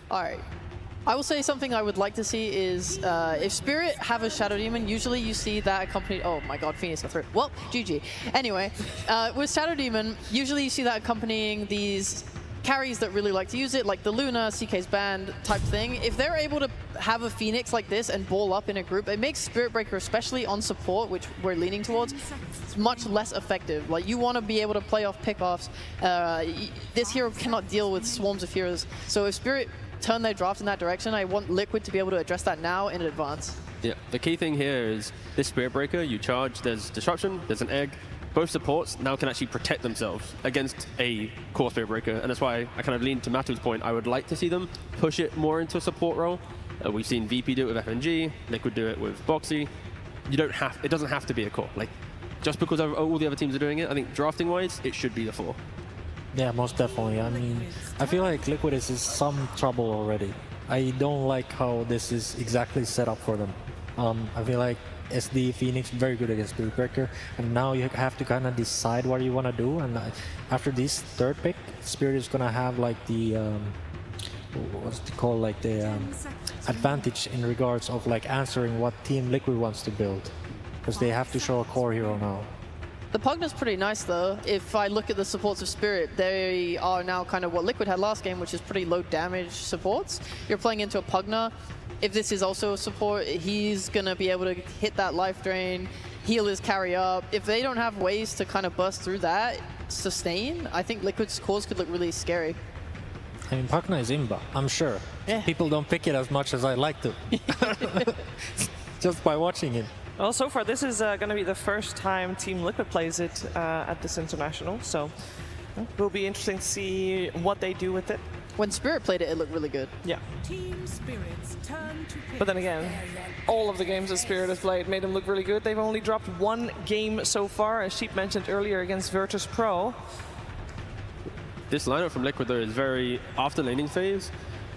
All right. I will say something I would like to see is if Spirit have a Shadow Demon, usually you see that accompanied. Oh my god, Phoenix got through. Well, GG. Anyway, with Shadow Demon, usually you see that accompanying these carries that really like to use it, like the Luna, CK's Band type thing. If they're able to have a Phoenix like this and ball up in a group, it makes Spirit Breaker, especially on support, which we're leaning towards, much less effective. Like, you want to be able to play off pickoffs. This hero cannot deal with swarms of heroes. So if Spirit turn their draft in that direction, I want Liquid to be able to address that now in advance. Yeah, the key thing here is this Spirit Breaker, you charge, there's Disruption, there's an egg. Both supports now can actually protect themselves against a core Spirit Breaker, and that's why I kind of lean to Matu's point. I would like to see them push it more into a support role. We've seen VP do it with FNG, Liquid do it with Boxy. It doesn't have to be a core. Like, just because all the other teams are doing it, I think drafting-wise, it should be the 4. Yeah, most definitely. I mean, I feel like Liquid is in some trouble already. I don't like how this is exactly set up for them. I feel like SD Phoenix very good against Spirit Breaker, and now you have to kind of decide what you want to do. And after this third pick, Spirit is gonna have like the what's it called, like the advantage in regards of like answering what Team Liquid wants to build, because they have to show a core hero now. The Pugna's pretty nice though. If I look at the supports of Spirit, they are now kind of what Liquid had last game, which is pretty low damage supports. You're playing into a Pugna. If this is also a support, he's going to be able to hit that life drain, heal his carry up. If they don't have ways to kind of burst through that, sustain, I think Liquid's cores could look really scary. I mean, Pugna is Imba, I'm sure. Yeah. People don't pick it as much as I'd like to. Just by watching it. Well, so far this is going to be the first time Team Liquid plays it at this international, so it will be interesting to see what they do with it. When Spirit played it, it looked really good. Yeah. Team Spirit's turn to pick. But then again, all of the games that Spirit has played made them look really good. They've only dropped 1 game so far, as Sheep mentioned earlier, against Virtus Pro. This lineup from Liquid, though, is very, after laning phase,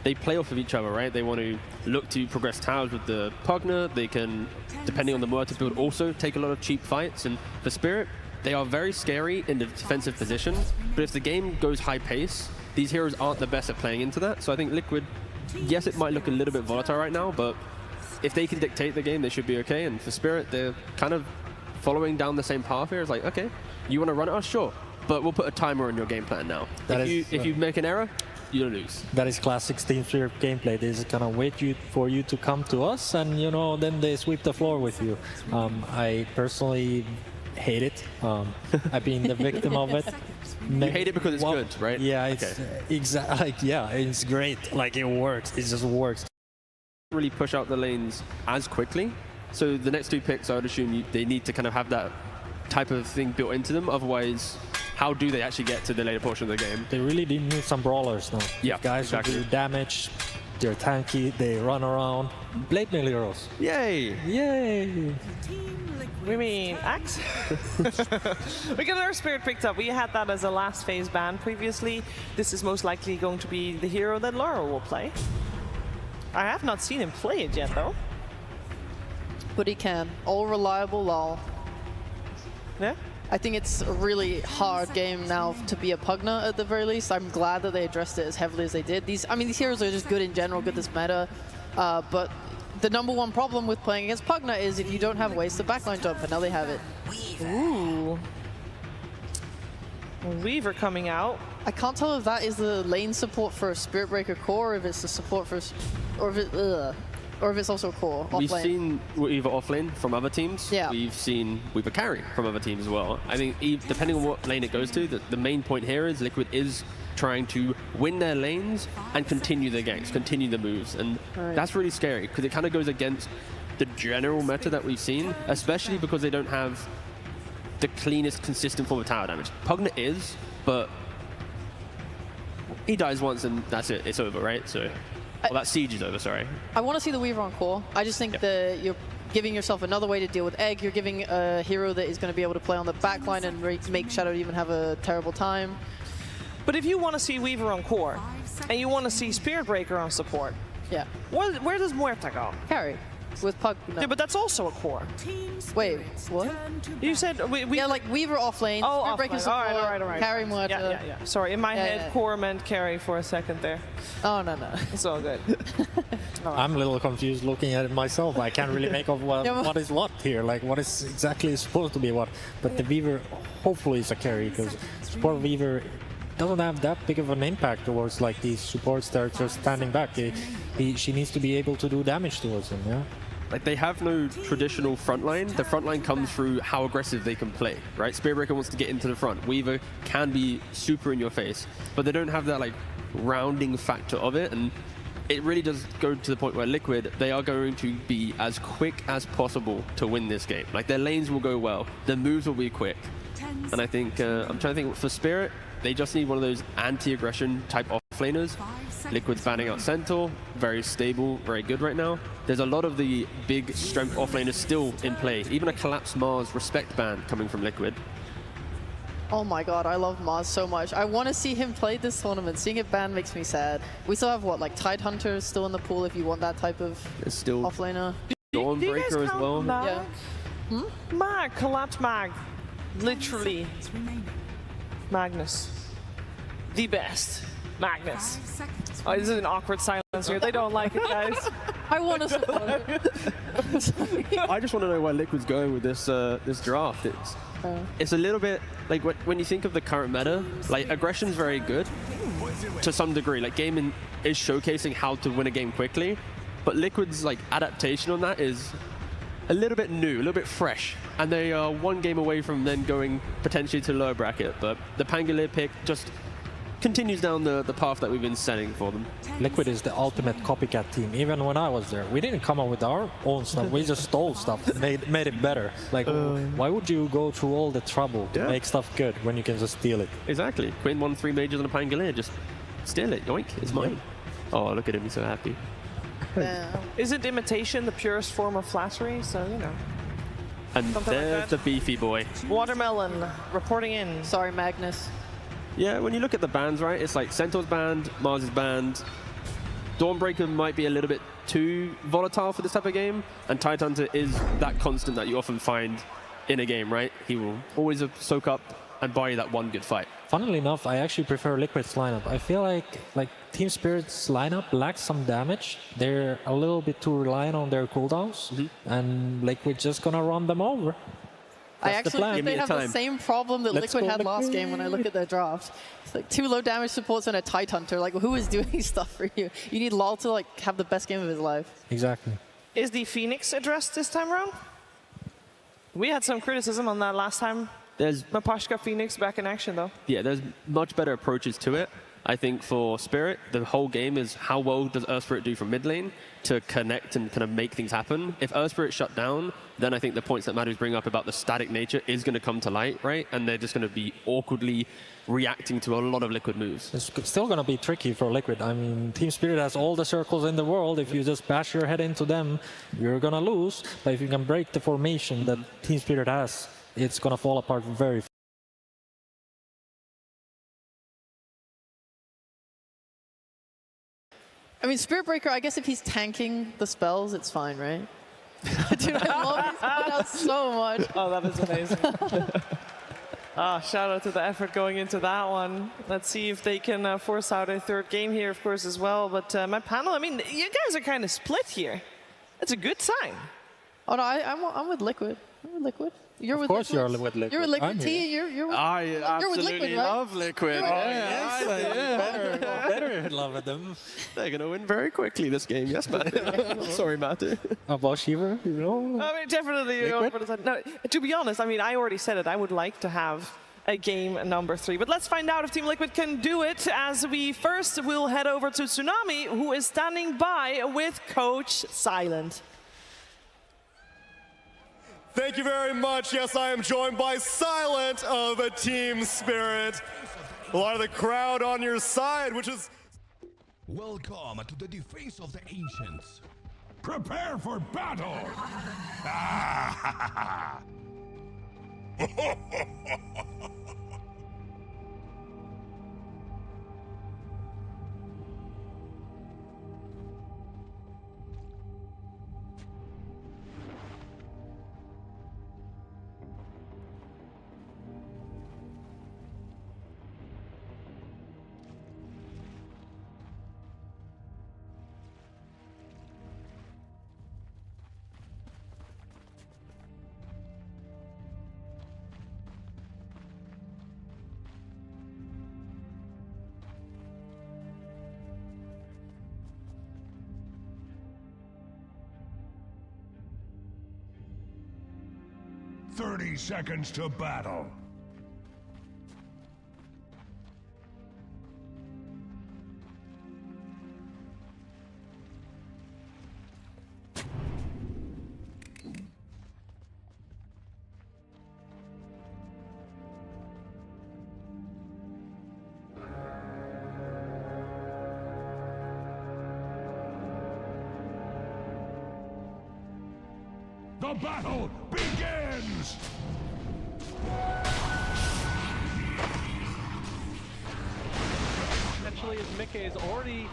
they play off of each other, right? They want to look to progress towers with the Pugna. They can, depending on the Muerta build, also take a lot of cheap fights. And for Spirit, they are very scary in the defensive position. But if the game goes high pace, these heroes aren't the best at playing into that. So I think Liquid, yes, it might look a little bit volatile right now, but if they can dictate the game, they should be okay. And for Spirit, they're kind of following down the same path here. It's like, okay, you want to run at us? Sure. But we'll put a timer on your game plan now. If you make an error, you lose. That is classic Team Spirit gameplay. They're just gonna wait for you to come to us, and you know, then they sweep the floor with you. I personally hate it. I've been the victim of it. You hate it because it's good, right? Yeah, it's exactly. Like, yeah, it's great. Like, it works. It just works. Really push out the lanes as quickly. So the next 2 picks, I would assume they need to kind of have that type of thing built into them. Otherwise, how do they actually get to the later portion of the game? They really did need some brawlers now. Yeah, guys who do damage. They're tanky. They run around. Blade Mail heroes. Yay! Yay! We mean Axe? We got our Spirit picked up. We had that as a last phase ban previously. This is most likely going to be the hero that Laura will play. I have not seen him play it yet, though. But he can. All reliable lol. Yeah? I think it's a really hard game now to be a Pugna at the very least. I'm glad that they addressed it as heavily as they did. These heroes are just good in general, good this meta. But the #1 problem with playing against Pugna is if you don't have ways to backline jump, and now they have it. Ooh. Weaver coming out. I can't tell if that is the lane support for a Spirit Breaker core, or if it's the support for, or if it's also a core. We've seen Weaver offlane from other teams. Yeah. We've seen Weaver carry from other teams as well. I think depending on what lane it goes to, the main point here is Liquid is trying to win their lanes and continue their ganks, continue the moves. And that's really scary because it kind of goes against the general meta that we've seen, especially because they don't have the cleanest, consistent form of tower damage. Pugna is, but he dies once and that's it. It's over, right? So, well, that siege is over, sorry. I want to see the Weaver on core. I just think that you're giving yourself another way to deal with Egg. You're giving a hero that is going to be able to play on the backline and make Shadow Demon have a terrible time. But if you want to see Weaver on core, and you want to see Spirit Breaker on support, yeah, where does Muerta go? Carry. With Pug, no. Yeah, but that's also a core. Team Wait, spirits what? turn to You battle. said we Yeah, like Weaver off lane, Oh, Spirit off Breaker lane. support, All right. carry Muerta. Yeah. Sorry, in my Yeah, head, yeah. core meant carry for a second there. Oh, no. It's all good. I'm a little confused looking at it myself. I can't really make of Yeah, well- what is what here, like what is exactly supposed to be what. But the Weaver hopefully is a carry because support Weaver doesn't have that big of an impact towards like these supports that are just standing back. She needs to be able to do damage towards them, yeah? Like, they have no traditional front line. The front line comes through how aggressive they can play, right? Spiritbreaker wants to get into the front. Weaver can be super in your face, but they don't have that, like, rounding factor of it. And it really does go to the point where Liquid, they are going to be as quick as possible to win this game. Like, their lanes will go well. Their moves will be quick. And I think, I'm trying to think, for Spirit, they just need one of those anti-aggression type offlaners. Liquid's banning out Centaur, very stable, very good right now. There's a lot of the big strength offlaners still in play. Even a Collapse Mars respect ban coming from Liquid. Oh my god, I love Mars so much. I want to see him play this tournament. Seeing it banned makes me sad. We still have, what, like Tidehunter still in the pool if you want that type of There's still offlaner. Do you guys Dawnbreaker as count well. Mag? Yeah. Mag, collapse Mag. Literally. Remaining. Magnus. The best. Magnus. 5 seconds. Oh, this is an awkward silence here. They don't like it, guys. I want to support it. I just want to know where Liquid's going with this this draft. It's a little bit like when you think of the current meta, like aggression's very good to some degree. Like gaming is showcasing how to win a game quickly, but Liquid's like adaptation on that is a little bit new, a little bit fresh, and they are one game away from then going potentially to lower bracket. But the Pangolier pick just continues down the path that we've been setting for them. Liquid is the ultimate copycat team. Even when I was there, we didn't come up with our own stuff. We just stole stuff, made it better. Like, why would you go through all the trouble to Yeah. make stuff good when you can just steal it? Exactly. Quinn won 3 majors on a Pangolier. Just steal it. Yoink. It's mine. Oh, look at him. He's so happy. Damn. Isn't imitation the purest form of flattery? So, you know. And Something like there's that. the beefy boy. Watermelon reporting in. Sorry, Magnus. Yeah, when you look at the bans, right, it's like Centaur's banned, Mars is banned. Dawnbreaker might be a little bit too volatile for this type of game, and Tidehunter is that constant that you often find in a game, right? He will always soak up and buy you that one good fight. Funnily enough, I actually prefer Liquid's lineup. I feel like Team Spirit's lineup lacks some damage. They're a little bit too reliant on their cooldowns, and Liquid's just gonna run them over. I That's the actually plan. think Give me they a have the time. same problem that Let's Liquid go had last Liquid. game when I look at their draft. It's like 2 low damage supports and a Tidehunter. Like, who is doing stuff for you? You need Lol to like have the best game of his life. Exactly. Is the Phoenix addressed this time around? We had some criticism on that last time. There's Mapashka Phoenix back in action, though. Yeah, there's much better approaches to it. I think for Spirit, the whole game is how well does Earth Spirit do from mid lane to connect and kind of make things happen. If Earth Spirit shut down, then I think the points that Madu's bring up about the static nature is going to come to light, right? And they're just going to be awkwardly reacting to a lot of Liquid moves. It's still gonna be tricky for Liquid. I mean, Team Spirit has all the circles in the world. If you just bash your head into them, you're gonna lose. But if you can break the formation that Team Spirit has, it's gonna fall apart very fast. I mean, Spirit Breaker, I guess if he's tanking the spells, it's fine, right? Dude, I love his put so much. Oh, that is amazing. Shout out to the effort going into that one. Let's see if they can force out a third game here, of course, as well. But my panel, I mean, you guys are kind of split here. That's a good sign. Oh no, I'm with Liquid. I'm with Liquid. You're with course Liquid. you're with Liquid. You're with Liquid. I'm T, you're with. I You're with Liquid, right? Liquid. Better in love with them. They're going to win very quickly this game. Yes, Matu. Sorry, Matu. About Shiva, you know? I mean, definitely. You know, Liquid? no, to be honest, I mean, I already said it. I would like to have a game number 3. But let's find out if Team Liquid can do it. As we first will head over to Tsunami, who is standing by with Coach Silent. Thank you very much. Yes, I am joined by Silent of Team Spirit. A lot of the crowd on your side, which is... Welcome to the defense of the ancients. Prepare for battle! 30 seconds to battle. The battle begins! Essentially, as Mickey is already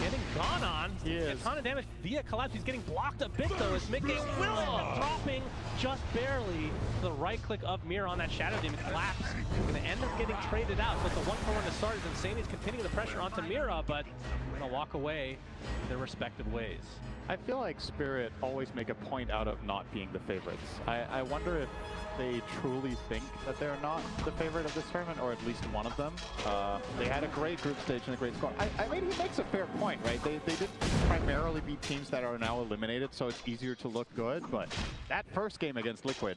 getting gone on. He A is. ton of damage via collapse. He's getting blocked a bit though as Mickey will end up dropping just barely to the right click of Mira on that Shadow Demon collapse. Going to end up getting traded out, but the 1-for-1 to start is insane. He's continuing the pressure onto Mira, but going to walk away their respective ways. I feel like Spirit always make a point out of not being the favorites. I wonder if they truly think that they're not the favorite of this tournament, or at least one of them. They had a great group stage and a great score. I mean, he makes a fair point, right? They did primarily beat teams that are now eliminated, so it's easier to look good, but that first game against Liquid,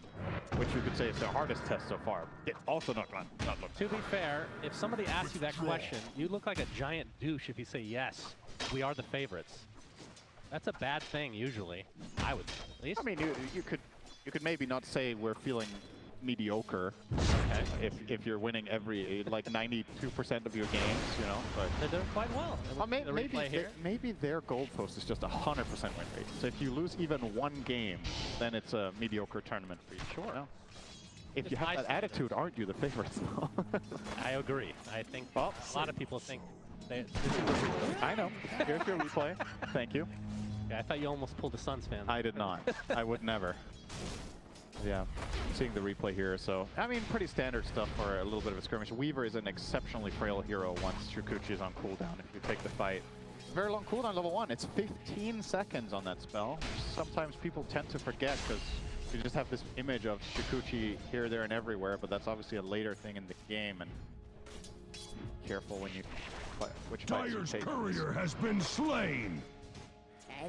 which you could say is their hardest test so far, it also not look. To be fair, if somebody asks you that question, you look like a giant douche if you say yes, we are the favorites. That's a bad thing usually, I would say, at least. I mean, you could maybe not say we're feeling mediocre, okay, if you're winning every, like 92% of your games, you know, but They're doing quite well. maybe their goalpost is just 100% win rate. So if you lose even one game, then it's a mediocre tournament for you. Sure. You know? If you have that attitude, aren't you the favorites? I agree. I think a lot of people think they. I know. Here's your replay. Thank you. Yeah, I thought you almost pulled a Suns fan. I did not. I would never. Yeah, seeing the replay here, so I mean, pretty standard stuff for a little bit of a skirmish. Weaver is an exceptionally frail hero once Shukuchi is on cooldown. If you take the fight, very long cooldown level 1. It's 15 seconds on that spell. Sometimes people tend to forget because you just have this image of Shukuchi here, there, and everywhere. But that's obviously a later thing in the game, and careful when you which fights you Dire's take. courier has been slain.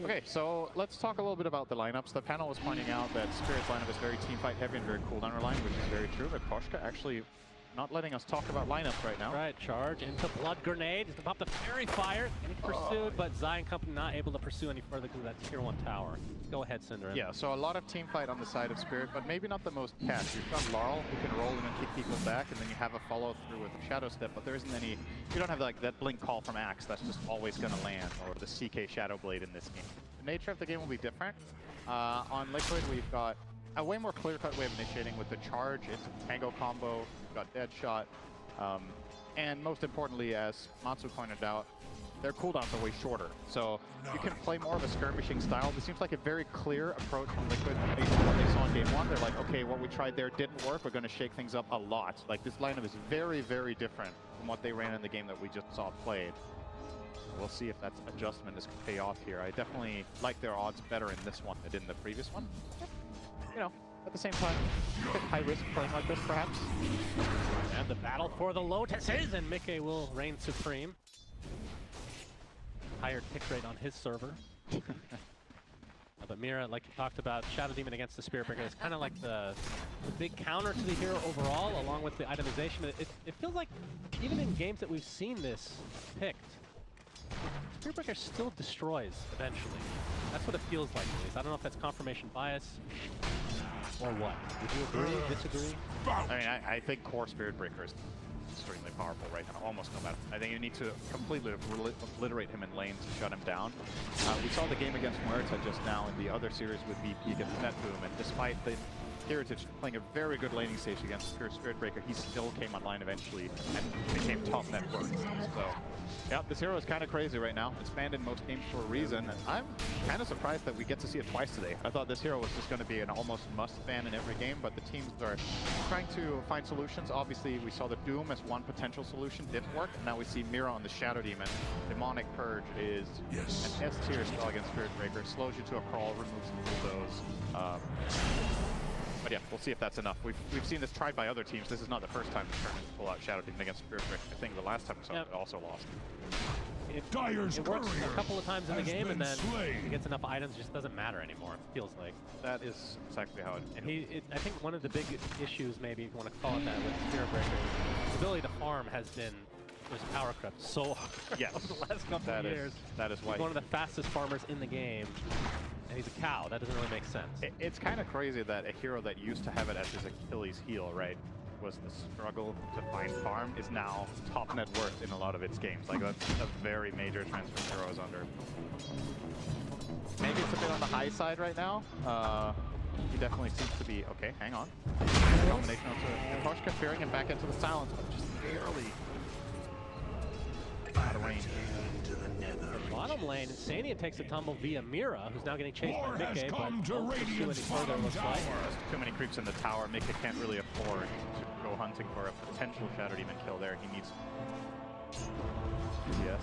Okay, so let's talk a little bit about the lineups. The panel was pointing out that Spirit's lineup is very teamfight heavy and very cooldown reliant, which is very true, but Koshka actually not letting us talk about lineups right now. Right, charge into Blood Grenade. He's pop the Fairy Fire. Getting pursued, but Zion Company not able to pursue any further because of that Tier 1 tower. Go ahead, Synderen. Yeah, so a lot of team fight on the side of Spirit, but maybe not the most catch. You've got Laurel who can roll in and kick people back, and then you have a follow through with a Shadow Step, but there isn't any, you don't have like that blink call from Axe that's just always going to land, or the CK Shadow Blade in this game. The nature of the game will be different. On Liquid, we've got a way more clear-cut way of initiating with the charge into Tango combo, we've got Deadshot, and most importantly, as Matsu pointed out, their cooldowns are way shorter. So you can play more of a skirmishing style. This seems like a very clear approach from Liquid based on what they saw in game 1. They're like, okay, what we tried there didn't work. We're going to shake things up a lot. Like, this lineup is very, very different from what they ran in the game that we just saw played. We'll see if that adjustment is going to pay off here. I definitely like their odds better in this one than in the previous one. You know, at the same time, a bit high risk playing like this, perhaps. And the battle for the Lotuses, and Mickey will reign supreme. Higher tick rate on his server. But Mira, like you talked about, Shadow Demon against the Spirit Breaker is kind of like the big counter to the hero overall, along with the itemization. It feels like even in games that we've seen this picked, Spirit Breaker still destroys eventually. That's what it feels like at least. I don't know if that's confirmation bias or what. Would you agree, disagree? I mean, I think core Spirit Breaker is extremely powerful right now, almost no matter. I think you need to completely obliterate him in lanes to shut him down. We saw the game against Muerta just now in the other series with VP against NetBoom, and despite the Heritage playing a very good laning stage against Spirit Breaker, he still came online eventually and became top network. So, yeah, this hero is kind of crazy right now. It's banned in most games for a reason, and I'm kind of surprised that we get to see it twice today. I thought this hero was just going to be an almost must ban in every game, but the teams are trying to find solutions. Obviously, we saw the Doom as one potential solution, didn't work, and now we see Mira on the Shadow Demon. Demonic Purge is an S tier spell against Spirit Breaker, slows you to a crawl, removes some of those. But yeah, we'll see if that's enough. We've seen this tried by other teams. This is not the first time the tournament pull out Shadow Demon against Spirit Breaker. I think the last time we saw it also lost. Dyer's it works courier a couple of times in the has game, and been then slain. he gets enough items, it just doesn't matter anymore. It feels like. That is exactly how it And I think one of the big issues, maybe if you want to call it that, with Spirit Breaker, his ability to farm has been just power crept so hard Yes. over the last couple That of is- years. that is why He's one of the fastest farmers in the game, and he's a cow. That doesn't really make sense. It's kind of crazy that a hero that used to have it as his Achilles heel, right, was the struggle to find farm, is now top net worth in a lot of its games. Like, that's a very major transfer Hero is under. Maybe it's a bit on the high side right now. He definitely seems to be, okay, hang on. Combination of Koshka fearing him back into the silence, but just barely out of range. Bottom lane, Insania takes a tumble via Mira, who's now getting chased War by has Mickey, but come to won't pursue any Radiant's further, bottom looks like. tower. Too many creeps in the tower. Mika can't really afford to go hunting for a potential Shadow Demon kill there. He needs... Yes.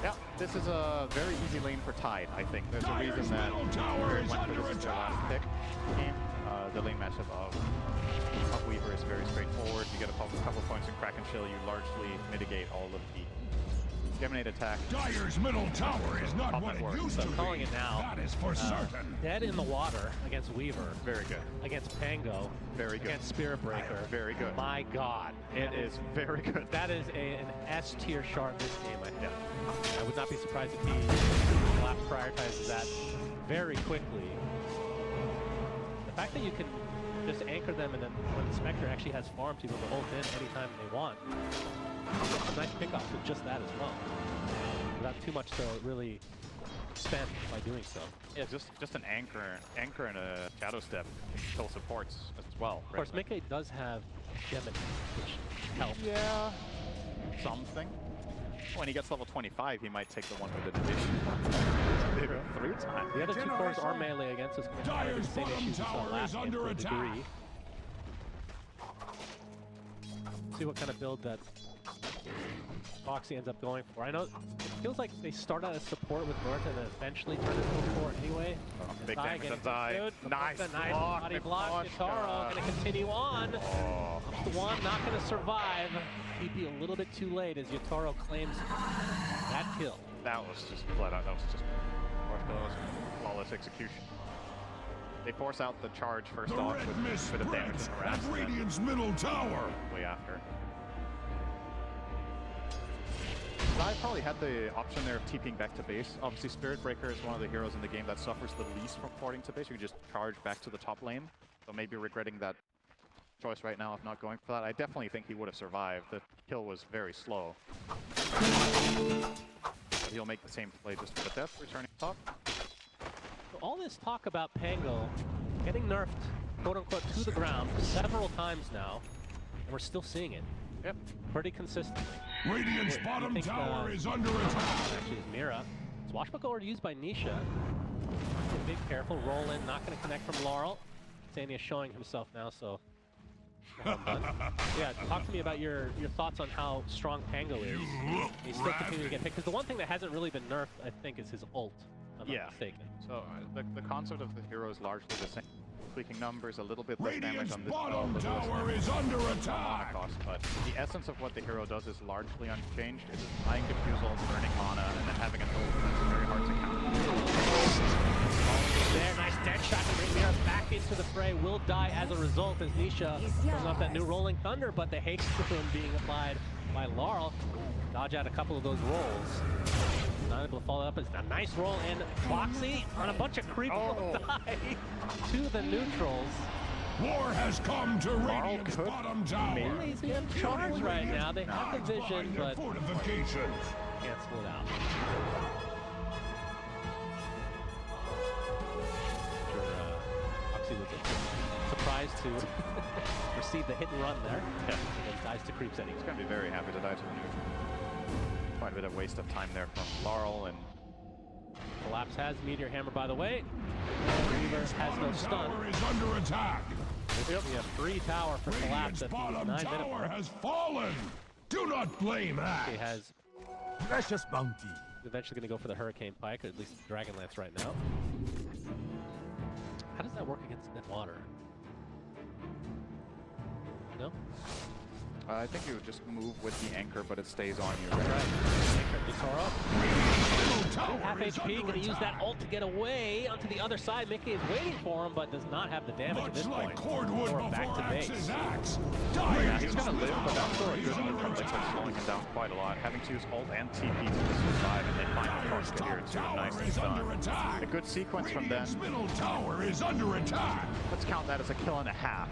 Yeah, this is a very easy lane for Tide, I think. There's a reason that Spirit went for this as their last pick. The lane matchup of Weaver is very straightforward. You get a couple points in Kraken Chill, you largely mitigate all of the Geminate attack. Dyer's middle tower is not what it used to I'm calling be. it now. That is for certain. Dead in the water against Weaver. Very good. Against Pango. Very good. Against Spirit Breaker. Very good. My God. It is very good. That is an S tier shard this game, I think. I would not be surprised if he Collapse prioritizes that very quickly. The fact that you can just anchor them, and then when the Spectre actually has farm to be able to ult in anytime they want, a nice pickoff with just that as well. Without too much to really spend by doing so. Yeah, just an anchor and a Shadow Step kill supports as well. Of course, Mickey does have Gemini, which helps. Yeah, something. When he gets level 25, he might take the one with the division. 3 times. The other two cores are melee against us. Dyer's Same bottom issues as the tower last is game under to a attack. degree. See what kind of build that Foxy ends up going for. I know it feels like they start out as support with North and then eventually turn into a core anyway. Big Zai damage getting on Zai. good. Nice Nice block, body block. Mikoshka. Yatoro going to continue on. Up to one, not going to survive. TP a little bit too late as Yatoro claims that kill. That was just flat out. That was just flawless execution. They force out the charge first The off red with mist a bit of damage spreads and at harass. Radiant's middle tower. Way after. Zai probably had the option there of TPing back to base. Obviously, Spirit Breaker is one of the heroes in the game that suffers the least from porting to base. You can just charge back to the top lane. So maybe regretting that choice right now of not going for that. I definitely think he would have survived. The kill was very slow. But he'll make the same play just for the death, returning top. So all this talk about Pango getting nerfed, quote unquote, to the ground several times now, and we're still seeing it. Yep. Pretty consistently. Radiant's bottom tower is under attack. Actually, is Mira. Swashbuckle already used by Nisha. Be careful, roll in, not going to connect from Laurel. Sania showing himself now, so. Yeah, talk to me about your thoughts on how strong Pango is. He's still continuing to get picked, because the one thing that hasn't really been nerfed, I think, is his ult. If I'm not mistaken. So the concept of the hero is largely the same. Tweaking numbers, a little bit less damage Radiant's on this bottom build, tower is under attack. cost, but the essence of what the hero does is largely unchanged. It is applying diffusal, burning mana, and then having an ult that's very hard to counter. There, nice dead shot to bring Mira back into the fray. Will die as a result as Nisha goes off that new Rolling Thunder, but the haste boom being applied by Laurel. Dodge out a couple of those rolls. Not able to follow up. It's a nice roll, and Foxy on a bunch of creep will die to the neutrals. War has come to Radiant's bottom tower. He's in charge right now. They have the vision, but fortifications. can't split out. Foxy was surprised to receive the hit and run there. Yeah. And dies to creeps anyway. He's going to be very happy to die to the neutral. Quite a bit of waste of time there from Laurel, and Collapse has Meteor Hammer, by the way. Reaver has no stun. Tower is under attack. We have free tower for Collapse Radiant's at the bottom 9-minute tower mark. has fallen. Do not blame He Axe. has Precious bounty. eventually going to go for the Hurricane Pike, or at least Dragon Lance right now. How does that work against Net Water? No? I think you would just move with the anchor, but it stays on you. Right. Yatoro. Half HP, going to use that ult to get away onto the other side. Mickey is waiting for him, but does not have the damage at this point. Or back to base. Yeah, he's going to live, but that's still a good move from Liquid, slowing him down quite a lot. Having to use ult and TP to survive, and they find the Torchka here too. Nicely done. A good sequence from them. Middle tower is under attack. Let's count that as a kill and a half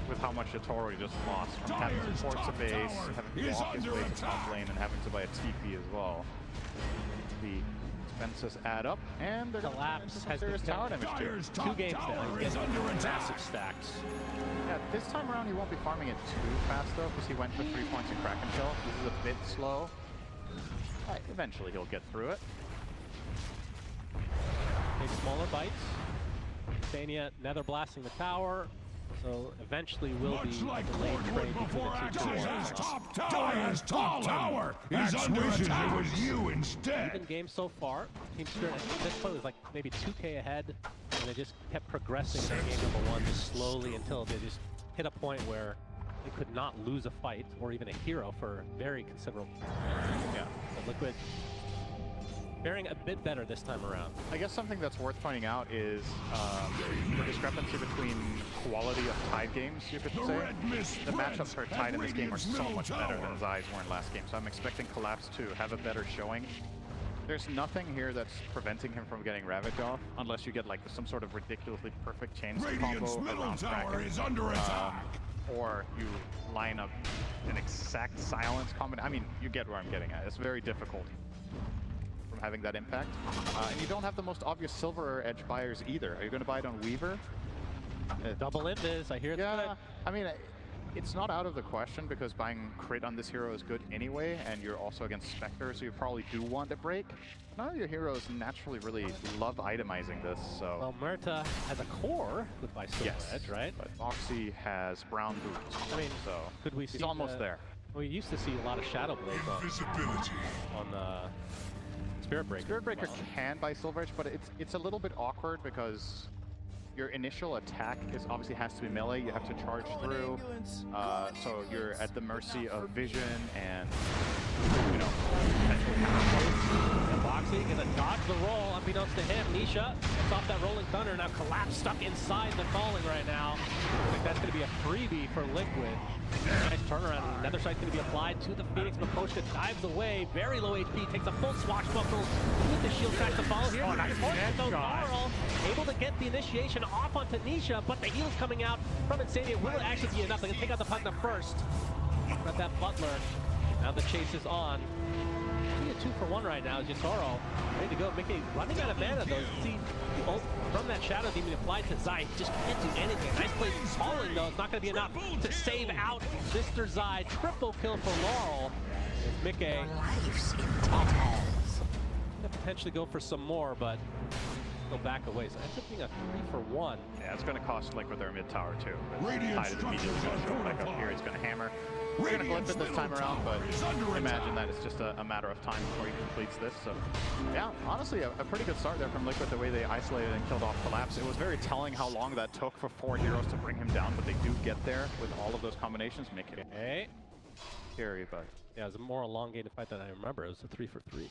with how much Yatoro just lost from having to force a base, having to walk his way to top lane, and having to buy a TP as well. The expenses add up, and they're Collapse has serious been tower damage too. 2 games now. He's getting massive stacks. Yeah, this time around he won't be farming it too fast though, because he went for 3 points in Kraken kill. This is a bit slow. Eventually he'll get through it. Take smaller bites. Sania nether blasting the tower. So eventually will be Much like the lane trade Cordwood before between the two Axis' cores. top tower is under attack. It was you instead. Even game so far. Team Spirit at this point was like maybe 2K ahead, and they just kept progressing in game number 1 just slowly until they just hit a point where they could not lose a fight or even a hero for very considerable. Yeah. So Liquid faring a bit better this time around. I guess something that's worth pointing out is the discrepancy between quality of tied games, you could say. The matchups for tied in this game are so much better than Zai's were in last game, so I'm expecting Collapse to have a better showing. There's nothing here that's preventing him from getting Ravage off, unless you get like some sort of ridiculously perfect chains combo around Kraken. Is under attack. Or you line up an exact silence combination. I mean, you get where I'm getting at. It's very difficult from having that impact. And you don't have the most obvious silver edge buyers either. Are you going to buy it on Weaver? Double Invis, I hear it's Yeah, good. I mean, it's not out of the question because buying crit on this hero is good anyway, and you're also against Spectre, so you probably do want a break. None of your heroes naturally really love itemizing this, so... Well, Murta has a core with by Silver Edge, right? But Moxie has brown boots. I mean, so could we see he's almost there. We used to see a lot of Shadow Blades on Spirit Breaker. Spirit Breaker can buy Silver Edge, but it's a little bit awkward because your initial attack is obviously has to be melee. You have to charge through, so you're at the mercy of vision and, you know, potential counterplays. And Boxy gonna dodge the roll, unbeknownst to him. Nisha gets off that Rolling Thunder, now Collapse stuck inside the falling right now. I think that's gonna be a freebie for Liquid. Nice turnaround. Another side's going to be applied to the Phoenix. Miposhka dives away. Very low HP. Takes a full swashbuckle with the shield track to follow here. Oh, nice though, Carl able to get the initiation off onto Nisha, but the heal's coming out from Insania. Will it actually be enough? They can take out the Pugna first. Got that Butler. Now the chase is on. Be a 2-for-1 right now. Yatoro ready to go. Mickey running out of mana though. See the ult from that Shadow Demon applied to Zai. Just can't do anything. Nice play falling though. It's not going to be enough to save out Mr. Zai. Triple kill for Laurel. As Mickey could potentially go for some more, but go back away. So ends up being a 3-for-1. Yeah, it's going to cost Liquid their mid tower too. Tide is immediately going to show back up here. It's going to hammer. We're going to flip it this time around, but imagine that it's just a matter of time before he completes this. So, yeah, honestly, a pretty good start there from Liquid, the way they isolated and killed off Collapse. It was very telling how long that took for 4 heroes to bring him down, but they do get there with all of those combinations, make it scary, but... Yeah, it was a more elongated fight than I remember. It was a 3-for-3.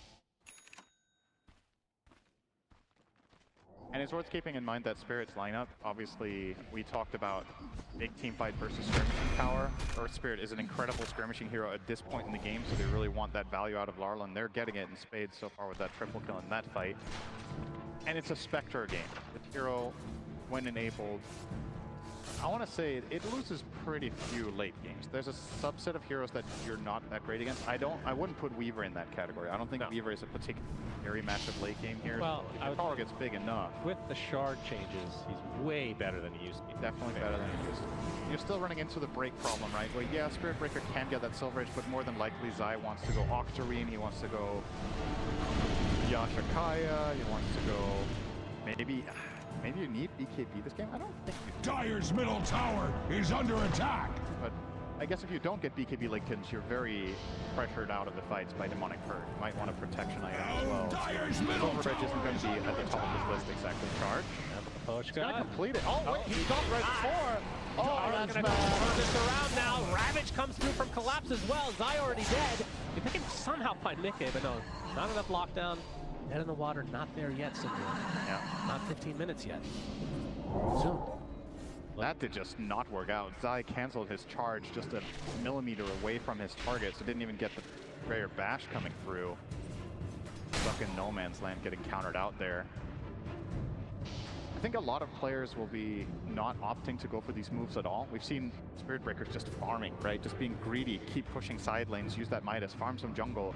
And it's worth keeping in mind that Spirit's lineup, obviously, we talked about big team fight versus skirmishing power. Earth Spirit is an incredible skirmishing hero at this point in the game, so they really want that value out of Larla, and they're getting it in spades so far with that triple kill in that fight. And it's a Spectre game. The hero, when enabled, I want to say it loses pretty few late games. There's a subset of heroes that you're not that great against. I wouldn't put Weaver in that category. I don't think Weaver is a particularly matchup late game here. Well, so power gets big enough. With the shard changes, he's way better than he used to be. Definitely better than he used to be. You're still running into the break problem, right? Well, yeah, Spirit Breaker can get that Silver Edge, but more than likely Zai wants to go Octarine, he wants to go Yasha Kaya, he wants to go maybe you need BKB this game? I don't think you do. Dire's middle tower is under attack. But I guess if you don't get BKB Lincolns, you're very pressured out of the fights by Demonic Hurt. You might want a protection item as well. Dire's middle Silver Edge isn't going to be at the top of his list exactly. Charge. He's Gonna complete it. Oh, wait, he got right before. Oh, that's bad. Turn this around now. Ravage comes through from Collapse as well. Zai already dead. If they can somehow find Nikkei, but no, not enough lockdown. Dead in the water, not there yet, Syndrome. Yeah. Not 15 minutes yet. Soon. That did just not work out. Zai canceled his charge just a millimeter away from his target, so didn't even get the rare bash coming through. Stuck in no man's land, getting countered out there. I think a lot of players will be not opting to go for these moves at all. We've seen Spirit Breakers just farming, right? Just being greedy, keep pushing side lanes, use that Midas, farm some jungle.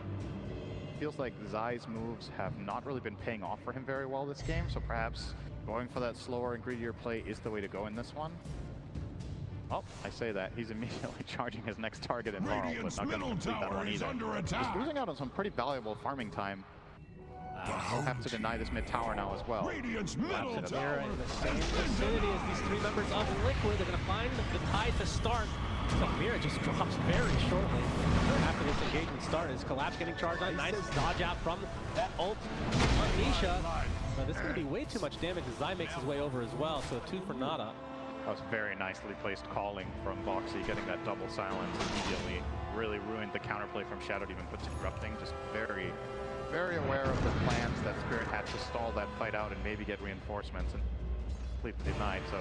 Feels like Zai's moves have not really been paying off for him very well this game, so perhaps going for that slower and greedier play is the way to go in this one. Oh, I say that. He's immediately charging his next target in Laurel, but not going to complete that one either. Just losing out on some pretty valuable farming time. We'll have to deny this mid tower now as well. Radiant's middle Mira tower in the same vicinity as these three members of Liquid. They're going to find the tide to start. So Mira just drops very shortly after this engagement started. Is Collapse getting charged on? Nice dodge out from that ult on Nisha. This is going to be way too much damage as Zai makes his way over as well. So 2 for Nada. That was very nicely placed calling from Boxy, getting that double silence immediately. Really ruined the counterplay from Shadow Demon, puts interrupting. Just very, very aware of the plans that Spirit had to stall that fight out and maybe get reinforcements, and completely denied. So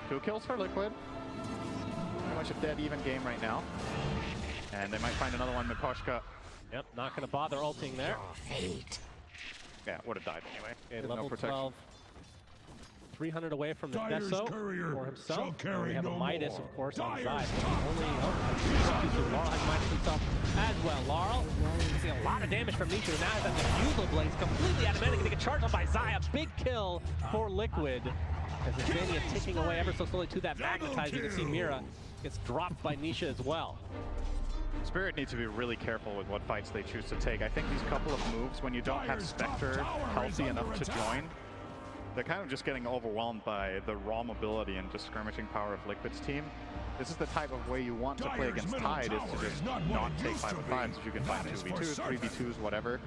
2 kills for Liquid. Pretty much a dead even game right now. And they might find another one, Mikoshka. Yep, not going to bother ulting there. Yeah, would have died anyway. Okay, No level protection. 12. 300 away from the Dyer's Deso courier for shall himself. carry We have no a Midas, more. of course, on Dyer's Zai. top Only tower Laurel has Midas himself as well. Laurel taking a lot of damage from Nisha. Now has that Diffusal Blaze completely automatic. They get charged on by Zai. A big kill for Liquid. As Zania ticking away ever so slowly to that Magnetize. You can see Mira gets dropped by Nisha as well. Spirit needs to be really careful with what fights they choose to take. I think these couple of moves, when you don't have Spectre healthy enough to join, they're kind of just getting overwhelmed by the raw mobility and just skirmishing power of Liquid's team. This is the type of way you want to play against Tide, is to just not take 5v5s if you can find 2v2s, 3v2s, whatever.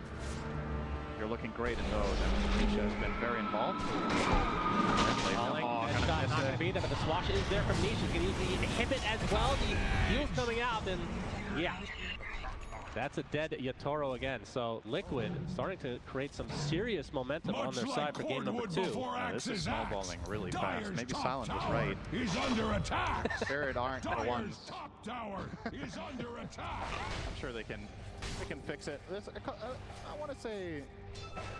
You're looking great in those, and Nisha has been very involved. Falling, headshot not going to be there, but the swash is there from Nisha. You can use the inhibit as well. The heal's coming out, and yeah. That's a dead Yatoro again. So Liquid starting to create some serious momentum on their side for game number 2. This is snowballing really fast. Maybe Silent was right. He's under attack. Spirit aren't the ones. Top tower is under attack. I'm sure they can fix it. I want to say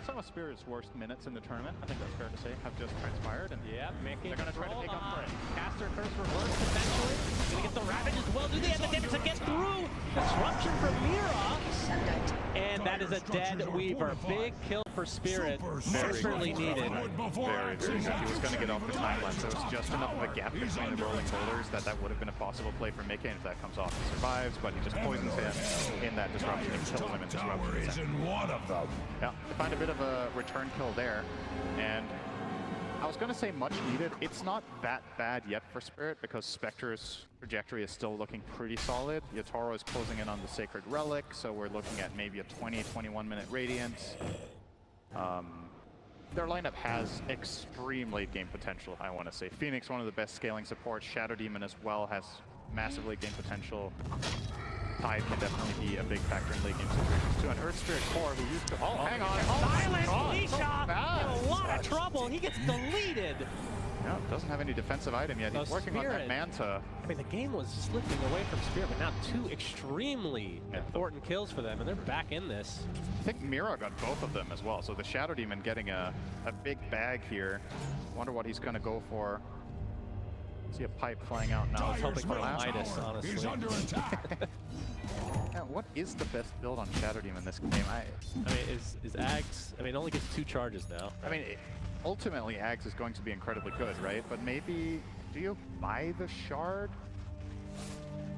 some of Spirit's worst minutes in the tournament, I think that's fair to say, have just transpired. And yeah, making they're going to try to make up for it. Caster curse reverse potentially. Gonna get the Ravage as well. Do they have the damage to get through? Disruption from Mira. And that is a dead Weaver. Big kill for Spirit. Desperately needed. Very, very good. He was going to get off the timeline, so it's just enough of a gap between the rolling boulders that would have been a possible play for Mickey, and if that comes off, he survives, but he just poisons him in that disruption and kills him in disruption. Isn't one of them. Yeah, they find a bit of a return kill there, and I was going to say much needed. It's not that bad yet for Spirit because Spectre's trajectory is still looking pretty solid. Yatoro is closing in on the Sacred Relic, so we're looking at maybe a 20-21 minute Radiance. Their lineup has extreme late game potential, I want to say. Phoenix, one of the best scaling supports. Shadow Demon as well has massive late game potential. Tide can definitely be a big factor in late game situations too. And Earth Spirit Core, who used to... Oh, hang on. Silent Nisha in a lot of trouble. He gets deleted. No, doesn't have any defensive item yet. He's working on that Manta. I mean, the game was slipping away from Spirit, but now 2 extremely important kills for them, and they're back in this. I think Mira got both of them as well. So the Shadow Demon getting a big bag here. Wonder what he's going to go for. See a pipe flying out now. He's hoping for Midas, honestly. He's under attack. Yeah, what is the best build on Shadow Demon this game? I mean, is Ags... I mean, it only gets 2 charges now. I mean, ultimately, Ags is going to be incredibly good, right? But maybe, do you buy the Shard?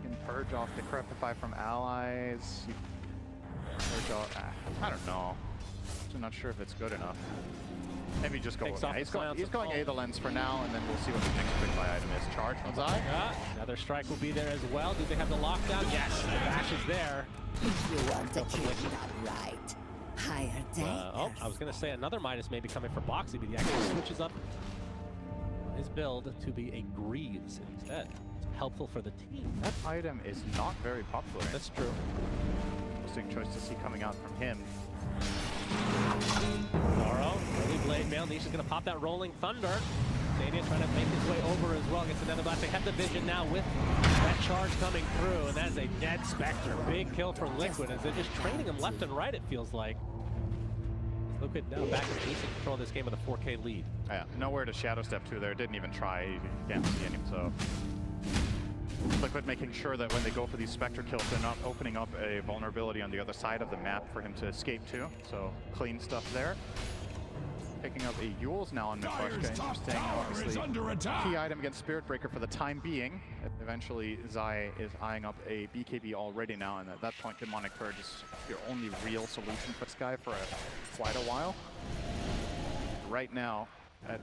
You can purge off Decrepify from allies. You purge off... I don't know. I'm not sure if it's good enough. Maybe just go... Takes Yeah, off he's the going silence. Aether Lens for now, and then we'll see what the next quick buy item is. Charge from Zai? Another strike will be there as well. Do they have the lockdown? Yes, the dash is there. You want to keep that right. Higher Oh, I was going to say another Midas may be coming for Boxy, but he actually switches up his build to be a Greaves instead. helpful for the team. That item is not very popular. That's true. Interesting choice to see coming out from him. Lauro, early blade mail. Nisha's going to pop that rolling thunder. Zania trying to make his way over as well. Gets another blast. They have the vision now with that charge coming through, and that is a dead Spectre. Big kill for Liquid as they're just training him left and right, it feels like. Liquid now back in decent control of this game with a 4K lead. Yeah, nowhere to shadow step to there. Didn't even try. You can't see him, so. Liquid making sure that when they go for these Spectre kills, they're not opening up a vulnerability on the other side of the map for him to escape to. So clean stuff there. Picking up a Eul's now on Mid-Rushka. Interesting, obviously. Key item against Spirit Breaker for the time being. Eventually, Zai is eyeing up a BKB already now, and at that point, Demonic Purge is your only real solution for this guy for quite a while. Right now,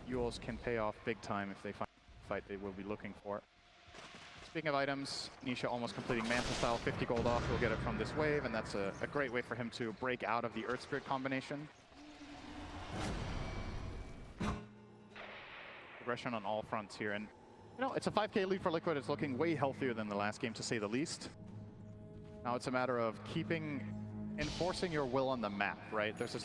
Eul's can pay off big time if they find the fight they will be looking for. Speaking of items, Nisha almost completing Manta style, 50 gold off. We'll get it from this wave, and that's a great way for him to break out of the Earth Spirit combination. Progression on all fronts here, and you know, it's a 5K lead for Liquid. It's looking way healthier than the last game, to say the least. Now it's a matter of enforcing your will on the map, right? There's a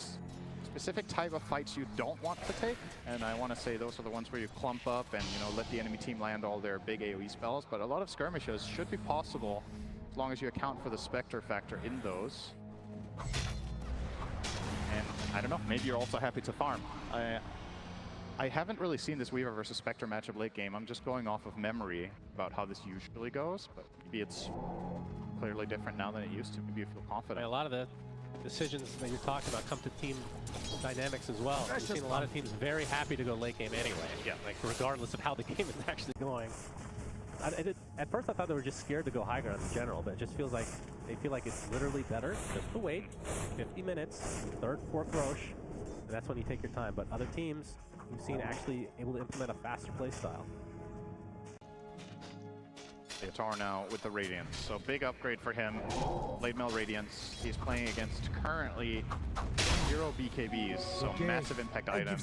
specific type of fights you don't want to take, and I want to say those are the ones where you clump up and, you know, let the enemy team land all their big AoE spells, but a lot of skirmishes should be possible as long as you account for the Spectre factor in those. And I don't know, maybe you're also happy to farm. I haven't really seen this Weaver versus Spectre matchup late game. I'm just going off of memory about how this usually goes, but maybe it's clearly different now than it used to. Maybe you feel confident. A lot of the decisions that you're talking about come to team dynamics as well. We've seen a lot of teams very happy to go late game anyway. Yeah, like regardless of how the game is actually going. At first I thought they were just scared to go high ground in general, but it just feels like they feel like it's literally better just to wait 50 minutes, third, fourth Roche, and that's when you take your time. But other teams we've seen actually able to implement a faster play style. Yatoro now with the Radiance, so big upgrade for him. Blade Mail Radiance. He's playing against currently 0 BKBs, so massive impact item.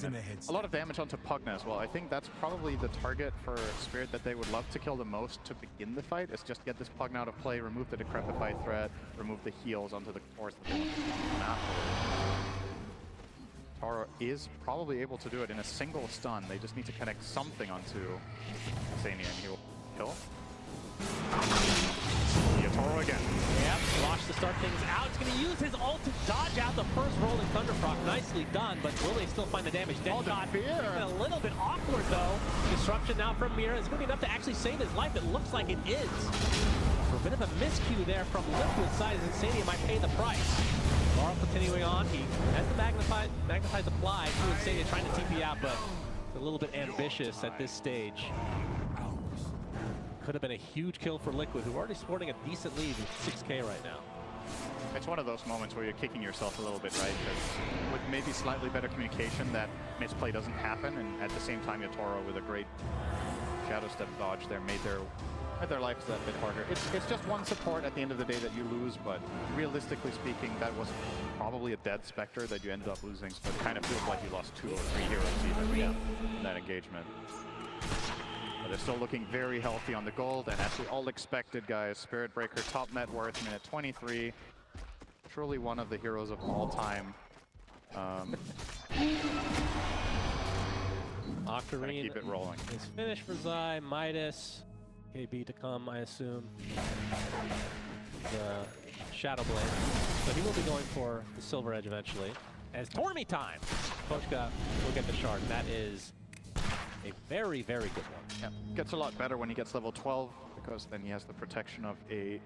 A lot of damage onto Pugna as well. I think that's probably the target for Spirit that they would love to kill the most to begin the fight, is just get this Pugna out of play, remove the Decrepify threat, remove the heals onto the cores that they want to map. Taro is probably able to do it in a single stun. They just need to connect something onto Zania and he will kill. Yatoro again. Yep, Slosh to start things out. He's going to use his ult to dodge out the first rolling Thunder Proc. Nicely done, but will they still find the damage? Dead shot. A little bit awkward though. Disruption now from Mira. It's going to be enough to actually save his life. It looks like it is. For a bit of a miscue there from Liquid side, as Insania might pay the price. Laurel continuing on. He has the magnetized apply to Insania, trying to TP out, but it's a little bit ambitious at this stage. Could have been a huge kill for Liquid, who are already sporting a decent lead with 6K right now. It's one of those moments where you're kicking yourself a little bit, right? Because with maybe slightly better communication, that misplay doesn't happen, and at the same time, Yatoro with a great shadow step dodge there made their lives that bit harder. It's just one support at the end of the day that you lose, but realistically speaking, that was probably a dead Spectre that you ended up losing, so it kind of feels like you lost 2 or 3 heroes even in that engagement. But they're still looking very healthy on the gold, and as we all expected, guys, Spirit Breaker top net worth minute 23. Truly one of the heroes of all time. Octarine keep it rolling. is finished for Zai. Midas, KB to come, I assume. The Shadow Blade. So he will be going for the Silver Edge eventually. As Tormy time! Koshka will get the shard. That is a very, very good one. Yeah, gets a lot better when he gets level 12, because then he has the protection of a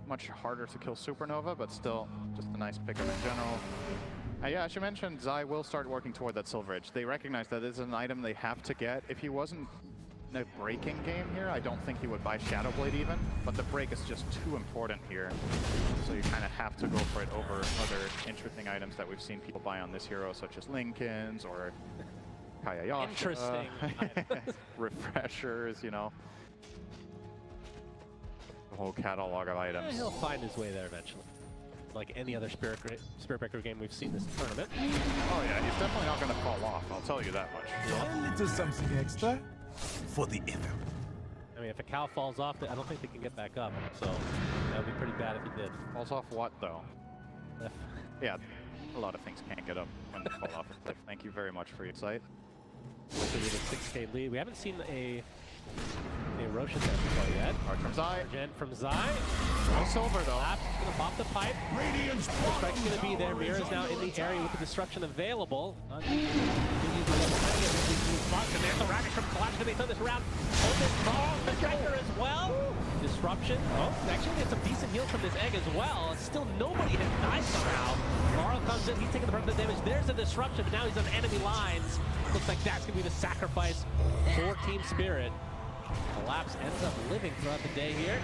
much harder to kill Supernova, but still just a nice pickup in general. Yeah, as you mentioned, Zai will start working toward that Silver Edge. They recognize that it's an item they have to get. If he wasn't in a breaking game here, I don't think he would buy Shadow Blade even, but the break is just too important here. So you kind of have to go for it over other interesting items that we've seen people buy on this hero, such as Linken's or Kayayasha. Interesting. Refreshers, you know. The whole catalog of items. He'll find his way there eventually. Like any other Spirit Breaker game we've seen this tournament. Oh yeah, he's definitely not going to fall off, I'll tell you that much. A little something extra for the evil. I mean, mean, if a cow falls off, I don't think they can get back up. So that would be pretty bad if he did. Falls off what, though? Yeah, a lot of things can't get up when they fall off a cliff. Thank you very much for your insight. So we have a 6K lead. We haven't seen a Roshan play yet. Art from Zai. Argent from Zai. No silver, though. Lap's gonna pop the pipe. Radiant's The strike's gonna be there. Mira is now in the area with the disruption available. And there's the Ravage from Collapse. Gonna throw this around. Open ball. The striker as well. Disruption. Oh, actually gets some decent heals from this egg as well. Still nobody has died somehow. Laurel comes in. He's taking the brunt of the damage. There's the disruption, but now he's on enemy lines. Looks like that's gonna be the sacrifice for Team Spirit. Collapse ends up living throughout the day here.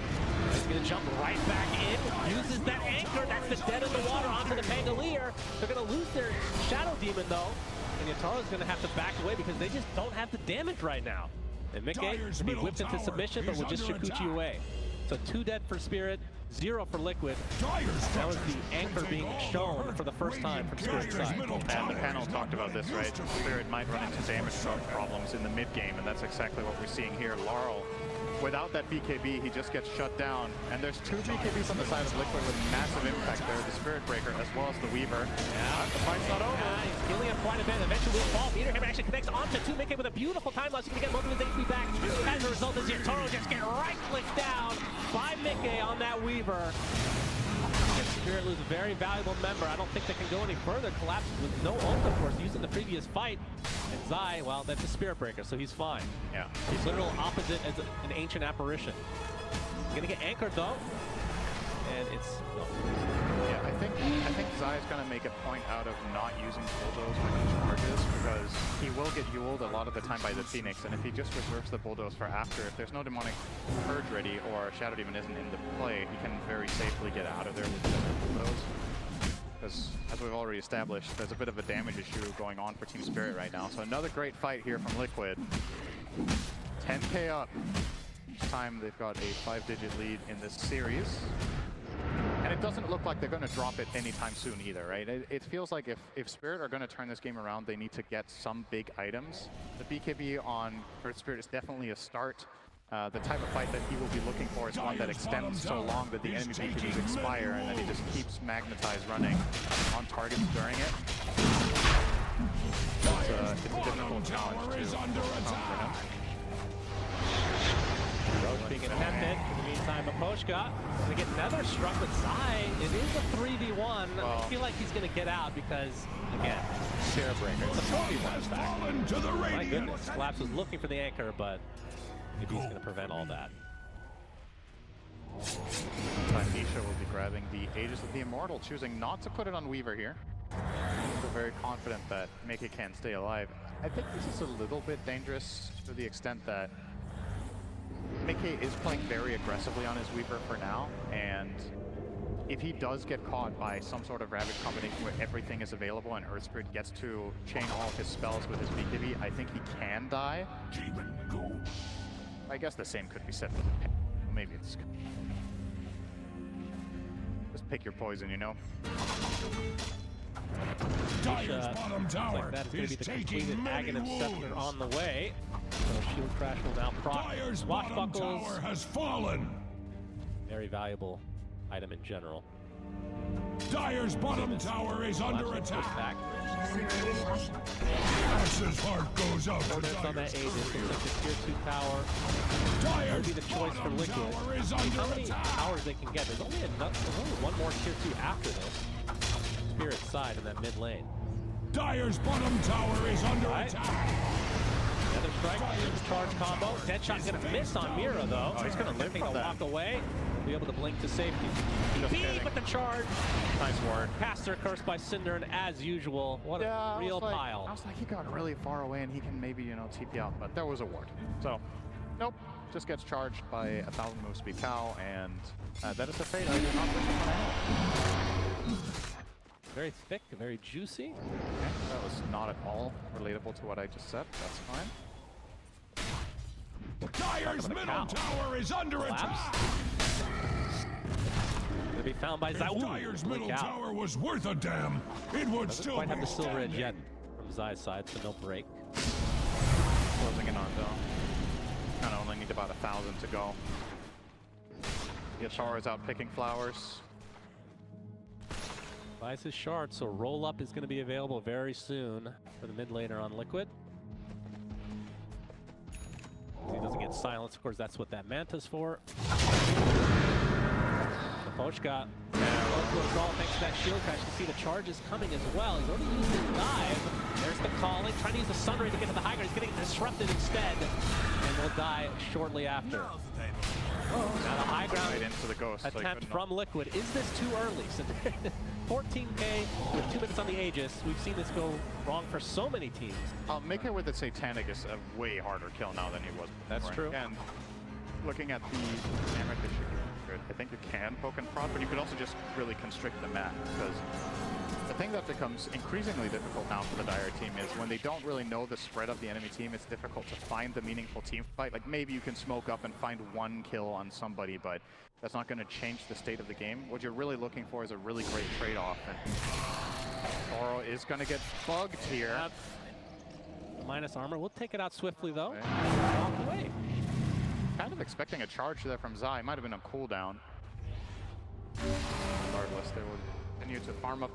He's going to jump right back in. Uses that anchor. That's the dead in the water onto the Pangolier. They're going to lose their Shadow Demon, though. And Yataro's going to have to back away because they just don't have the damage right now. And Mickey will be whipped into submission, but will just Shukuchi away. So 2 dead for Spirit, 0 for Liquid. That was the anchor being shown for the first time from Spirit's side. And the panel talked about this, right? Spirit might run into damage problems in the mid game, and that's exactly what we're seeing here. Laurel, without that BKB, he just gets shut down. And there's 2 BKBs on the side of Liquid with massive impact there. The Spirit Breaker as well as the Weaver. Yeah, the fight's not over. Yeah, he's killing him quite a bit. Eventually will fall. Meter Hammer actually connects onto 2 Mickey with a beautiful time loss. He's going to get most of his HP back. As a result, as Yatoro just get right clicked down by Mickey on that Weaver. And Spirit lose a very valuable member. I don't think they can go any further. Collapse with no ult, of course, using the previous fight. And Zai, well, that's a Spirit Breaker, so he's fine. Yeah. He's literal opposite as an ancient apparition. He's gonna get anchored though. And it's no. Yeah, I think Zai is gonna make a point out of not using bulldoze when he charges, because he will get Yuled a lot of the time by the Phoenix, and if he just reserves the bulldoze for after, if there's no demonic purge ready or Shadow Demon isn't in the play, he can very safely get out of there with just the bulldoze. Because, as we've already established, there's a bit of a damage issue going on for Team Spirit right now. So another great fight here from Liquid. 10k up. This time they've got a 5-digit lead in this series. And it doesn't look like they're going to drop it anytime soon either, right? It feels like if Spirit are going to turn this game around, they need to get some big items. The BKB on Earth Spirit is definitely a start. The type of fight that he will be looking for is one that extends so long that the enemy BKBs expire and then he just keeps Magnetize running on targets during it. It's a difficult challenge to overcome for him. Roche being attempted. In the meantime, Aposhka going to get another struck with Zai. It is a 3v1. Well, I feel like he's going to get out because, again, Spirit Breaker. It's a 4v1 fact. My goodness, Collapse was looking for the anchor, but maybe he's going to prevent all that. Nisha will be grabbing the Aegis of the Immortal, choosing not to put it on Weaver here. Still very confident that Mickey can stay alive. I think this is a little bit dangerous to the extent that Mickey is playing very aggressively on his Weaver for now, and if he does get caught by some sort of Ravage combination where everything is available and Earth Spirit gets to chain all of his spells with his BKB, I think he can die. I guess the same could be said for the Pit. Maybe it's... Just pick your poison, you know? Dyer's bottom tower like that is going to be the completed Aghanim Scepter on the way. So Shield Crash will now proc Swashbuckles. Has fallen. Very valuable item in general. Dyer's bottom tower is under attack. Ax's heart goes out to Dyer's on that Aegis. Looks like the tier 2 tower will be the choice for Liquid. How many towers they can get? There's only one more tier 2 after this. Spirit side in that mid lane. Dyer's bottom tower is under attack. Another strike, charge combo. Deadshot's gonna miss on Mira though. Oh, he's gonna live from that. Walk away. Be able to blink to safety. Beat with the charge. Nice work. Caster cursed by Cinder, and as usual, what a real pile. I was like, he got really far away and he can maybe, you know, TP out, but there was a ward. So, nope. Just gets charged by 1,000 move speed cow, and that is the fate I did not wish upon. Very thick, very juicy. Okay, that was not at all relatable to what I just said. That's fine. Dyer's middle tower is under attack. To be found by Zai. Dyer's middle tower was worth a damn. It would Doesn't still quite have the be silver edge standing. yet from Zai's side, so no break. Closing in on though. Kind of only need about 1,000 to go. Yatoro is out picking flowers. Buys his shard, so roll up is going to be available very soon for the mid laner on Liquid. He doesn't get silenced, of course, that's what that Manta's for. Pochka. Thanks to that shield crash. You see the charges coming as well. He's already used his dive. There's the calling, trying to use the Sunray to get to the high ground. He's getting disrupted instead, and will die shortly after. Now the high ground Right into the ghost. attempt from Liquid. Is this too early? So 14K with 2 minutes on the Aegis. We've seen this go wrong for so many teams. Maker with the Satanic is a way harder kill now than he was before. That's true. And looking at the damage, it should be good. I think you can poke and prod, but you could also just really constrict the map, because the thing that becomes increasingly difficult now for the Dire team is when they don't really know the spread of the enemy team, it's difficult to find the meaningful team fight. Like, maybe you can smoke up and find one kill on somebody, but that's not going to change the state of the game. What you're really looking for is a really great trade-off, and Toro is going to get bugged here. Minus armor. We'll take it out swiftly, though. Okay. Walk away. Kind of expecting a charge there from Zai. Might have been a cooldown. Regardless, they will continue to farm up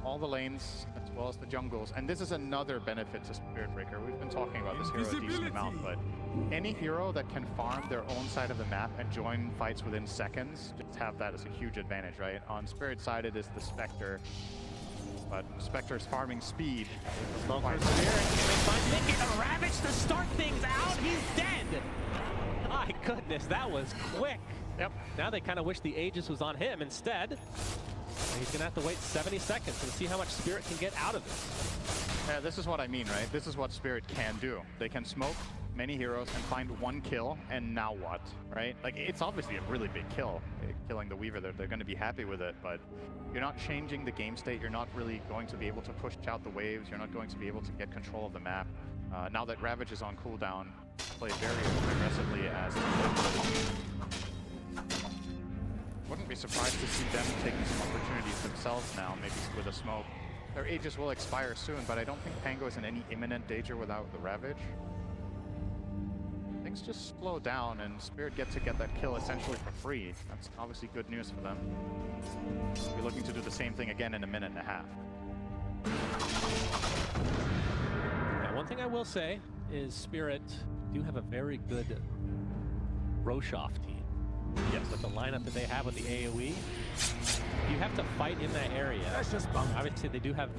all the lanes as well as the jungles. And this is another benefit to Spirit Breaker. We've been talking about this hero a decent amount, but any hero that can farm their own side of the map and join fights within seconds, just have that as a huge advantage, right? On Spirit side, it is the Spectre. But Spectre's farming speed. They find Mickey to Ravage to start things out. He's dead. My goodness, that was quick. Yep. Now they kind of wish the Aegis was on him instead. He's going to have to wait 70 seconds and see how much Spirit can get out of this. Yeah, this is what I mean, right? This is what Spirit can do. They can smoke many heroes and find one kill, and now what, right? Like, it's obviously a really big kill, killing the Weaver. They're going to be happy with it, but you're not changing the game state. You're not really going to be able to push out the waves. You're not going to be able to get control of the map. Now that Ravage is on cooldown, play very aggressively as wouldn't be surprised to see them taking some opportunities themselves now, maybe with a smoke. Their Aegis will expire soon, but I don't think Pango is in any imminent danger without the Ravage. Things just slow down, and Spirit get to get that kill essentially for free. That's obviously good news for them. They'll be looking to do the same thing again in a minute and a half. Now, one thing I will say is Spirit do have a very good Roshoff team. Yes, with the lineup that they have with the AoE, you have to fight in that area. Obviously, they do have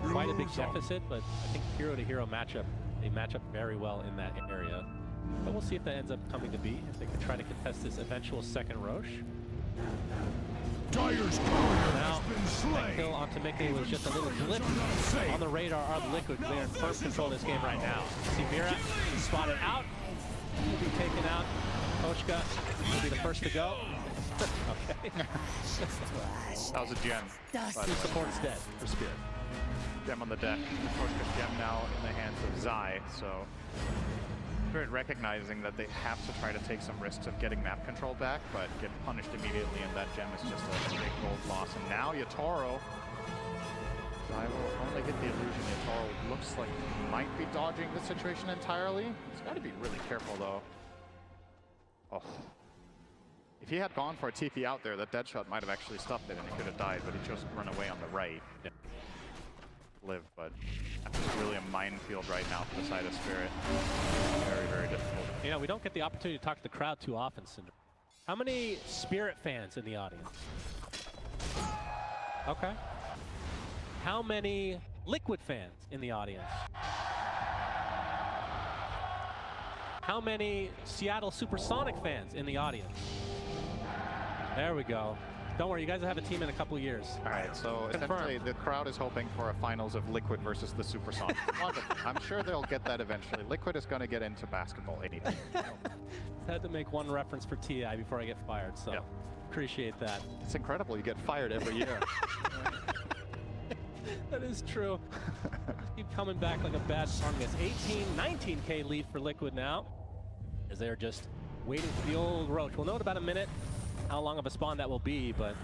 quite a big deficit, but I think hero to hero matchup, they match up very well in that area. But we'll see if that ends up coming to be, if they can try to contest this eventual second Roche. Dire's Now, that kill onto Mickey was just a little blip on the radar of Liquid. They're in firm control of this game right now. See Mira spotted out, will be taken out. Pochka will be the first to go. Okay. That was a gem. Two support's dead for Spirit. Gem on the deck. Pochka's gem now in the hands of Zai, so Spirit recognizing that they have to try to take some risks of getting map control back, but get punished immediately, and that gem is just a big gold loss. And now Yatoro, Zai will only get the illusion. Yatoro looks like he might be dodging the situation entirely. He's got to be really careful, though. Oh. If he had gone for a TP out there, that dead shot might have actually stopped it and he could have died, but he chose to run away on the right. Yeah. Live, but that's just really a minefield right now for the side of Spirit. Very, very difficult. You know, we don't get the opportunity to talk to the crowd too often, Cinder. How many Spirit fans in the audience? Okay. How many Liquid fans in the audience? How many Seattle Supersonic fans in the audience? There we go. Don't worry, you guys will have a team in a couple years. All right, so Confirmed. essentially the crowd is hoping for a finals of Liquid versus the Supersonic. I'm sure they'll get that eventually. Liquid is going to get into basketball anytime. I had to make one reference for TI before I get fired, so Yep. Appreciate that. It's incredible. You get fired every year. That is true. Keep coming back like a bad fungus. 18, 19K lead for Liquid now, as they're just waiting for the old Roach. We'll know in about a minute how long of a spawn that will be, but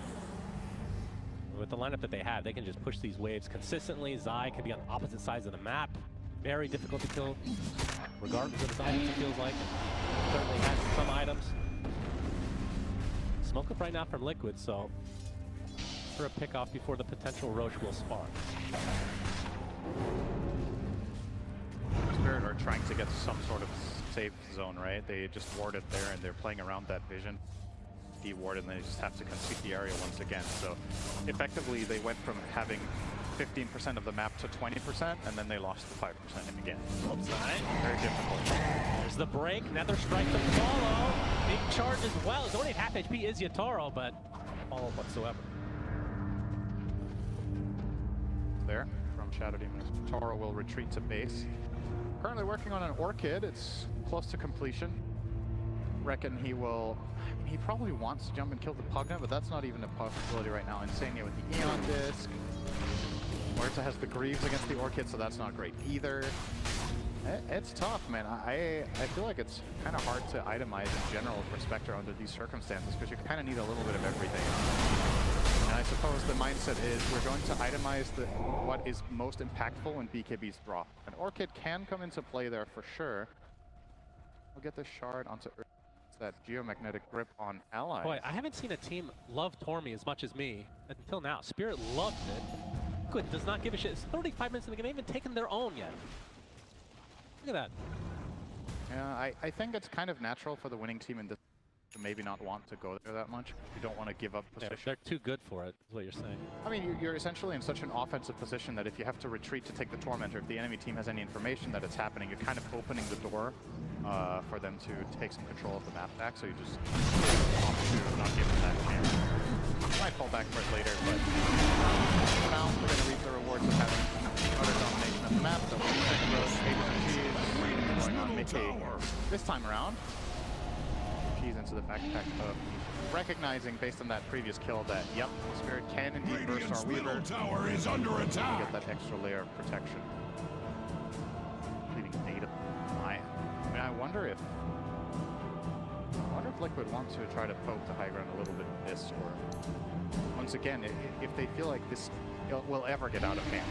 with the lineup that they have, they can just push these waves consistently. Zai can be on opposite sides of the map. very difficult to kill, regardless of his items, it feels like. Certainly has some items. Smoke up right now from Liquid, so for a pick off before the potential Roche will spawn. Spirit are trying to get some sort of safe zone, right? They just ward it there and they're playing around that vision. De-ward, and they just have to concede the area once again. So effectively they went from having 15% of the map to 20%, and then they lost 5% again. Outside. Very difficult. There's the break. Nether strike to follow. Big charge as well. It's only at half HP is Yatoro, but follow whatsoever. There from Shadow Demon. Toro will retreat to base. Currently working on an Orchid. It's close to completion. Reckon he will. I mean, he probably wants to jump and kill the Pugna, but that's not even a possibility right now. Insania with the Eon Disc. Muerta has the Greaves against the Orchid, so that's not great either. It's tough, man. I feel like it's kind of hard to itemize in general for Spectre under these circumstances, because you kind of need a little bit of everything. And I suppose the mindset is we're going to itemize what is most impactful when BKBs drop. An Orchid can come into play there for sure. We'll get the shard onto Earth. That geomagnetic grip on allies. Boy, I haven't seen a team love Tormy as much as me until now. Spirit loves it. Good, does not give a shit. It's 35 minutes in the game. They haven't taken their own yet. Look at that. Yeah, I think it's kind of natural for the winning team in this to maybe not want to go there that much. You don't want to give up position. They're too good for it, is what you're saying. I mean, you're essentially in such an offensive position that if you have to retreat to take the Tormentor, if the enemy team has any information that it's happening, you're kind of opening the door for them to take some control of the map back, so you just not give them that chance. You might fall back for it later, but for now, we're going to reap the rewards of having utter domination of the map. So going on Mickey this time around. Cheese into the backpack of recognizing, based on that previous kill, that yep, Spirit can indeed burst our Weaver. Tower is under attack. Get that extra layer of protection. Leaving data. I mean, I wonder if Liquid wants to try to poke the high ground a little bit in this, or once again, if they feel like this will ever get out of hand,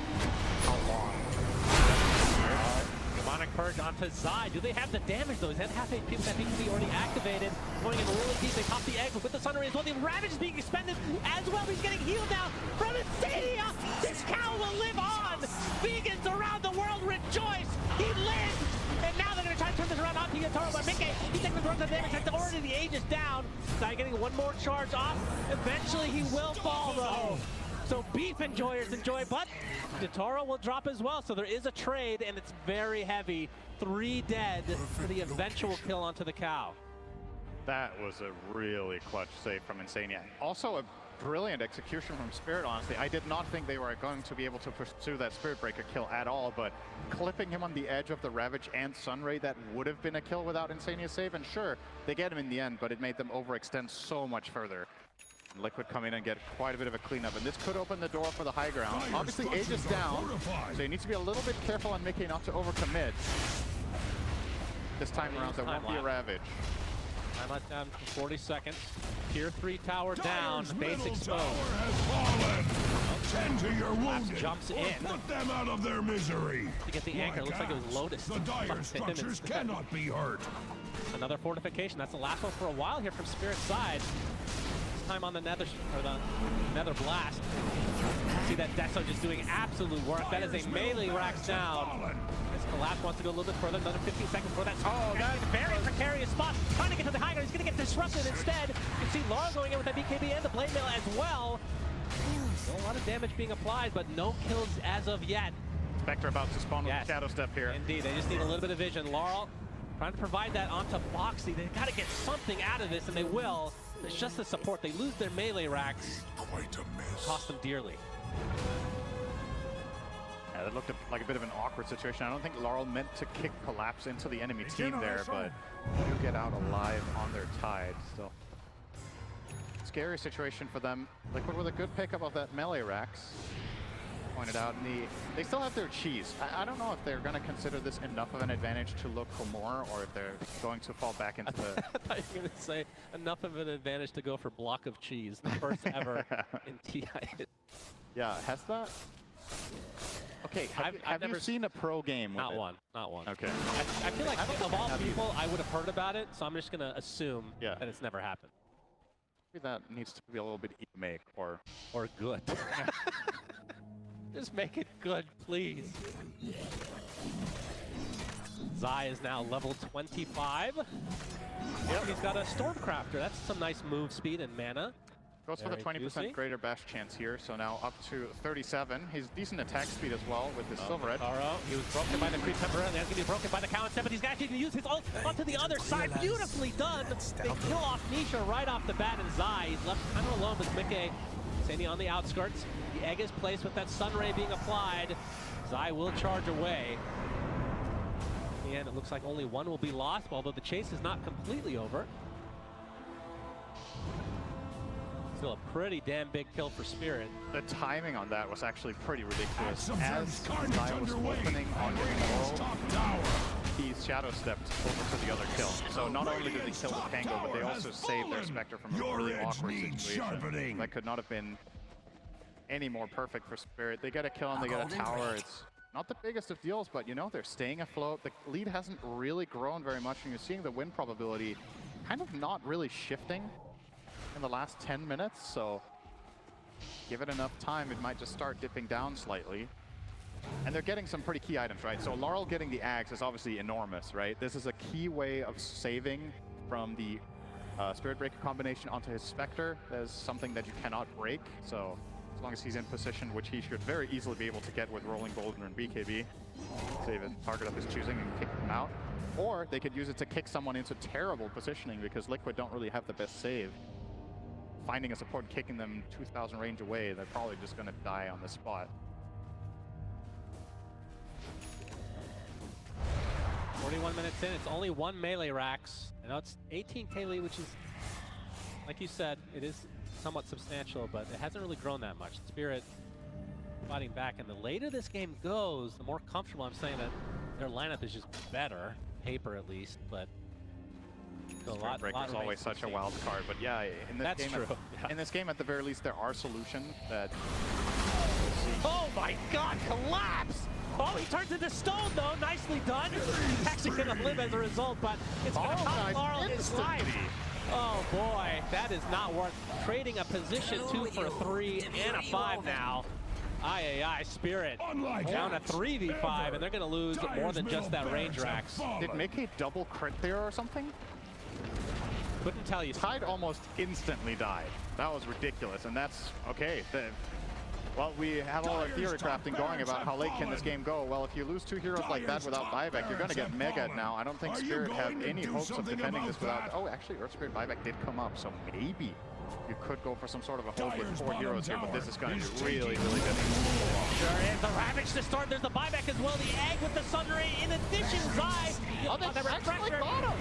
how long? Demonic Purge onto Zai. Do they have the damage though? He's at half HP with that BKB already activated. Going in really deep. They pop the egg with the Sunray as well. The Ravage is being expended as well. He's getting healed now from Insania. This cow will live on. Vegans around the world rejoice. He lives. And now they're going to try to turn this around onto Yatoro, but Mickey, he takes the brunt of damage. That's already the Aegis down. Zai getting one more charge off. Eventually he will fall though. So beef enjoyers enjoy, but Yatoro will drop as well. So there is a trade, and it's very heavy. 3 dead for the eventual kill onto the cow. That was a really clutch save from Insania. Also a brilliant execution from Spirit, honestly. I did not think they were going to be able to pursue that Spirit Breaker kill at all, but clipping him on the edge of the Ravage and Sunray, that would have been a kill without Insania's save. And sure, they get him in the end, but it made them overextend so much further. Liquid come in and get quite a bit of a cleanup, and this could open the door for the high ground. Obviously, Aegis down, so you need to be a little bit careful on Mickey not to overcommit. This time around, there won't be a Ravage. Time left down for 40 seconds. Tier 3 tower down, base exposed. Tend to your wounded. Jumps in. Put them out of their misery. To get the anchor, looks like it was Lotus. The dire structures cannot be hurt. Another fortification. That's the last one for a while here from Spirit's side. This time on the Nether Blast. See that Deso just doing absolute work. That is a melee racks down. This Collapse wants to go a little bit further. Another 15 seconds for that. Oh, that's a very precarious spot. Trying to get to the high ground. He's going to get disrupted instead. You can see Laura going in with that BKB and the Blade Mail as well. Still a lot of damage being applied, but no kills as of yet. Spectre about to spawn with a Shadow Step here. Indeed, they just need a little bit of vision. Laurel trying to provide that onto Foxy. They've got to get something out of this, and they will. It's just the support. They lose their melee racks. Quite a mess. Cost them dearly. Yeah, that looked like a bit of an awkward situation. I don't think Laurel meant to kick Collapse into the enemy team there, but you get out alive on their tide still. Scary situation for them. Liquid with a good pickup of that melee racks. Pointed out, they still have their cheese. I don't know if they're going to consider this enough of an advantage to look for more, or if they're going to fall back into the... I thought you were going to say enough of an advantage to go for block of cheese, the first ever in TI. Yeah, has that? Okay, have I've you never seen a pro game with Not it? one. Not one. Okay. I feel like of all people, I would have heard about it, so I'm just going to assume Yeah. that it's never happened. Maybe that needs to be a little bit easy to make, or good. Just make it good, please. Zai is now level 25. Yep. He's got a Stormcrafter. That's some nice move speed and mana. goes for the Very 20% juicy. greater bash chance here. So now up to 37. He's decent attack speed as well with his Silver Edge. Taro, he was broken by the creep temporarily. He's going to be broken by the counter step, but he's actually going to use his ult onto the other side. Beautifully done. They kill off Nisha right off the bat, and Zai, he's left kind of alone with Mickey standing on the outskirts. The egg is placed with that Sun Ray being applied. Zai will charge away. In the end, it looks like only one will be lost, although the chase is not completely over. Still a pretty damn big kill for Spirit. The timing on that was actually pretty ridiculous. As Zai was opening on getting low, he shadow stepped over to the other kill. So not only did they kill the Pango, but they also saved their Spectre from a really awkward situation. That could not have been any more perfect for Spirit. They get a kill and they get a tower. It's not the biggest of deals, but you know, they're staying afloat. The lead hasn't really grown very much, and you're seeing the win probability kind of not really shifting in the last 10 minutes, so give it enough time, it might just start dipping down slightly. And they're getting some pretty key items, right? So Laurel getting the Axe is obviously enormous, right? This is a key way of saving from the Spirit Breaker combination onto his Spectre. There's something that you cannot break, so as long as he's in position, which he should very easily be able to get with Rolling Boulder and BKB, save a target of his choosing and kick him out. Or they could use it to kick someone into terrible positioning because Liquid don't really have the best save. Finding a support and kicking them 2,000 range away, they're probably just going to die on the spot. 41 minutes in, it's only one melee Rax. I know it's 18k lead, which is, like you said, it is somewhat substantial, but it hasn't really grown that much. Spirit fighting back, and the later this game goes, the more comfortable I'm saying that their lineup is just better, paper at least, but Spirit Breaker is always such a wild card, but yeah, in this game, in this game, at the very least, there are solutions that. Oh my God! Collapse! Oh, he turns into stone though. Nicely done. He's actually gonna live as a result, but it's gonna cost Laurel his life. Oh boy, that is not worth trading a position 2 for a 3 and a 5 now. Aye, Spirit down a 3v5, and they're gonna lose more than just that range Rax. Did Mickey double crit there or something? Couldn't tell you. Tide almost instantly died. That was ridiculous, and that's okay. Well, we have all our theory crafting going about how late can this game go. Well, if you lose 2 heroes like that without buyback, you're going to get mega now. I don't think Spirit have any hopes of defending this without... Oh, actually, Earth Spirit buyback did come up, so maybe you could go for some sort of a hold with 4 heroes here, but this is going to be really, really difficult. Sure is. The Ravage to start. There's the buyback as well. The Egg with the Sun Ray. In addition, Zai. Oh,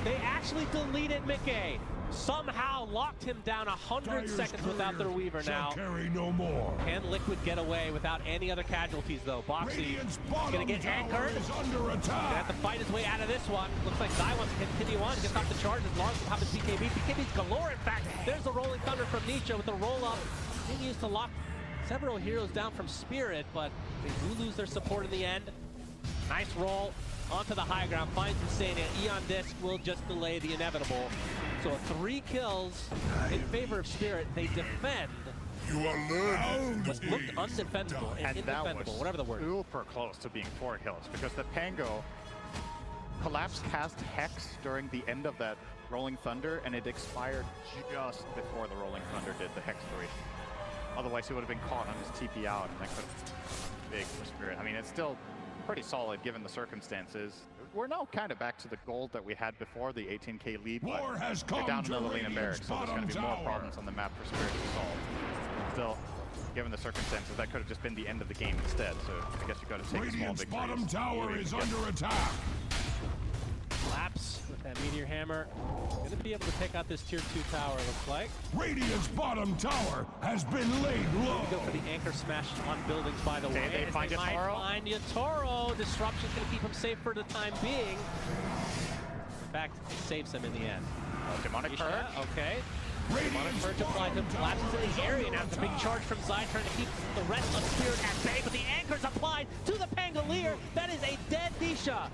They actually deleted Mickey. Somehow locked him down 100 seconds without their Weaver now. Can Liquid get away without any other casualties though? Boxy is going to get anchored. He's going to have to fight his way out of this one. Looks like Zai wants to continue on. He gets off the charges. Lars will have his BKB. BKB's galore, in fact. There's the Rolling Thunder from Nisha with the roll-up. Continues to lock several heroes down from Spirit, but they do lose their support in the end. Nice roll onto the high ground. Finds Insania. Eon Disc will just delay the inevitable. So 3 kills in favor of Spirit. They defend. You are learning. What looked undefendable and indefendable, whatever the word. Super close to being 4 kills because the Pango collapsed cast Hex during the end of that Rolling Thunder, and it expired just before the Rolling Thunder did the Hex 3. Otherwise, he would have been caught on his TP out, and that could have been big for Spirit. I mean, it's still pretty solid given the circumstances. We're now kind of back to the gold that we had before the 18k lead, but they're down in the Lilina Barracks, so there's going to be more problems on the map for Spirit to solve. Still, given the circumstances, that could have just been the end of the game instead, so I guess you got to take a small victory. Bottom tower is under attack. Collapse with that Meteor Hammer. Going to be able to take out this tier 2 tower, looks like. Radiant's bottom tower has been laid low. Go for the anchor smash on buildings, by the way. They find Yatoro. Find Yatoro. Disruption's going to keep him safe for the time being. In fact, it saves him in the end. Demonic Purge. Okay. Demonic Purge applied to collapses in the area. Now it's a big charge from Zai trying to keep the rest of Spirit at bay, but the anchor's applied to the Pangolier. That is a dead Nisha.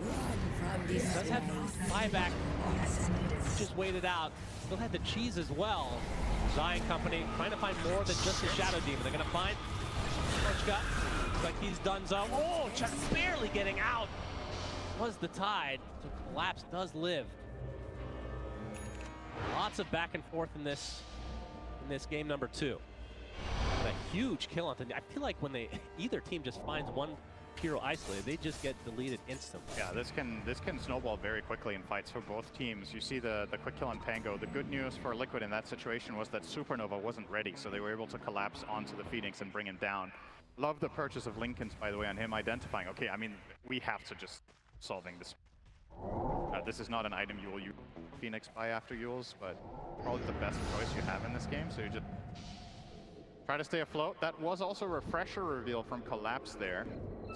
Does have buyback. Just waited out. Still had the cheese as well. Zai and company trying to find more than just the Shadow Demon. They're going to find Torchgut. Looks like he's done so. Oh, just barely getting out. Was the tide. So Collapse does live. Lots of back and forth in this game number 2. And a huge kill on the. I feel like when either team just finds one hero isolated, they just get deleted instantly. Yeah, this can snowball very quickly in fights for both teams. You see the quick kill on Pango. The good news for Liquid in that situation was that Supernova wasn't ready, so they were able to collapse onto the Phoenix and bring him down. Love the purchase of Linken's, by the way, on him identifying, okay, I mean, we have to just solving this. This is not an item you will use Phoenix buy after Euls, but probably the best choice you have in this game, so you just try to stay afloat. That was also a refresher reveal from Collapse there.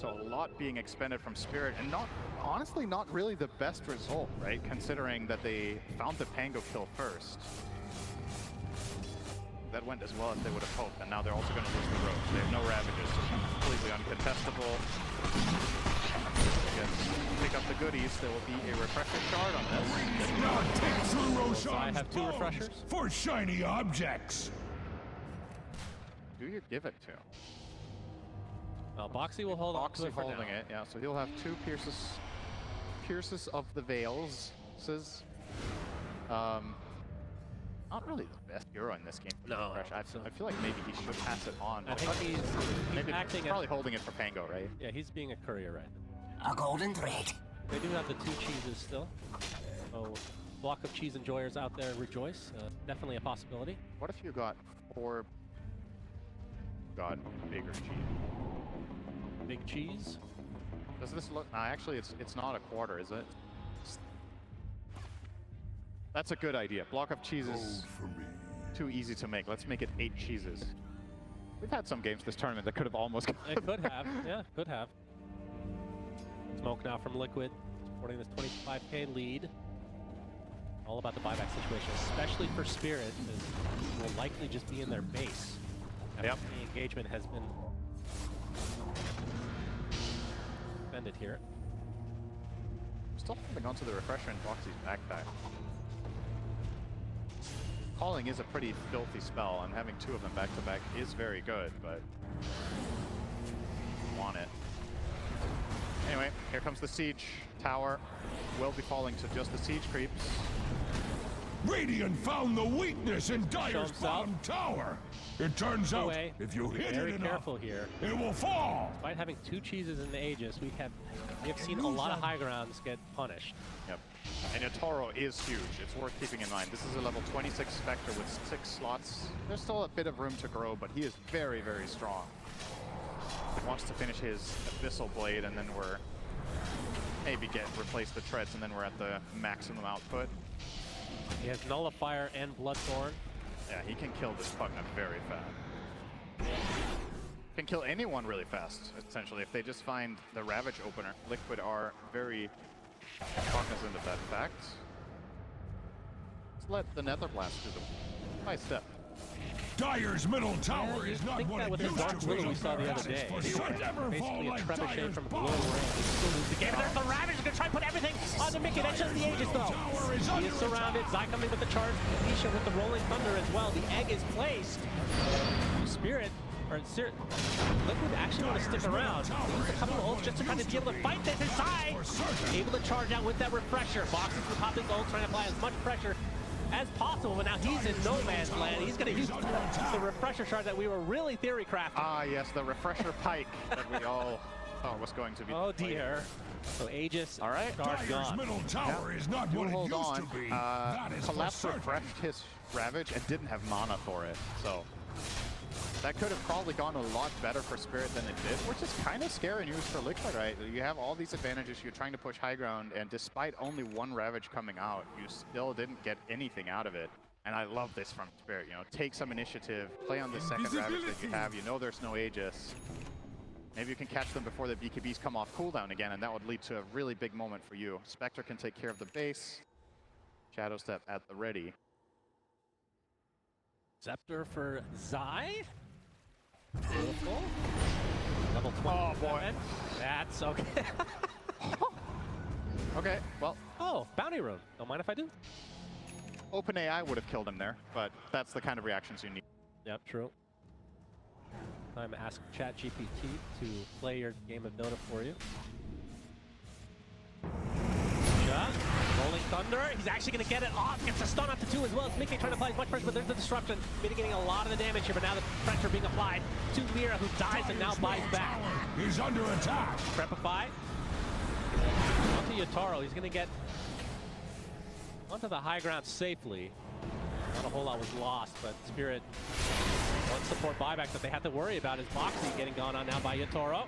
So a lot being expended from Spirit, and honestly not really the best result, right? Considering that they found the Pango kill first. That went as well as they would have hoped, and now they're also going to lose the road. They have no Ravages, so completely uncontestable. Pick up the goodies. There will be a refresher shard on this. Now take through Roshan's I have 2 refreshers for shiny objects. Who you give it to? Well, Boxy will hold on to Boxy it for holding now. it, yeah. So he'll have 2 Pierces of the Veils. Not really the best hero in this game. No, I feel like maybe he should pass it on. I think he's maybe acting probably holding it for Pango, right? Yeah, he's being a courier right now. A golden thread. They do have the 2 cheeses still. So, block of cheese enjoyers out there rejoice. Definitely a possibility. What if you got 4 bigger cheese? Big cheese. Does this look? Actually, it's not a quarter, is it? That's a good idea. Block of cheese is too easy to make. Let's make it 8 cheeses. We've had some games this tournament that could have almost. It could have. Yeah, could have. Smoke now from Liquid, supporting this 25k lead. All about the buyback situation, especially for Spirit, as will likely just be in their base. Yep. The engagement has been defended here. Still holding onto the refresher in Boxy's backpack. Calling is a pretty filthy spell, and having 2 of them back to back is very good, but want it. Anyway, here comes the siege tower. Will be falling to just the siege creeps. Radiant found the weakness in Dire's bottom tower. It turns out, if you hit very it enough, careful here. it will fall. Despite having 2 cheeses in the Aegis, we have seen a lot of high grounds get punished. Yep. And your Toro is huge. It's worth keeping in mind. This is a level 26 Spectre with 6 slots. There's still a bit of room to grow, but he is very, very strong. He wants to finish his Abyssal Blade, and then we're maybe replace the treads, and then we're at the maximum output. He has Nullifier and Bloodthorn. Yeah, he can kill this Pugna very fast. Can kill anyone really fast, essentially, if they just find the Ravage opener. Liquid are very cognizant of that fact. Let's let the Nether Blast do the nice step. Dire's middle tower is not what it used to be. We saw the other day. Basically a trebuchet from below range. The game, there's the Ravage. He's gonna try and put everything on the Mickey. That's just the Aegis though. He is surrounded. Zai coming with the charge. Nisha with the Rolling Thunder as well. The egg is placed. Spirit, Liquid actually want to stick around. Use a couple of ults just to kind of be able to fight this inside. Able to charge out with that refresher. Boxes to pop his ult, trying to apply as much pressure as possible, but now he's in no man's land. He's going to use the refresher shard that we were really theory crafting. Ah, yes, the refresher pike that we all thought was going to be. Oh dear. So Aegis, all right, Dire's middle tower is not what it used to be. That is Collapse refreshed his Ravage and didn't have mana for it, so that could have probably gone a lot better for Spirit than it did, which is kind of scary news for Liquid, right? You have all these advantages, you're trying to push high ground, and despite only 1 Ravage coming out, you still didn't get anything out of it. And I love this from Spirit, you know, take some initiative, play on the second Ravage that you have, you know there's no Aegis. Maybe you can catch them before the BKBs come off cooldown again, and that would lead to a really big moment for you. Spectre can take care of the base, Shadow Step at the ready. Scepter for Zai. Beautiful. Level 20. Oh, boy. That's okay. Okay, well, Oh, bounty rune. Don't mind if I do. OpenAI would have killed him there, but that's the kind of reactions you need. Yep, true. Time to ask ChatGPT to play your game of Dota for you. Shot. Rolling Thunder. He's actually going to get it off. Gets a stun up to 2 as well. It's Mickey trying to apply as much pressure, but there's the disruption. Mitigating a lot of the damage here, but now the pressure being applied to Mira, who dies and now buys back. He's under attack. Prepify. Onto Yotaro. He's going to get onto the high ground safely. Not a whole lot was lost, but Spirit, one support buyback that they have to worry about is Moxie getting gone on now by Yotaro.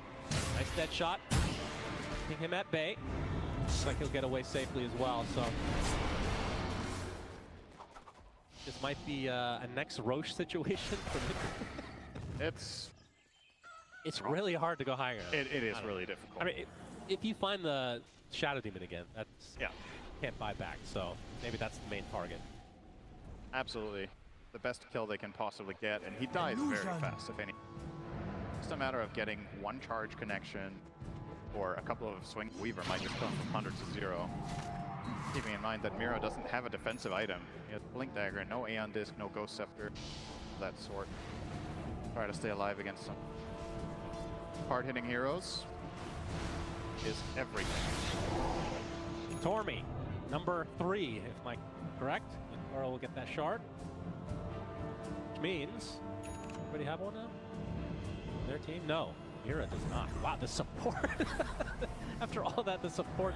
Nice dead shot. Keeping him at bay. Looks like he'll get away safely as well, so this might be a next Roche situation for Liquid. It's really hard to go higher. It is really difficult. I mean, if you find the Shadow Demon again, that's can't buy back, so maybe that's the main target. Absolutely. The best kill they can possibly get, and he dies very fast, if any. It's a matter of getting one charge connection or a couple of swing. Weaver might just come from 100 to 0. Keeping in mind that Mira doesn't have a defensive item. He has Blink Dagger, no Aeon Disc, no Ghost Scepter, that sort. Try to stay alive against some hard-hitting heroes is everything. Tormy, number 3, if I'm correct. Carl will get that shard. Which means, everybody have one now? Their team? No, Mira does not. Wow, the support. After all that, the support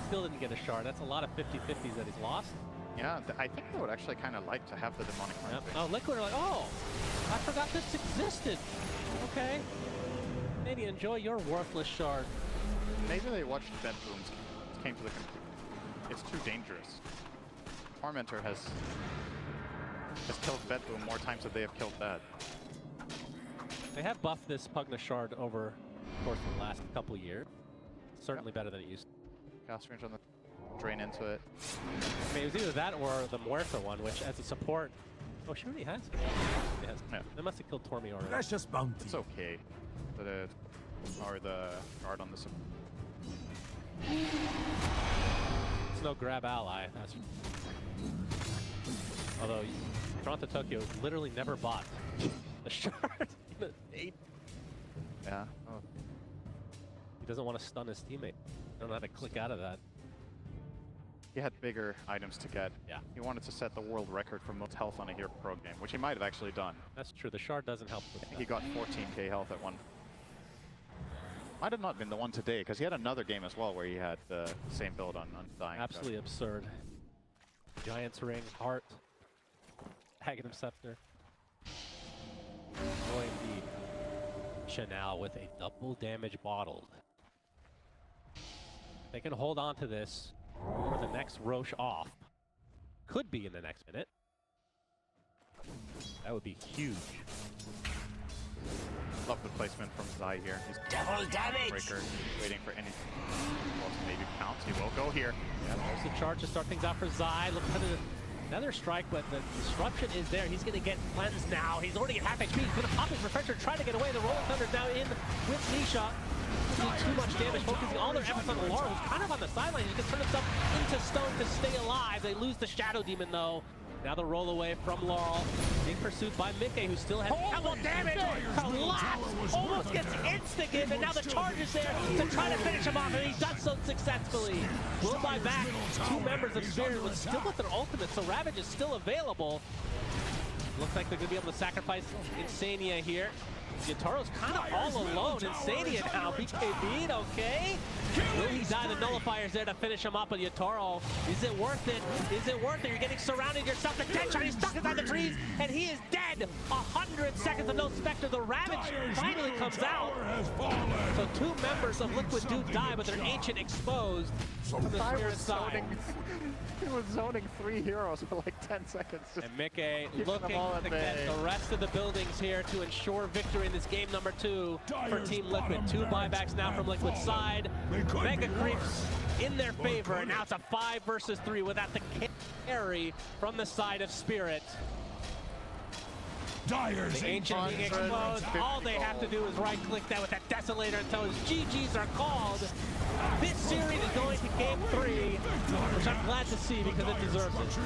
still didn't get a shard. That's a lot of 50-50s that he's lost. Yeah, I think they would actually kind of like to have the Demonic Rune. Yep. Oh, Liquid are like, oh, I forgot this existed. Okay. Maybe enjoy your worthless shard. Maybe they watched Bed Booms, came to the conclusion it's too dangerous. Tormentor has killed Bed Boom more times than they have killed Bed. They have buffed this Pugna shard over the course of the last couple years. Certainly better than it used to. Cast range on the drain into it. I mean, it was either that or the Muerta one, which as a support. Oh, she already has. She has. Yeah. They must have killed Tormy already. Precious bounty. It's okay. Or the guard on the support. It's no grab ally. That's. Although Toronto Tokyo literally never bought the shard. Yeah. Oh. He doesn't want to stun his teammate. I don't know how to click out of that. He had bigger items to get. Yeah. He wanted to set the world record for most health on a Hero Pro game, which he might have actually done. That's true. The shard doesn't help with that. He got 14k health at one. Might have not been the one today, because he had another game as well where he had the same build on Dying. Absolutely absurd. Giant's Ring, Heart, Aghanim Scepter. Going the Chanel with a double damage bottled. They can hold on to this for the next Roche off. Could be in the next minute. That would be huge. Love the placement from Zai here. He's Double damage! Breaker, waiting for any. Well, maybe pounce. He will go here. Yeah, there's the charge to start things out for Zai. Look at another strike, but the disruption is there. He's going to get cleansed now. He's already at half HP. He's going to pop his refresher, trying to get away. The Rolling Thunder now in with Nisha. Doing too much damage, focusing all their efforts on Laura, who's kind of on the sideline. He can turn himself into stone to stay alive. They lose the Shadow Demon, though. Now the roll away from Laurel, being pursued by Mickey, who still has double damage. Collapse, almost gets insta-give, and now the charge is there to try to finish him off, and he does so successfully. Will buy back 2 members of Spirit, but still with their ultimate, so Ravage is still available. Looks like they're going to be able to sacrifice Insania here. Yotaro's kind of all alone. Insania now, BKB, okay? Will he die? The nullifier's there to finish him up with Yotaro. Is it worth it? Is it worth it? You're getting surrounded yourself. The dead shot, he's stuck inside the trees, and he is dead. 100 seconds of no Spectre. The Ravage finally comes out. So 2 members of Liquid do die, but they're Ancient exposed from the Spirit side. He was zoning 3 heroes for like 10 seconds. And Mickey looking to get the rest of the buildings here to ensure victory in this game number 2 for Team Liquid. 2 buybacks now from Liquid's side. Mega creeps in their favor, and now it's a 5 versus 3 without the carry from the side of Spirit. Dire's The Ancient being exposed. All they have to do is right-click that with that Desolator until his GGs are called. This series is going to Game 3, which I'm glad to see because it deserves it.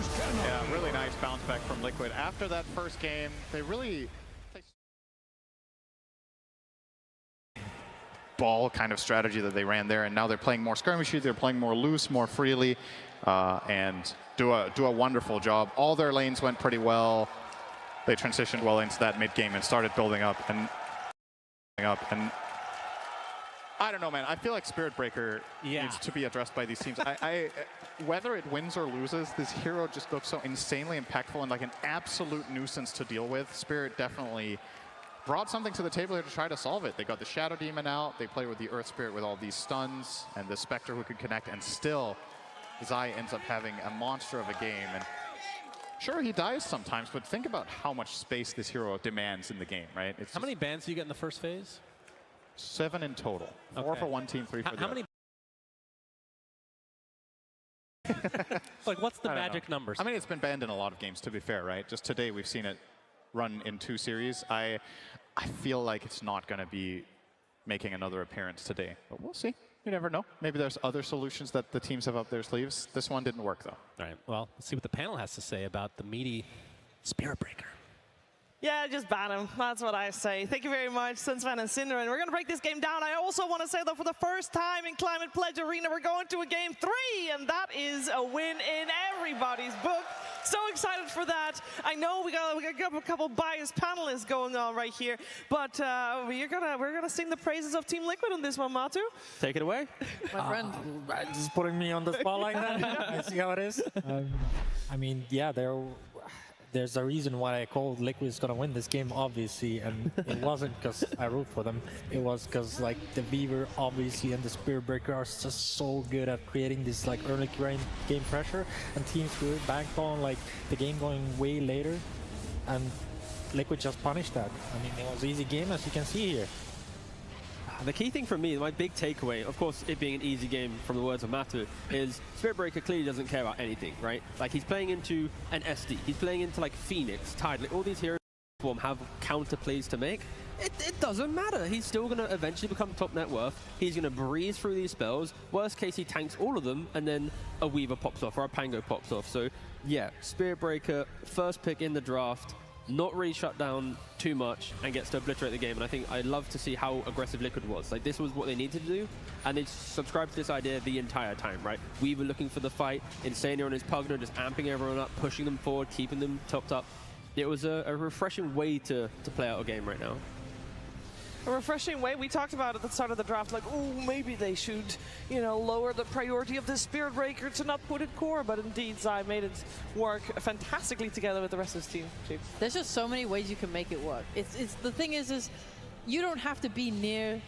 Yeah, really nice bounce back from Liquid. After that first game, they really... ball kind of strategy that they ran there, and now they're playing more skirmishy, they're playing more loose, more freely, and do a wonderful job. All their lanes went pretty well. They transitioned well into that mid game and started building up. And I don't know, man. I feel like Spirit Breaker needs to be addressed by these teams. Whether it wins or loses, this hero just looks so insanely impactful and like an absolute nuisance to deal with. Spirit definitely brought something to the table here to try to solve it. They got the Shadow Demon out, they play with the Earth Spirit with all these stuns, and the Spectre who could connect, and still Zai ends up having a monster of a game. And sure, he dies sometimes, but think about how much space this hero demands in the game, right? How many bans do you get in the first phase? 7 in total. 4 for one team, 3 for the other. How many? Like, what's the magic numbers? I mean, it's been banned in a lot of games, to be fair, right? Just today, we've seen it run in 2 series. I feel like it's not going to be making another appearance today, but we'll see. You never know. Maybe there's other solutions that the teams have up their sleeves. This one didn't work, though. All right, well, let's see what the panel has to say about the meaty Spirit Breaker. Yeah, just ban him. That's what I say. Thank you very much, Sunsfan and Synderen. We're going to break this game down. I also want to say that for the first time in Climate Pledge Arena, we're going to a Game 3, and that is a win in everybody's book. So excited for that. I know we got a couple biased panelists going on right here, but we're gonna sing the praises of Team Liquid on this one, Matu. Take it away. My friend. Just putting me on the spot like that. I see how it is. I mean, yeah, there's a reason why I called Liquid's gonna win this game, obviously, and it wasn't because I root for them. It was because like the Beaver, obviously, and the Spirit Breaker are just so good at creating this like early game pressure, and Team Spirit banked on like the game going way later, and Liquid just punished that. I mean, it was an easy game, as you can see here. The key thing for me, my big takeaway, of course, it being an easy game from the words of Matu, is Spirit Breaker clearly doesn't care about anything, right? Like, he's playing into an SD, he's playing into like Phoenix, Tide, like, all these heroes have counter plays to make. It doesn't matter. He's still going to eventually become top net worth. He's going to breeze through these spells. Worst case, he tanks all of them, and then a Weaver pops off or a Pango pops off. So, yeah, Spirit Breaker, first pick in the draft, not really shut down too much and gets to obliterate the game. And I think I love to see how aggressive Liquid was. Like, this was what they needed to do, and they subscribed to this idea the entire time, right? We were looking for the fight, Insania on his Pugner, just amping everyone up, pushing them forward, keeping them topped up. It was a refreshing way to play out a game right now. A refreshing way. We talked about at the start of the draft, like, oh, maybe they should, you know, lower the priority of this Spirit Breaker to not put it core, but indeed Zai made it work fantastically together with the rest of his team. There's just so many ways you can make it work. It's the thing is you don't have to be near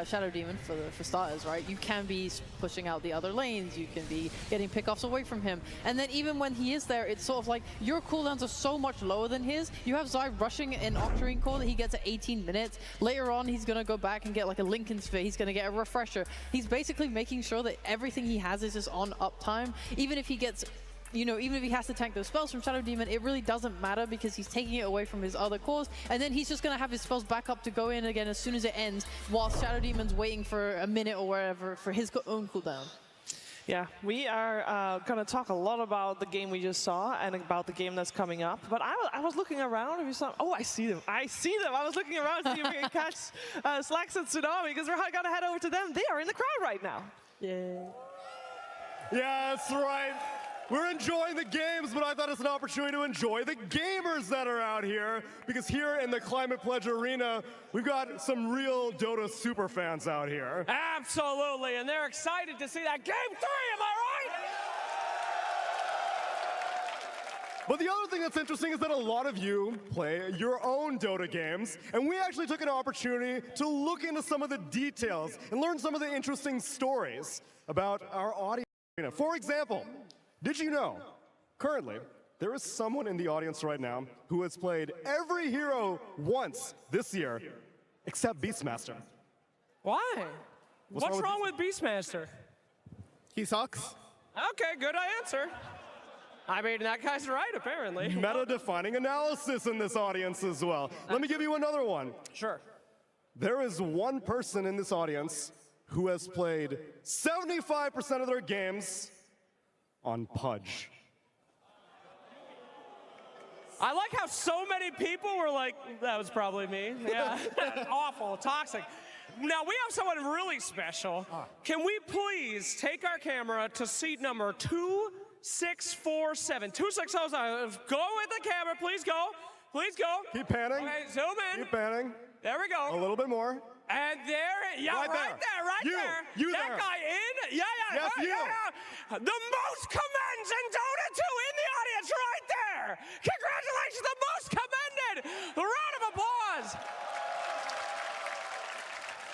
Shadow Demon for starters, right? You can be pushing out the other lanes, you can be getting pickoffs away from him, and then even when he is there, it's sort of like your cooldowns are so much lower than his. You have Zai rushing an Octarine core that he gets at 18 minutes. Later on, he's gonna go back and get like a Lincoln Sphere, he's gonna get a refresher. He's basically making sure that everything he has is just on uptime, even if he gets, you know, even if he has to tank those spells from Shadow Demon, it really doesn't matter because he's taking it away from his other cores, and then he's just going to have his spells back up to go in again as soon as it ends, while Shadow Demon's waiting for a minute or wherever for his own cooldown. Yeah, we are going to talk a lot about the game we just saw and about the game that's coming up. But I was looking around. If you saw, oh, I see them. I see them. I was looking around to see if we can catch Slax and Tsunami, because we're going to head over to them. They are in the crowd right now. Yeah. Yeah, that's right. We're enjoying the games, but I thought it's an opportunity to enjoy the gamers that are out here, because here in the Climate Pledge Arena, we've got some real Dota super fans out here. Absolutely, and they're excited to see that Game 3, am I right? But the other thing that's interesting is that a lot of you play your own Dota games, and we actually took an opportunity to look into some of the details and learn some of the interesting stories about our audience. For example, did you know, currently, there is someone in the audience right now who has played every hero once this year, except Beastmaster? Why? What's wrong with Beastmaster? He sucks. Okay, good answer. I mean, that guy's right, apparently. Meta-defining analysis in this audience as well. Let me give you another one. Sure. There is one person in this audience who has played 75% of their games on Pudge. I like how so many people were like, that was probably me. Yeah, awful, toxic. Now, we have someone really special. Can we please take our camera to seat number 2647? 2647. Go with the camera, please go. Please go. Keep panning. Okay, zoom in. Keep panning. There we go. A little bit more. And there, yeah, right there. You that there. guy in, yeah, Yes, right, you. yeah. The most commends in Dota 2 in the audience right there. Congratulations, the most commended. A round of applause.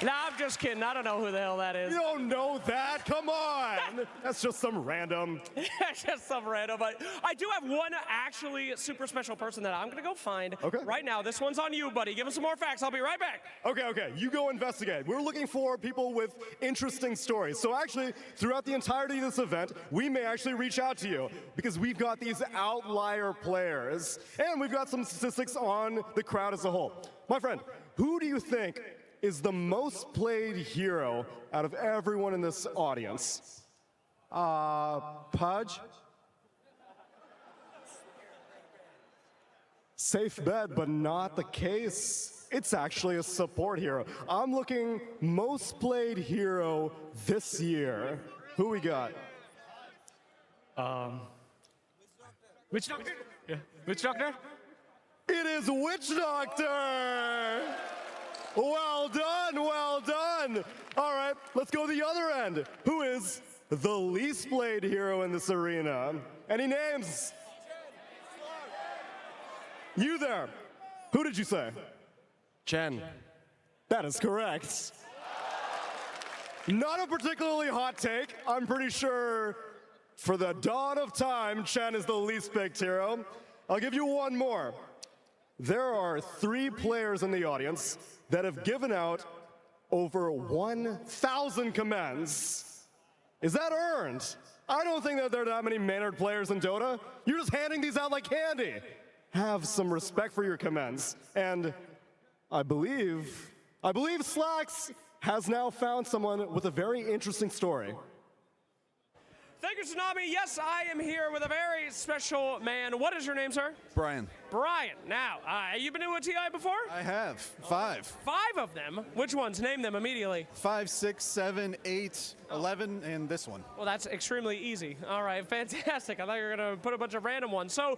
No, I'm just kidding. I don't know who the hell that is. You don't know that? Come on. That's just some random. Just some random. But I do have one actually super special person that I'm going to go find right now. This one's on you, buddy. Give us some more facts. I'll be right back. Okay. You go investigate. We're looking for people with interesting stories. So actually, throughout the entirety of this event, we may actually reach out to you because we've got these outlier players and we've got some statistics on the crowd as a whole. My friend, who do you think is the most played hero out of everyone in this audience? Pudge? Safe bet, but not the case. It's actually a support hero. I'm looking most played hero this year. Who we got? Witch Doctor? Yeah. Witch Doctor? It is Witch Doctor! Well done, well done. All right, let's go to the other end. Who is the least played hero in this arena? Any names? You there. Who did you say? Chen. That is correct. Not a particularly hot take. I'm pretty sure for the dawn of time, Chen is the least picked hero. I'll give you one more. There are 3 players in the audience that have given out over 1,000 commands. Is that earned? I don't think that there are that many Maynard players in Dota. You're just handing these out like candy. Have some respect for your commands. And I believe Slacks has now found someone with a very interesting story. Thank you, Tsunami. Yes, I am here with a very special man. What is your name, sir? Brian. Brian. Now, you've been to a TI before? I have. 5. 5 of them? Which ones? Name them immediately. 5, 6, 7, 8, 11, and this one. Well, that's extremely easy. All right, fantastic. I thought you were going to put a bunch of random ones. So,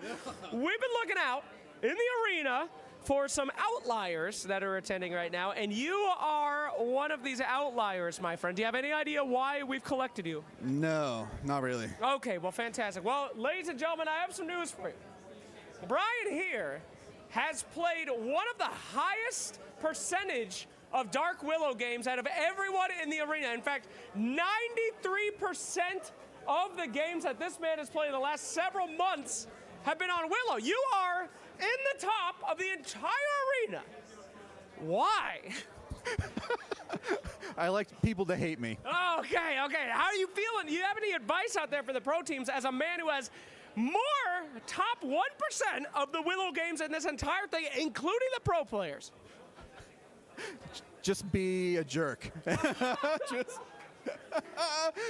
we've been looking out in the arena for some outliers that are attending right now, and you are one of these outliers, my friend. Do you have any idea why we've collected you? No, not really. Okay, well, fantastic. Well, ladies and gentlemen, I have some news for you. Brian here has played one of the highest percentage of Dark Willow games out of everyone in the arena. In fact, 93% of the games that this man has played in the last several months have been on Willow. You are in the top of the entire arena. Why? I like people to hate me. Okay. How are you feeling? Do you have any advice out there for the pro teams as a man who has more top 1% of the Willow games in this entire thing, including the pro players? Just be a jerk.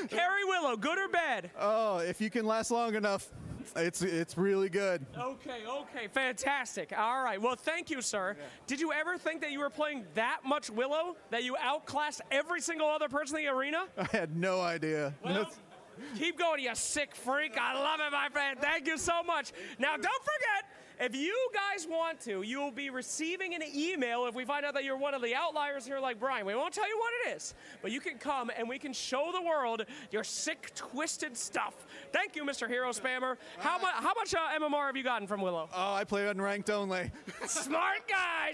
Carry Willow, good or bad? Oh, if you can last long enough, it's really good. Okay, fantastic. All right, well, thank you, sir. Yeah. Did you ever think that you were playing that much Willow, that you outclassed every single other person in the arena? I had no idea. Well, keep going, you sick freak. I love it, my friend. Thank you so much. Now, don't forget, if you guys want to, you will be receiving an email if we find out that you're one of the outliers here like Brian. We won't tell you what it is, but you can come and we can show the world your sick, twisted stuff. Thank you, Mr. Hero Spammer. How much MMR have you gotten from Willow? Oh, I play unranked only. Smart guy.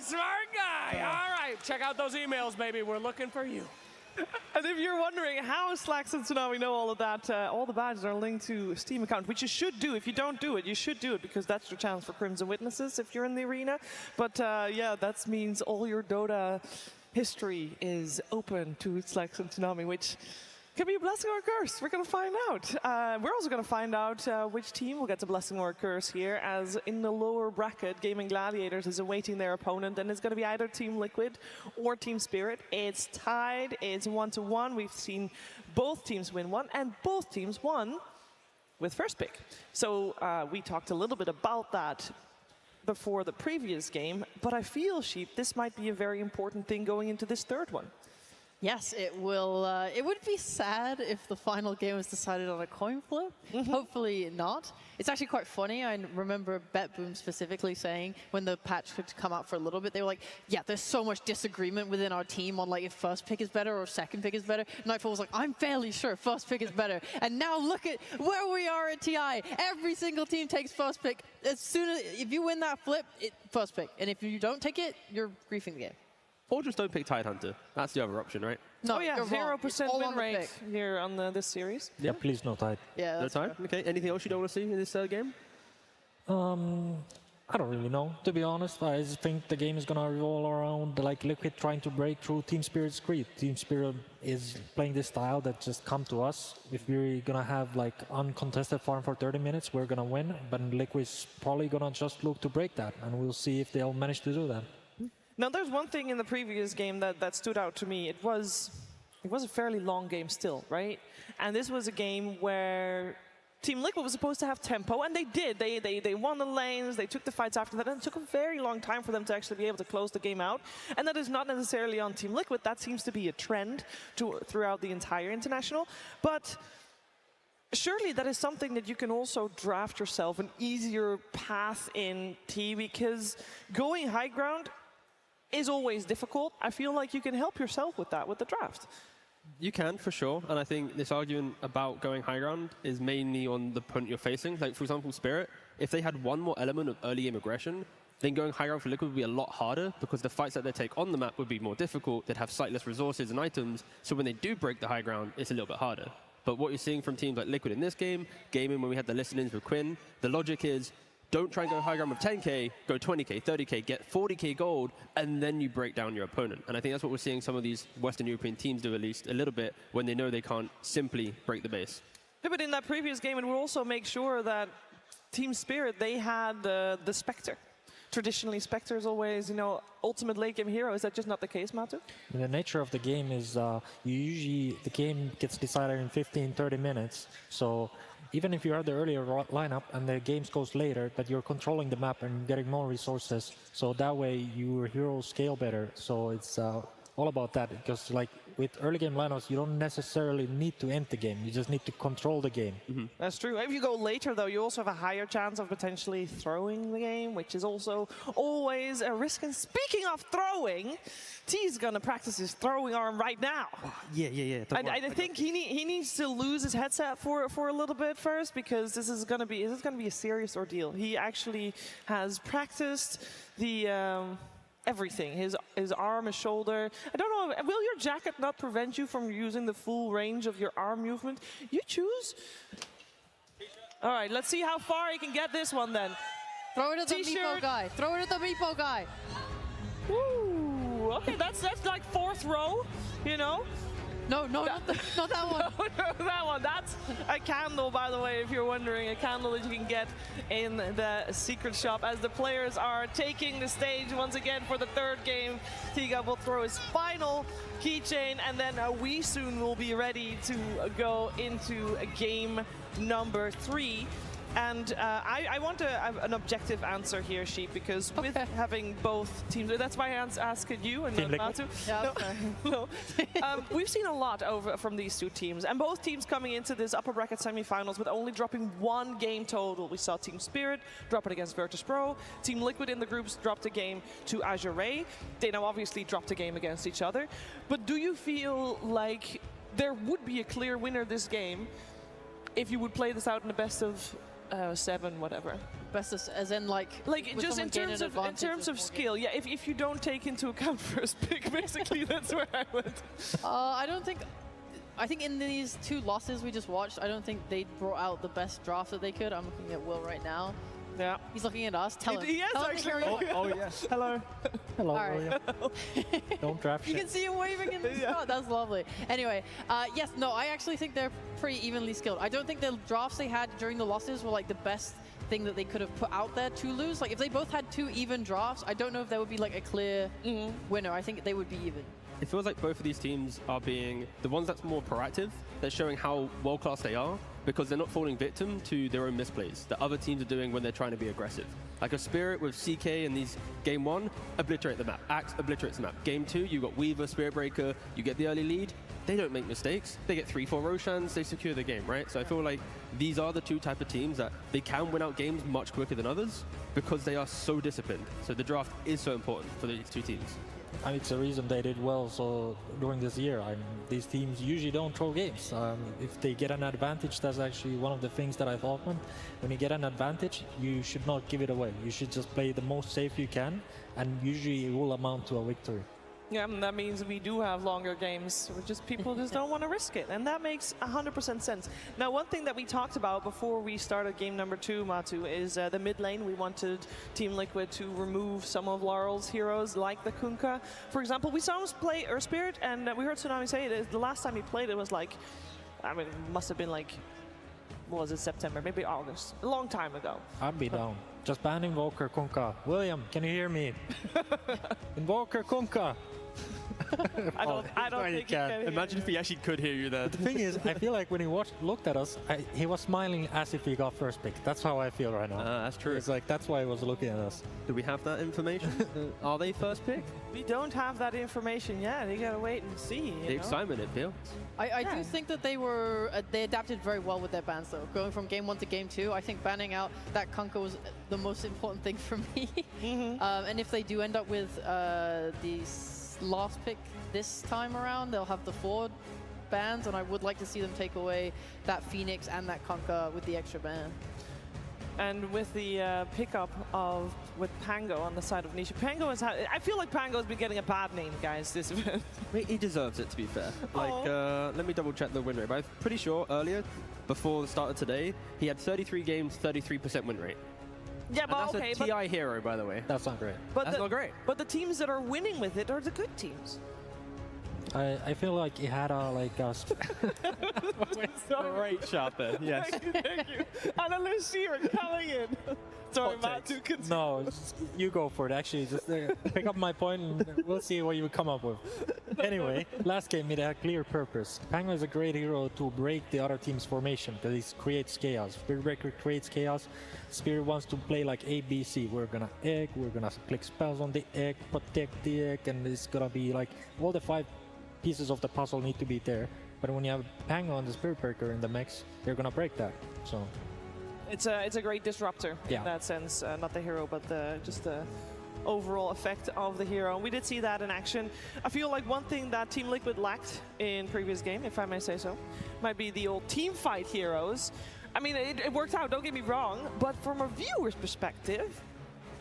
All right, check out those emails, baby. We're looking for you. And if you're wondering how Slacks and Tsunami know all of that, all the badges are linked to a Steam account, which you should do. If you don't do it, you should do it, because that's your chance for Crimson Witnesses if you're in the arena. But yeah, that means all your Dota history is open to Slacks and Tsunami, which Could be a blessing or a curse. We're going to find out. We're also going to find out which team will get a blessing or a curse here, as in the lower bracket, Gaming Gladiators is awaiting their opponent, and it's going to be either Team Liquid or Team Spirit. It's tied. It's 1-1. We've seen both teams win one, and both teams won with first pick. So we talked a little bit about that before the previous game, but I feel, Sheep, this might be a very important thing going into this third one. Yes, it will. It would be sad if the final game was decided on a coin flip. Hopefully not. It's actually quite funny. I remember BetBoom specifically saying when the patch had come out for a little bit, they were like, yeah, there's so much disagreement within our team on like if first pick is better or second pick is better. Nightfall was like, I'm fairly sure first pick is better. And now look at where we are at TI. Every single team takes first pick. As soon as, if you win that flip, first pick. And if you don't take it, you're griefing the game. Or just don't pick Tidehunter. That's the other option, right? No, yeah, 0% win rate pick. here on this series. Yeah, please no Tide. Yeah, No Tide? Okay, anything else you don't want to see in this game? I don't really know, to be honest. I just think the game is gonna revolve around like Liquid trying to break through Team Spirit's creep. Team Spirit is playing this style that just come to us. If we're gonna have like uncontested farm for 30 minutes, we're gonna win. But Liquid's probably gonna just look to break that, and we'll see if they'll manage to do that. Now, there's one thing in the previous game that stood out to me. It was a fairly long game still, right? And this was a game where Team Liquid was supposed to have tempo, and they did. They won the lanes, they took the fights after that, and it took a very long time for them to actually be able to close the game out. And that is not necessarily on Team Liquid. That seems to be a trend throughout the entire international. But surely that is something that you can also draft yourself an easier path in T, because going high ground is always difficult. I feel like you can help yourself with that, with the draft. You can, for sure. And I think this argument about going high ground is mainly on the opponent you're facing. Like, for example, Spirit, if they had one more element of early game aggression, then going high ground for Liquid would be a lot harder, because the fights that they take on the map would be more difficult. They'd have slightly less resources and items. So when they do break the high ground, it's a little bit harder. But what you're seeing from teams like Liquid in this game, gaming when we had the listen-ins with Quinn, the logic is, don't try and go high ground with 10k, go 20k, 30k, get 40k gold, and then you break down your opponent. And I think that's what we're seeing some of these Western European teams do, at least a little bit, when they know they can't simply break the base. Yeah, but in that previous game, it would also make sure that Team Spirit, they had the Spectre. Traditionally, Spectre is always, ultimate late game hero. Is that just not the case, Matu? The nature of the game is the game gets decided in 15-30 minutes. So even if you are the earlier lineup and the game goes later, but you're controlling the map and getting more resources, so that way your heroes scale better. So it's all about that, because like with early game lineups, you don't necessarily need to end the game. You just need to control the game. That's true. If you go later, though, you also have a higher chance of potentially throwing the game, which is also always a risk. And speaking of throwing, T's gonna practice his throwing arm right now. Yeah. I think he needs to lose his headset for a little bit first, because this is gonna be a serious ordeal. He actually has practiced the everything, his arm, his shoulder. I don't know, will your jacket not prevent you from using the full range of your arm movement? You choose. All right, let's see how far he can get this one then. Throw it at the Meepo guy. Throw it at the Meepo guy. Woo! Okay, that's like fourth row, No, not that one. No, that one. That's a candle, by the way, if you're wondering. A candle that you can get in the secret shop as the players are taking the stage once again for the third game. Tiga will throw his final keychain, and then we soon will be ready to go into game number 3. And I want an objective answer here, Sheep, because with having both teams, that's why I asked you and not Matu. No. We've seen a lot from these two teams, and both teams coming into this upper bracket semifinals with only dropping one game total. We saw Team Spirit drop it against Virtus Pro. Team Liquid in the groups dropped a game to Azure. They now obviously dropped a game against each other. But do you feel like there would be a clear winner this game if you would play this out in the best of 7, whatever? Best as in like just in terms of skill. Yeah, if you don't take into account first pick, basically that's where I went. I think in these 2 losses we just watched, I don't think they brought out the best draft that they could. I'm looking at Will right now. Yeah. He's looking at us. Tell him. He is Tell him to actually. hurry up. Oh, yes. Hello. Hello, All right. William. Don't draft You shit. can see him waving in the spot. That's lovely. Anyway, yes, no, I actually think they're pretty evenly skilled. I don't think the drafts they had during the losses were like the best thing that they could have put out there to lose. Like if they both had 2 even drafts, I don't know if there would be like a clear winner. I think they would be even. It feels like both of these teams are being the ones that's more proactive. They're showing how world-class they are because they're not falling victim to their own misplays that other teams are doing when they're trying to be aggressive. Like a Spirit with CK in these game 1, obliterate the map. Axe obliterates the map. Game 2, you got Weaver, Spirit Breaker, you get the early lead. They don't make mistakes. They get 3-4 Roshans, they secure the game, right? So I feel like these are the 2 type of teams that they can win out games much quicker than others because they are so disciplined. So the draft is so important for these 2 teams. And it's a reason they did well so during this year. These teams usually don't throw games. If they get an advantage, that's actually one of the things that I've often. When you get an advantage, you should not give it away. You should just play the most safe you can, and usually it will amount to a victory. Yeah, and that means we do have longer games. People just don't want to risk it, and that makes 100% sense. Now, one thing that we talked about before we started game number 2, Matu, is the mid lane. We wanted Team Liquid to remove some of Laurel's heroes, like the Kunkka. For example, we saw him play Earth Spirit, and we heard Tsunami say it. The last time he played it was like, I mean, it must have been like, what was it, September, maybe August, a long time ago. I'd be down. Just ban Invoker Kunkka. William, can you hear me? Invoker Kunkka. I don't think he can hear Imagine if he actually could hear you there. The thing is, I feel like when he looked at us, he was smiling as if he got first pick. That's how I feel right now. That's true. It's like, that's why he was looking at us. Do we have that information? Are they first pick? We don't have that information yet. You gotta wait and see. The excitement it feels. I do think that they adapted very well with their bans though. Going from game 1 to game 2, I think banning out that Kunkka was the most important thing for me. And if they do end up with the last pick this time around, they'll have the 4 bans, and I would like to see them take away that Phoenix and that Kunkka with the extra ban. And with the pickup with Pango on the side of Nisha, Pango has had. I feel like Pango has been getting a bad name, guys, this event. He deserves it, to be fair. Like, let me double check the win rate. But I'm pretty sure earlier, before the start of today, he had 33 games, 33% win rate. Yeah, And but that's okay, a TI hero, by the way. That's not great. That's not great. But the teams that are winning with it are the good teams. I feel like he had a Great shot there. Yes. Thank you. Anna Lucia coming in. Sorry, Matt, to continue. No, you go for it. Actually, just pick up my point and we'll see what you come up with. Anyway, last game it had a clear purpose. Pango is a great hero to break the other team's formation because he creates chaos. Spirit Breaker creates chaos. Spirit wants to play like ABC. We're gonna egg, we're gonna click spells on the egg, protect the egg, and it's gonna be like all the 5 pieces of the puzzle need to be there. But when you have Pango and the Spirit Breaker in the mix, they're gonna break that. So it's a great disruptor in that sense. Not the hero, but just the overall effect of the hero. And we did see that in action. I feel like one thing that Team Liquid lacked in previous game, if I may say so, might be the old team fight heroes. I mean, it worked out, don't get me wrong, but from a viewer's perspective,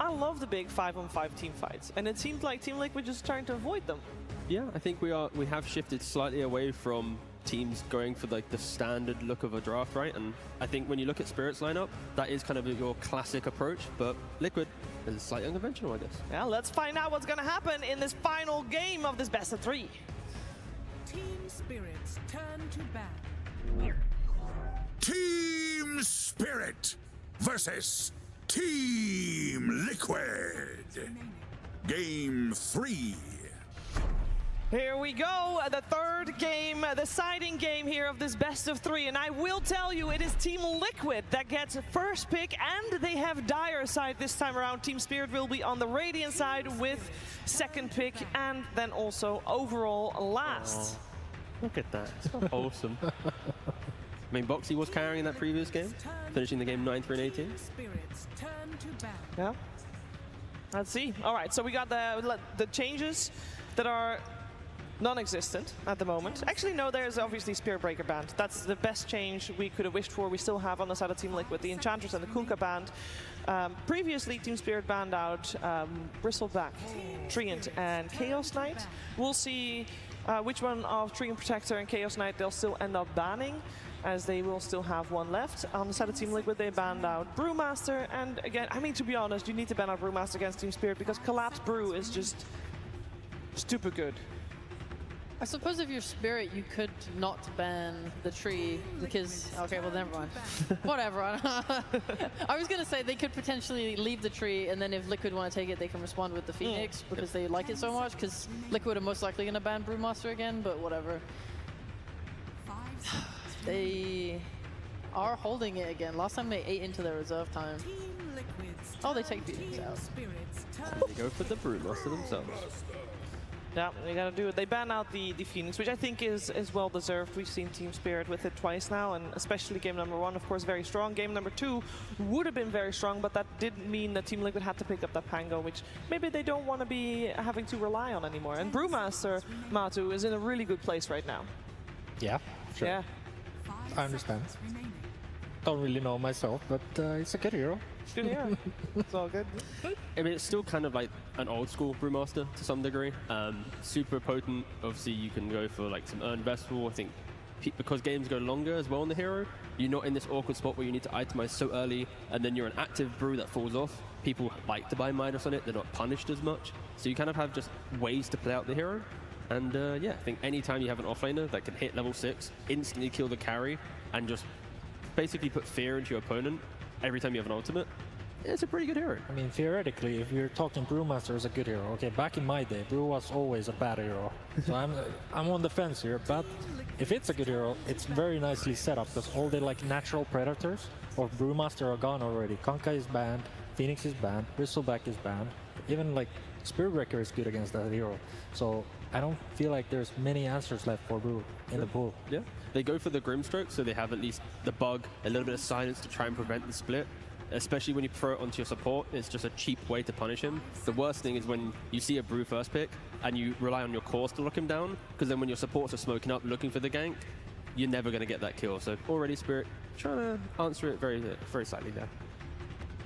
I love the big 5-on-5 team fights. And it seemed like Team Liquid just trying to avoid them. Yeah, I think we have shifted slightly away from teams going for like the standard look of a draft, right? And I think when you look at Spirit's lineup, that is kind of your classic approach, but Liquid is slightly unconventional, I guess. Yeah, let's find out what's gonna happen in this final game of this best of 3. Team Spirit's turn to ban. Team Spirit versus Team Liquid. Game 3. Here we go, the third game, the deciding game here of this best of 3, and I will tell you it is Team Liquid that gets first pick, and they have Dire side this time around. Team Spirit will be on the Radiant side with second pick, and then also overall last. Look at that, so awesome. I mean, Boxy was carrying that previous game, finishing the game 9-3-18. Spirit's turn to ban. Yeah, let's see. All right, so we got the changes that are non-existent at the moment. Actually, no, there's obviously Spirit Breaker banned. That's the best change we could have wished for. We still have on the side of Team Liquid the Enchantress and the Kunkka banned. Previously, Team Spirit banned out Bristleback, Treant, and Chaos Knight. We'll see which one of Treant Protector and Chaos Knight they'll still end up banning, as they will still have one left. On the side of Team Liquid, they banned out Brewmaster, and again, I mean, to be honest, you need to ban out Brewmaster against Team Spirit because Collapse Brew is just stupid good. I suppose if you're Spirit, you could not ban the tree because, okay, well, never mind. Whatever. I was going to say they could potentially leave the tree, and then if Liquid want to take it, they can respond with the Phoenix because they like it so much, because Liquid are most likely going to ban Brewmaster again, but whatever. They are holding it again. Last time they ate into their reserve time. Oh, they take Phoenix out. They go for the Brewmaster themselves. Yeah, they gotta do it. They ban out the Phoenix, which I think is well deserved. We've seen Team Spirit with it twice now, and especially game number 1, of course, very strong. Game number 2 would have been very strong, but that didn't mean that Team Liquid had to pick up that Pango, which maybe they don't want to be having to rely on anymore. And Brewmaster, Matu, is in a really good place right now. Yeah, sure. Yeah. I understand. Don't really know myself, but it's a good hero. Good hero. It's all good. I mean, it's still kind of like an old school Brewmaster to some degree. Super potent. Obviously, you can go for like some Earned Vessel. I think because games go longer as well on the hero, you're not in this awkward spot where you need to itemize so early, and then you're an active brew that falls off. People like to buy Midas on it. They're not punished as much. So you kind of have just ways to play out the hero. And yeah, I think anytime you have an offlaner that can hit level 6, instantly kill the carry, and just basically put fear into your opponent every time you have an ultimate, it's a pretty good hero. I mean, theoretically, if you're talking Brewmaster is a good hero, okay, back in my day, Brew was always a bad hero. So I'm on the fence here, but if it's a good hero, it's very nicely set up, because all the like natural predators of Brewmaster are gone already. Kunkka is banned, Phoenix is banned, Bristleback is banned, even like Spirit Breaker is good against that hero. So I don't feel like there's many answers left for Brew in the pool. Yeah, they go for the Grimstroke, so they have at least the bug, a little bit of silence to try and prevent the split. Especially when you throw it onto your support, it's just a cheap way to punish him. The worst thing is when you see a Brew first pick and you rely on your cores to lock him down, because then when your supports are smoking up looking for the gank, you're never going to get that kill. So already Spirit trying to answer it very, very slightly there.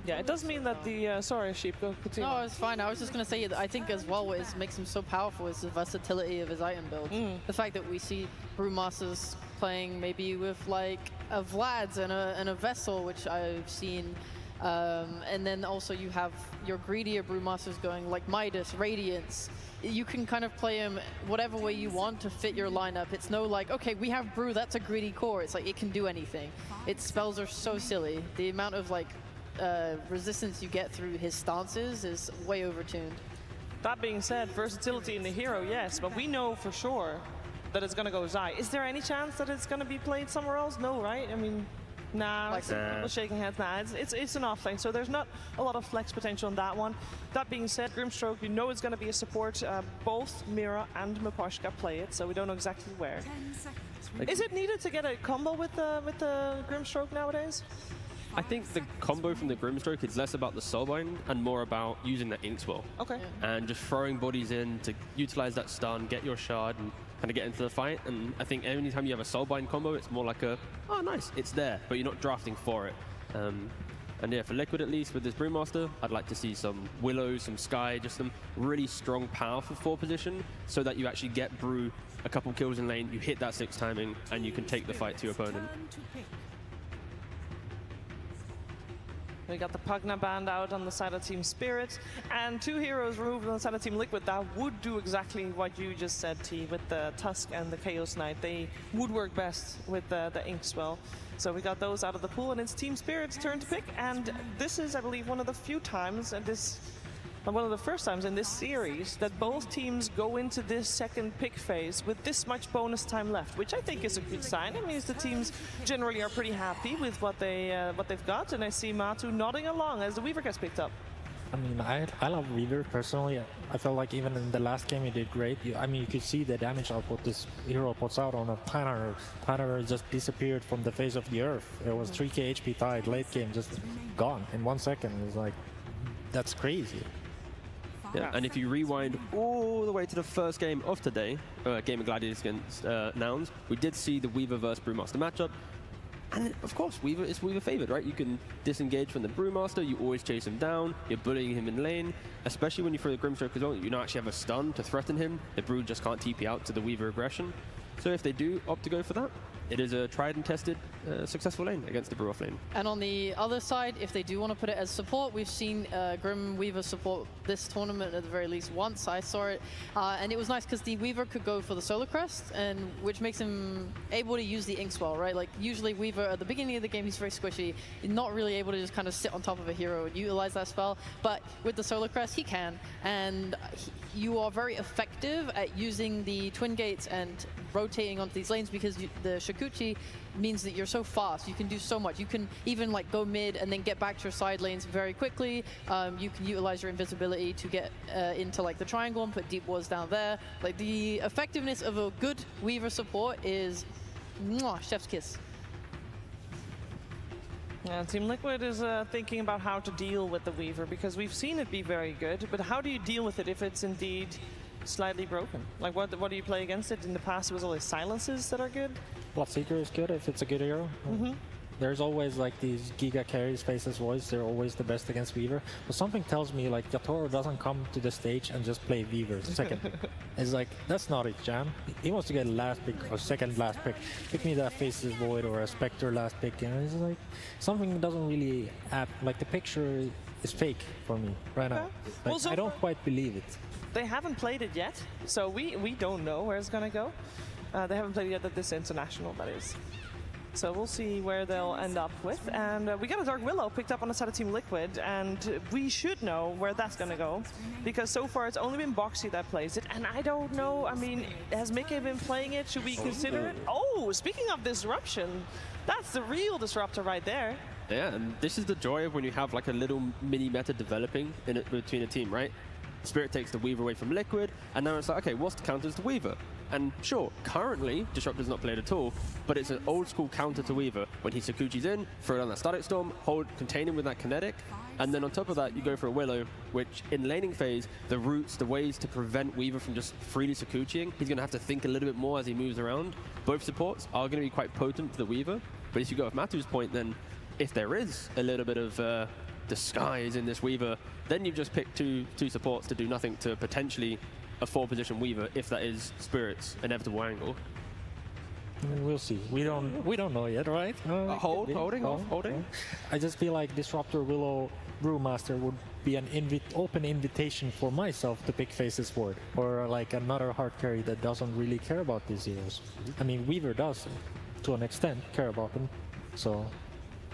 Yeah, it does mean that the... sorry, Sheep, go continue. No, it's fine. I was just going to say that I think as well what makes him so powerful is the versatility of his item build. The fact that we see Brewmasters playing maybe with like a Vlad's and a Vessel, which I've seen. And then also you have your greedier Brewmasters going like Midas, Radiance. You can kind of play him whatever way you want to fit your lineup. It's no like, okay, we have Brew, that's a greedy core. It's like it can do anything. Its spells are so silly. The amount of like resistance you get through his stances is way overtuned. That being said, versatility in the hero, yes, but we know for sure that it's going to go Zai. Is there any chance that it's going to be played somewhere else? No, right? I mean, nah, people shaking heads. Nah, it's an offlane, so there's not a lot of flex potential on that one. That being said, Grimstroke, we know it's going to be a support. Both Mira and Miposhka play it, so we don't know exactly where. Is it needed to get a combo with the Grimstroke nowadays? I think the combo from the Grimstroke is less about the Soulbind and more about using that Inkswell. Okay. And just throwing bodies in to utilize that stun, get your shard, and kind of get into the fight. And I think anytime you have a Soulbind combo, it's more like a, oh nice, it's there, but you're not drafting for it. And yeah, for Liquid at least, with this Brewmaster, I'd like to see some Willows, some Sky, just some really strong, powerful 4 position, so that you actually get Brew a couple kills in lane, you hit that 6 timing, and you can take the fight to your opponent. We got the Pugna band out on the side of Team Spirit, and 2 heroes removed on the side of Team Liquid that would do exactly what you just said, T, with the Tusk and the Chaos Knight. They would work best with the Inkswell. So we got those out of the pool, and it's Team Spirit's turn to pick, and this is, I believe, one of the few times, and one of the first times in this series that both teams go into this second pick phase with this much bonus time left, which I think is a good sign. It means the teams generally are pretty happy with what they've got, and I see Matu nodding along as the Weaver gets picked up. I mean, I love Weaver personally. I felt like even in the last game he did great. I mean, you could see the damage output this hero puts out on a Planner. Planner just disappeared from the face of the earth. It was 3k HP tied, late game just gone in 1 second. It was like, that's crazy. Yeah, and if you rewind all the way to the first game of today, Game of Gladiators against Nouns, we did see the Weaver versus Brewmaster matchup. And of course, Weaver is Weaver favored, right? You can disengage from the Brewmaster, you always chase him down, you're bullying him in lane, especially when you throw the Grimstroke as well, you don't actually have a stun to threaten him. The Brew just can't TP out to the Weaver aggression. So if they do opt to go for that, it is a tried and tested successful lane against the Brew off lane. And on the other side, if they do want to put it as support, we've seen Grim Weaver support this tournament at the very least once. I saw it, and it was nice because the Weaver could go for the Solar Crest, and which makes him able to use the Inkswell, right? Like usually Weaver at the beginning of the game, he's very squishy, not really able to just kind of sit on top of a hero and utilize that spell. But with the Solar Crest, he can, and you are very effective at using the Twin Gates and rotating onto these lanes because the Shukuchi means that you're so fast. You can do so much. You can even like go mid and then get back to your side lanes very quickly. You can utilize your invisibility to get into like the triangle and put deep wards down there. Like the effectiveness of a good Weaver support is mwah, chef's kiss. Yeah, Team Liquid is thinking about how to deal with the Weaver because we've seen it be very good, but how do you deal with it if it's indeed slightly broken? Like what do you play against it? In the past it was always silences that are good. Bloodseeker is good if it's a good hero. There's always like these Giga carries, Faceless Voids, they're always the best against Weaver. But something tells me like Yatoro doesn't come to the stage and just play Weaver second. It's like, that's not it, Jam. He wants to get last pick or second last pick. Pick me that Faceless Void or a Spectre last pick. And it's like, something doesn't really add, like the picture is fake for me right now. Like, Well, so I don't quite believe it. They haven't played it yet, so we don't know where it's gonna go. They haven't played it yet at this international, that is. So we'll see where they'll end up with. And we got a Dark Willow picked up on the side of Team Liquid, and we should know where that's gonna go, because so far it's only been Boxy that plays it, and I don't know, I mean, has Mickey been playing it? Should we consider it? Oh, speaking of disruption, that's the real disruptor right there. Yeah, and this is the joy of when you have like a little mini meta developing in it between a team, right? Spirit takes the Weaver away from Liquid, and now it's like, okay, what's the counter to Weaver? And sure, currently, Disruptor's not played at all, but it's an old school counter to Weaver. When he Sakuchi's in, throw down that Static Storm, contain him with that Kinetic, and then on top of that, you go for a Willow, which in laning phase, the routes, the ways to prevent Weaver from just freely Sakuchiing, he's gonna have to think a little bit more as he moves around. Both supports are gonna be quite potent for the Weaver, but if you go with Matu's point, then if there is a little bit of disguise in this Weaver, then you've just picked two supports to do nothing to potentially a 4-position Weaver if that is Spirit's inevitable angle. We'll see. We don't know yet, right? Holding. I just feel like Disruptor Willow Brewmaster would be an open invitation for myself to pick Faceless Void, or like another hard carry that doesn't really care about these heroes. I mean, Weaver does, to an extent, care about them. So.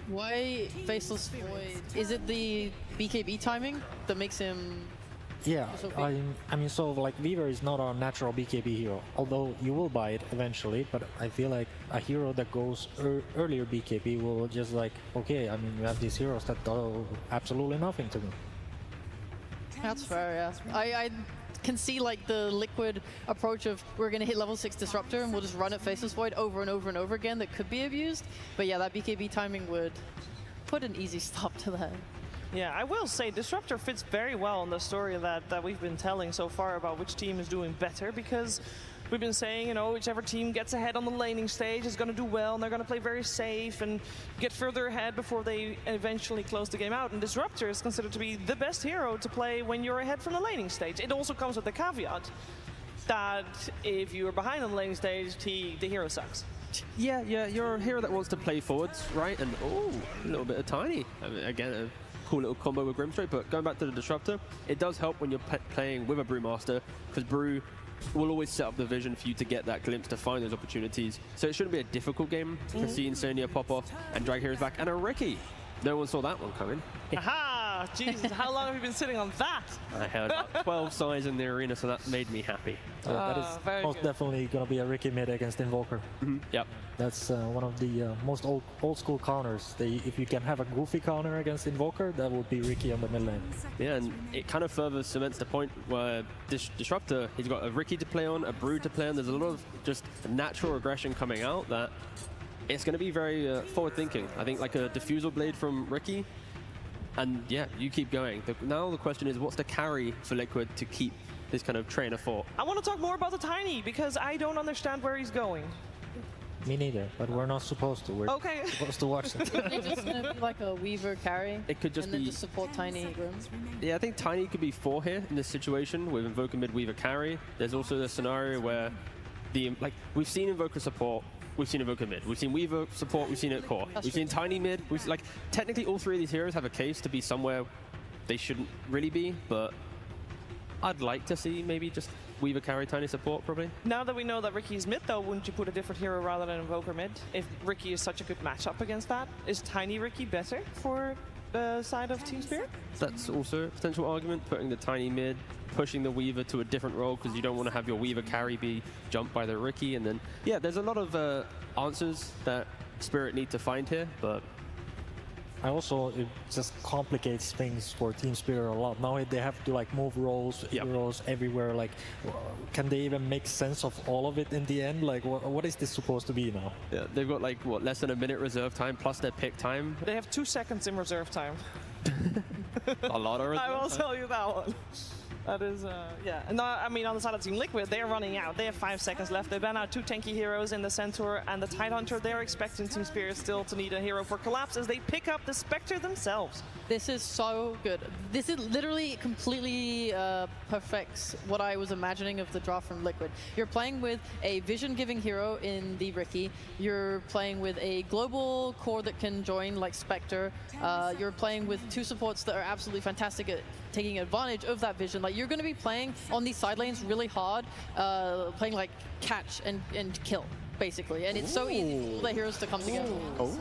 Why Faceless Void? Is it the BKB timing that makes him? Yeah, I mean, so like Weaver is not a natural BKB hero, although you will buy it eventually, but I feel like a hero that goes earlier BKB will just like, okay, I mean, we have these heroes that do absolutely nothing to me. That's fair, yeah. I can see like the Liquid approach of we're going to hit level 6 Disruptor and we'll just run at Faceless Void over and over and over again that could be abused, but yeah, that BKB timing would put an easy stop to that. Yeah, I will say Disruptor fits very well in the story that we've been telling so far about which team is doing better, because we've been saying, you know, whichever team gets ahead on the laning stage is going to do well, and they're going to play very safe and get further ahead before they eventually close the game out. And Disruptor is considered to be the best hero to play when you're ahead from the laning stage. It also comes with the caveat that if you're behind on the laning stage, the hero sucks. Yeah, you're a hero that wants to play forwards, right? And oh, a little bit of Tiny. I mean, again, a cool little combo with Grimstroke, but going back to the Disruptor, it does help when you're playing with a Brewmaster, because Brew will always set up the vision for you to get that glimpse to find those opportunities. So it shouldn't be a difficult game to see Insonia pop off and drag heroes back. And a Riki. No one saw that one coming. Aha! Jesus, how long have you been sitting on that? I had about 12 sides in the arena, so that made me happy. That is most definitely going to be a Riki mid against Invoker. Yep. That's one of the most old school counters. If you can have a goofy counter against Invoker, that would be Riki on the mid lane. Yeah, and it kind of further cements the point where Disruptor, he's got a Riki to play on, a Brew to play on. There's a lot of just natural aggression coming out that it's going to be very forward-thinking. I think like a Diffusal Blade from Riki And yeah, you keep going. Now the question is, what's the carry for Liquid to keep this kind of train of thought? I want to talk more about the Tiny, because I don't understand where he's going. Me neither, but we're not supposed to. We're Okay. supposed to watch it. It's just gonna be like a Weaver carry. It could just and then be- just support Tiny Grim. Yeah, I think Tiny could be 4 here in this situation with Invoker mid, Weaver carry. There's also the scenario where we've seen Invoker support, we've seen Invoker mid, we've seen Weaver support, we've seen it core, we've seen Tiny mid. Technically all 3 of these heroes have a case to be somewhere they shouldn't really be, but I'd like to see maybe just Weaver carry Tiny support probably. Now that we know that Ricky's mid, though, wouldn't you put a different hero rather than Invoker mid? If Ricky is such a good matchup against that, is Tiny Ricky better for the side of Team Spirit? That's also a potential argument, putting the Tiny mid, pushing the Weaver to a different role because you don't want to have your Weaver carry be jumped by the Ricky. And then, yeah, there's a lot of answers that Spirit need to find here, but It just complicates things for Team Spirit a lot. Now they have to like move roles, heroes everywhere. Like, can they even make sense of all of it in the end? Like, what is this supposed to be now? yeah, they've got like, what, less than a minute reserve time plus their pick time. They have 2 seconds in reserve time. A lot of reserve I will time. tell you that one. That is, yeah. And I mean, on the side of Team Liquid, they're running out. They have 5 seconds left. They ban out 2 tanky heroes in the Centaur and the Tidehunter. They're expecting Team Spirit still to need a hero for Collapse as they pick up the Spectre themselves. This is so good. This is literally completely perfects what I was imagining of the draft from Liquid. You're playing with a vision-giving hero in the Ricky. You're playing with a global core that can join like Spectre. You're playing with 2 supports that are absolutely fantastic at taking advantage of that vision. Like, you're going to be playing on these side lanes really hard, playing like catch and kill, basically. And it's so easy for all the heroes to come together. Oh,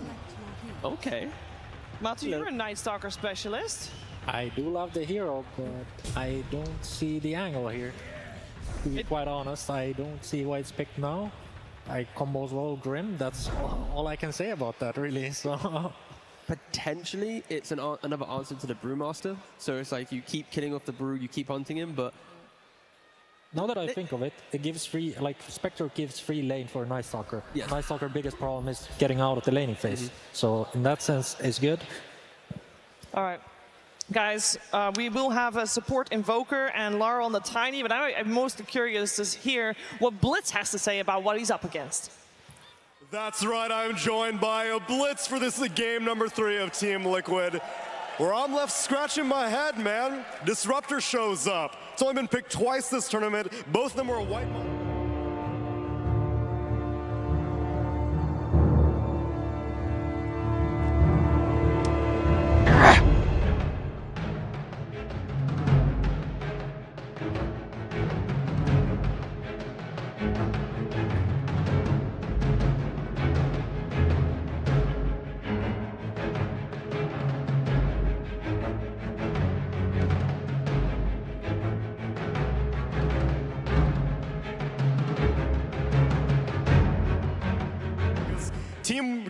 okay. Matu, you're a Night Stalker specialist. I do love the hero, but I don't see the angle here. To be quite honest, I don't see why it's picked now. I combos well Grim. That's all I can say about that, really. So. Potentially, it's another answer to the Brewmaster. So it's like you keep killing off the Brew, you keep hunting him, but now that I think of it, it gives free, like Spectre gives free lane for Night Stalker. Yeah. Night Stalker biggest problem is getting out of the laning phase. So in that sense, it's good. All right. Guys, we will have a support Invoker and Lara on the Tiny, but I'm most curious to hear what Blitz has to say about what he's up against. That's right, I'm joined by a Blitz for this game number 3 of Team Liquid, where I'm left scratching my head, man. Disruptor shows up. It's only been picked twice this tournament. Both of them were a white model.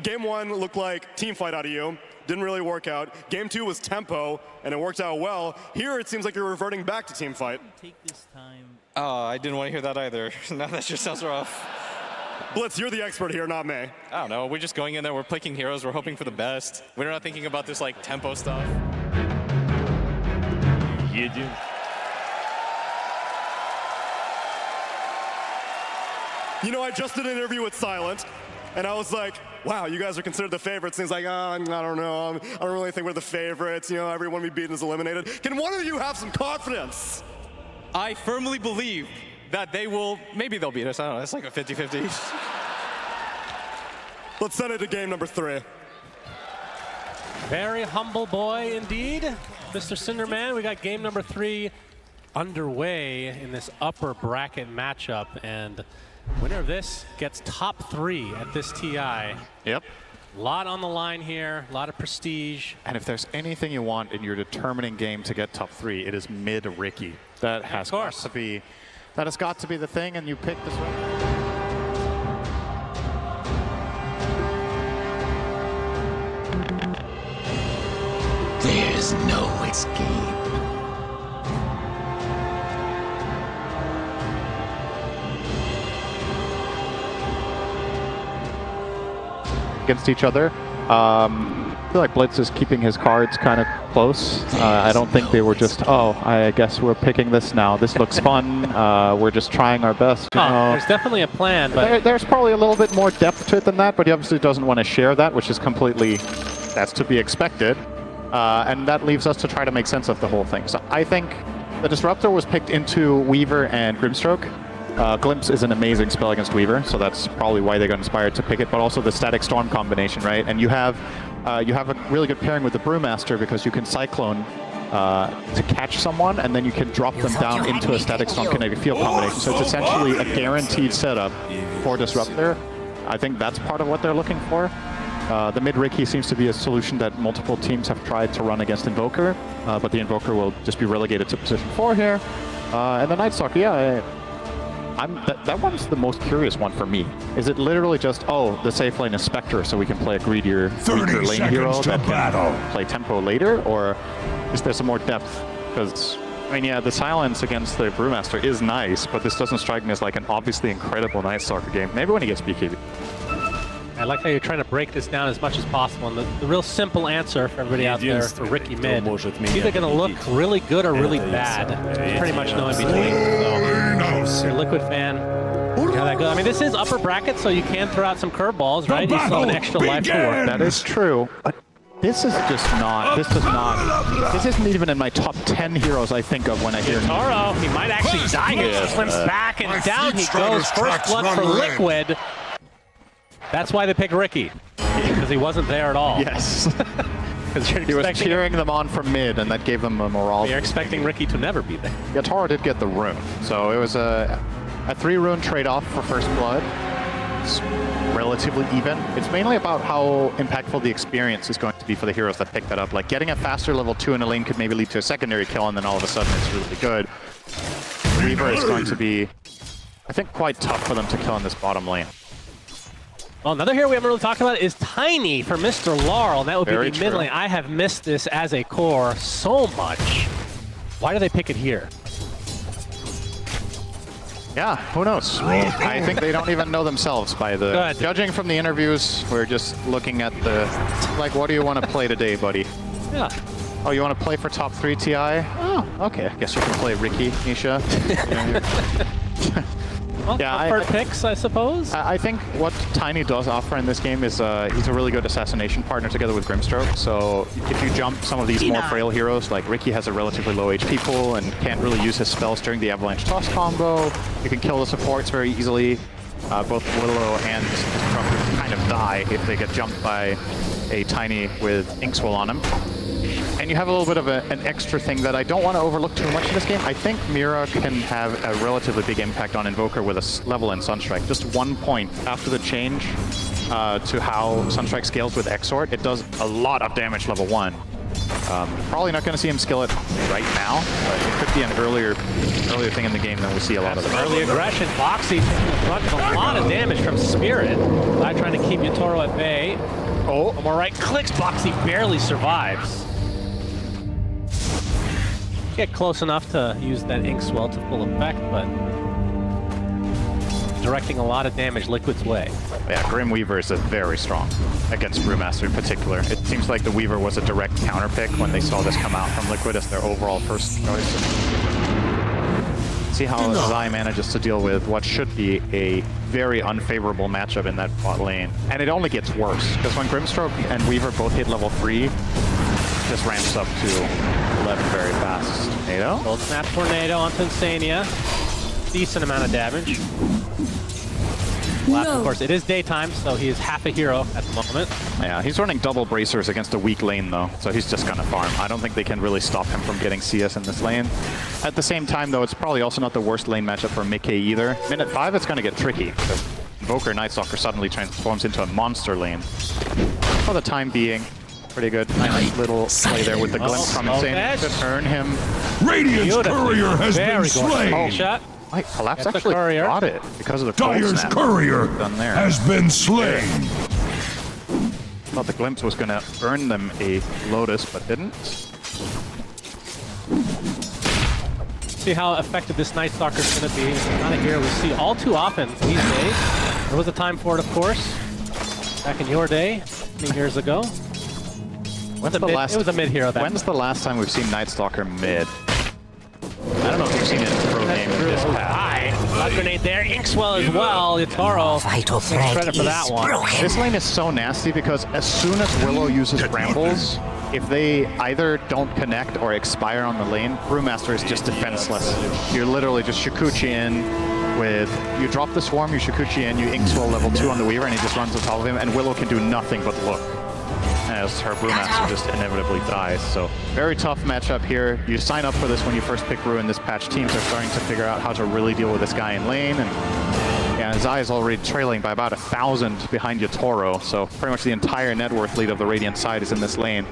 Game 1 looked like team fight out of you. Didn't really work out. Game 2 was tempo, and it worked out well. Here, it seems like you're reverting back to team fight. Take this time. Oh, I didn't want to hear that either. No, that just sounds rough. Blitz, you're the expert here, not me. I don't know. We're just going in there. We're picking heroes. We're hoping for the best. We're not thinking about this like tempo stuff. Yeah, dude. You know, I just did an interview with Silent, and I was like, wow, you guys are considered the favorites. And he's like, I don't know. I don't really think we're the favorites. You know, everyone we beat is eliminated. Can one of you have some confidence? I firmly believe that they will, maybe they'll beat us. I don't know. It's like a 50-50. Let's send it to game number 3. Very humble boy indeed, Mr. Cinderman. We got game number 3 underway in this upper bracket matchup, and winner of this gets top 3 at this TI. Yep. A lot on the line here, a lot of prestige. And if there's anything you want in your determining game to get top 3, it is mid Ricky. That has got to be the thing, and you pick this one. There's no escape. Against each other. feel like Blitz is keeping his cards kind of close. I don't think they were just, oh, I guess we're picking this now. This looks fun. We're just trying our best. There's definitely a plan, but there's probably a little bit more depth to it than that, but he obviously doesn't want to share that, which is completely, that's to be expected. And that leaves us to try to make sense of the whole thing. So I think the Disruptor was picked into Weaver and Grimstroke. Glimpse is an amazing spell against Weaver, so that's probably why they got inspired to pick it, but also the Static Storm combination, right? And you have a really good pairing with the Brewmaster because you can Cyclone to catch someone, and then you can drop them down into a Static Storm Kinetic Field combination. So it's essentially a guaranteed setup for Disruptor. I think that's part of what they're looking for. The mid-Riki seems to be a solution that multiple teams have tried to run against Invoker, but the Invoker will just be relegated to position 4 here. And the Night Stalker, yeah, that one's the most curious one for me. Is it literally just, oh, the safe lane is Spectre, so we can play a greedier lane hero that can play tempo later? Or is there some more depth? Because, I mean, yeah, the silence against the Brewmaster is nice, but this doesn't strike me as like an obviously incredible Night Stalker game. Maybe when he gets BKB. I like how you're trying to break this down as much as possible. And the real simple answer for everybody out there for Riki mid, it's either going to look really good or really bad. There's pretty much no in between. So if you're a Liquid fan, how that goes. I mean, this is upper bracket, so you can throw out some curveballs, right? You still have an extra life to work. That is true. But this is just not, this isn't even in my top 10 heroes I think of when I hear Taro, he might actually die here. He slims back and down he goes. First blood for Liquid. That's why they picked Riki, because he wasn't there at all. Yes. He was cheering them on from mid, and that gave them a morale. You're expecting Riki to never be there. Yeah, Taro did get the rune, so it was a 3-rune trade-off for First Blood. It's relatively even. It's mainly about how impactful the experience is going to be for the heroes that pick that up. Like, getting a faster level 2 in a lane could maybe lead to a secondary kill, and then all of a sudden it's really good. Weaver is going to be, I think, quite tough for them to kill in this bottom lane. Well, another hero we haven't really talked about is Tiny for Mr. Laurel, and that would be the mid lane. I have missed this as a core so much. Why do they pick it here? Yeah, who knows? I think they don't even know themselves by the... Judging from the interviews, we're just looking at the... Like, what do you want to play today, buddy? Yeah. Oh, you want to play for top 3 TI? Oh, okay. I guess you can play Riki, Nisha. Well, yeah, picks, I suppose. I think what Tiny does offer in this game is he's a really good assassination partner together with Grimstroke. So if you jump some of these more frail heroes, like Riki has a relatively low HP pool and can't really use his spells during the Avalanche Toss combo. You can kill the supports very easily. Both Willow and Disruptor kind of die if they get jumped by a Tiny with Inkswell on him. And you have a little bit of an extra thing that I don't want to overlook too much in this game. I think Mira can have a relatively big impact on Invoker with a level in Sunstrike. Just 1 point after the change to how Sunstrike scales with Exort, it does a lot of damage level 1. Probably not going to see him skill it right now, but it could be an earlier thing in the game than we see a lot of them. Early aggression, Boxy a lot of damage from Spirit. I'm trying to keep Yatoro at bay. Oh, more right clicks, Boxy barely survives. Get close enough to use that Inkswell to full effect, but directing a lot of damage Liquid's way. Yeah, Grim Weaver is very strong against Brewmaster in particular. It seems like the Weaver was a direct counter pick when they saw this come out from Liquid as their overall first choice. See how Zai manages to deal with what should be a very unfavorable matchup in that bot lane. And it only gets worse, because when Grimstroke and Weaver both hit level 3, just ramps up to 11 very fast. Tornado? Gold Snap Tornado onto Insania. Decent amount of damage. Last, of course, it is daytime, so he is half a hero at the moment. Yeah, he's running double bracers against a weak lane, though, so he's just gonna farm. I don't think they can really stop him from getting CS in this lane. At the same time, though, it's probably also not the worst lane matchup for Mickey either. Minute 5, it's gonna get tricky, because Invoker Night Stalker suddenly transforms into a monster lane. For the time being, pretty good. Nice little play there with the glimpse from Insane to earn him. Radiant's courier has been slain. Shot. Wait, Collapse actually got it because of the Dire's courier has been slain. Thought the glimpse was going to earn them a Lotus, but didn't. See how effective this Night Stalker is going to be. It's not a hero we see all too often these days. There was a time for it, of course, back in your day, many years ago. When's It was a mid hero. When's the last time we've seen Night Stalker mid? I don't know if we've seen it in pro game in this patch. Blood grenade there. Inkswell as well. Yatoro. Credit for that one. This lane is so nasty because as soon as Willow uses Brambles, if they either don't connect or expire on the lane, Brewmaster is just defenseless. You're literally just Shukuchi in with, you drop the Swarm, you Shukuchi in, you Inkswell level 2 on the Weaver, and he just runs on top of him, and Willow can do nothing but look as her Brewmaster just inevitably dies. So very tough matchup here. You sign up for this when you first pick Brew in this patch. Teams are starting to figure out how to really deal with this guy in lane, and yeah, Zai is already trailing by about 1,000 behind Yatoro, so pretty much the entire net worth lead of the Radiant side is in this lane.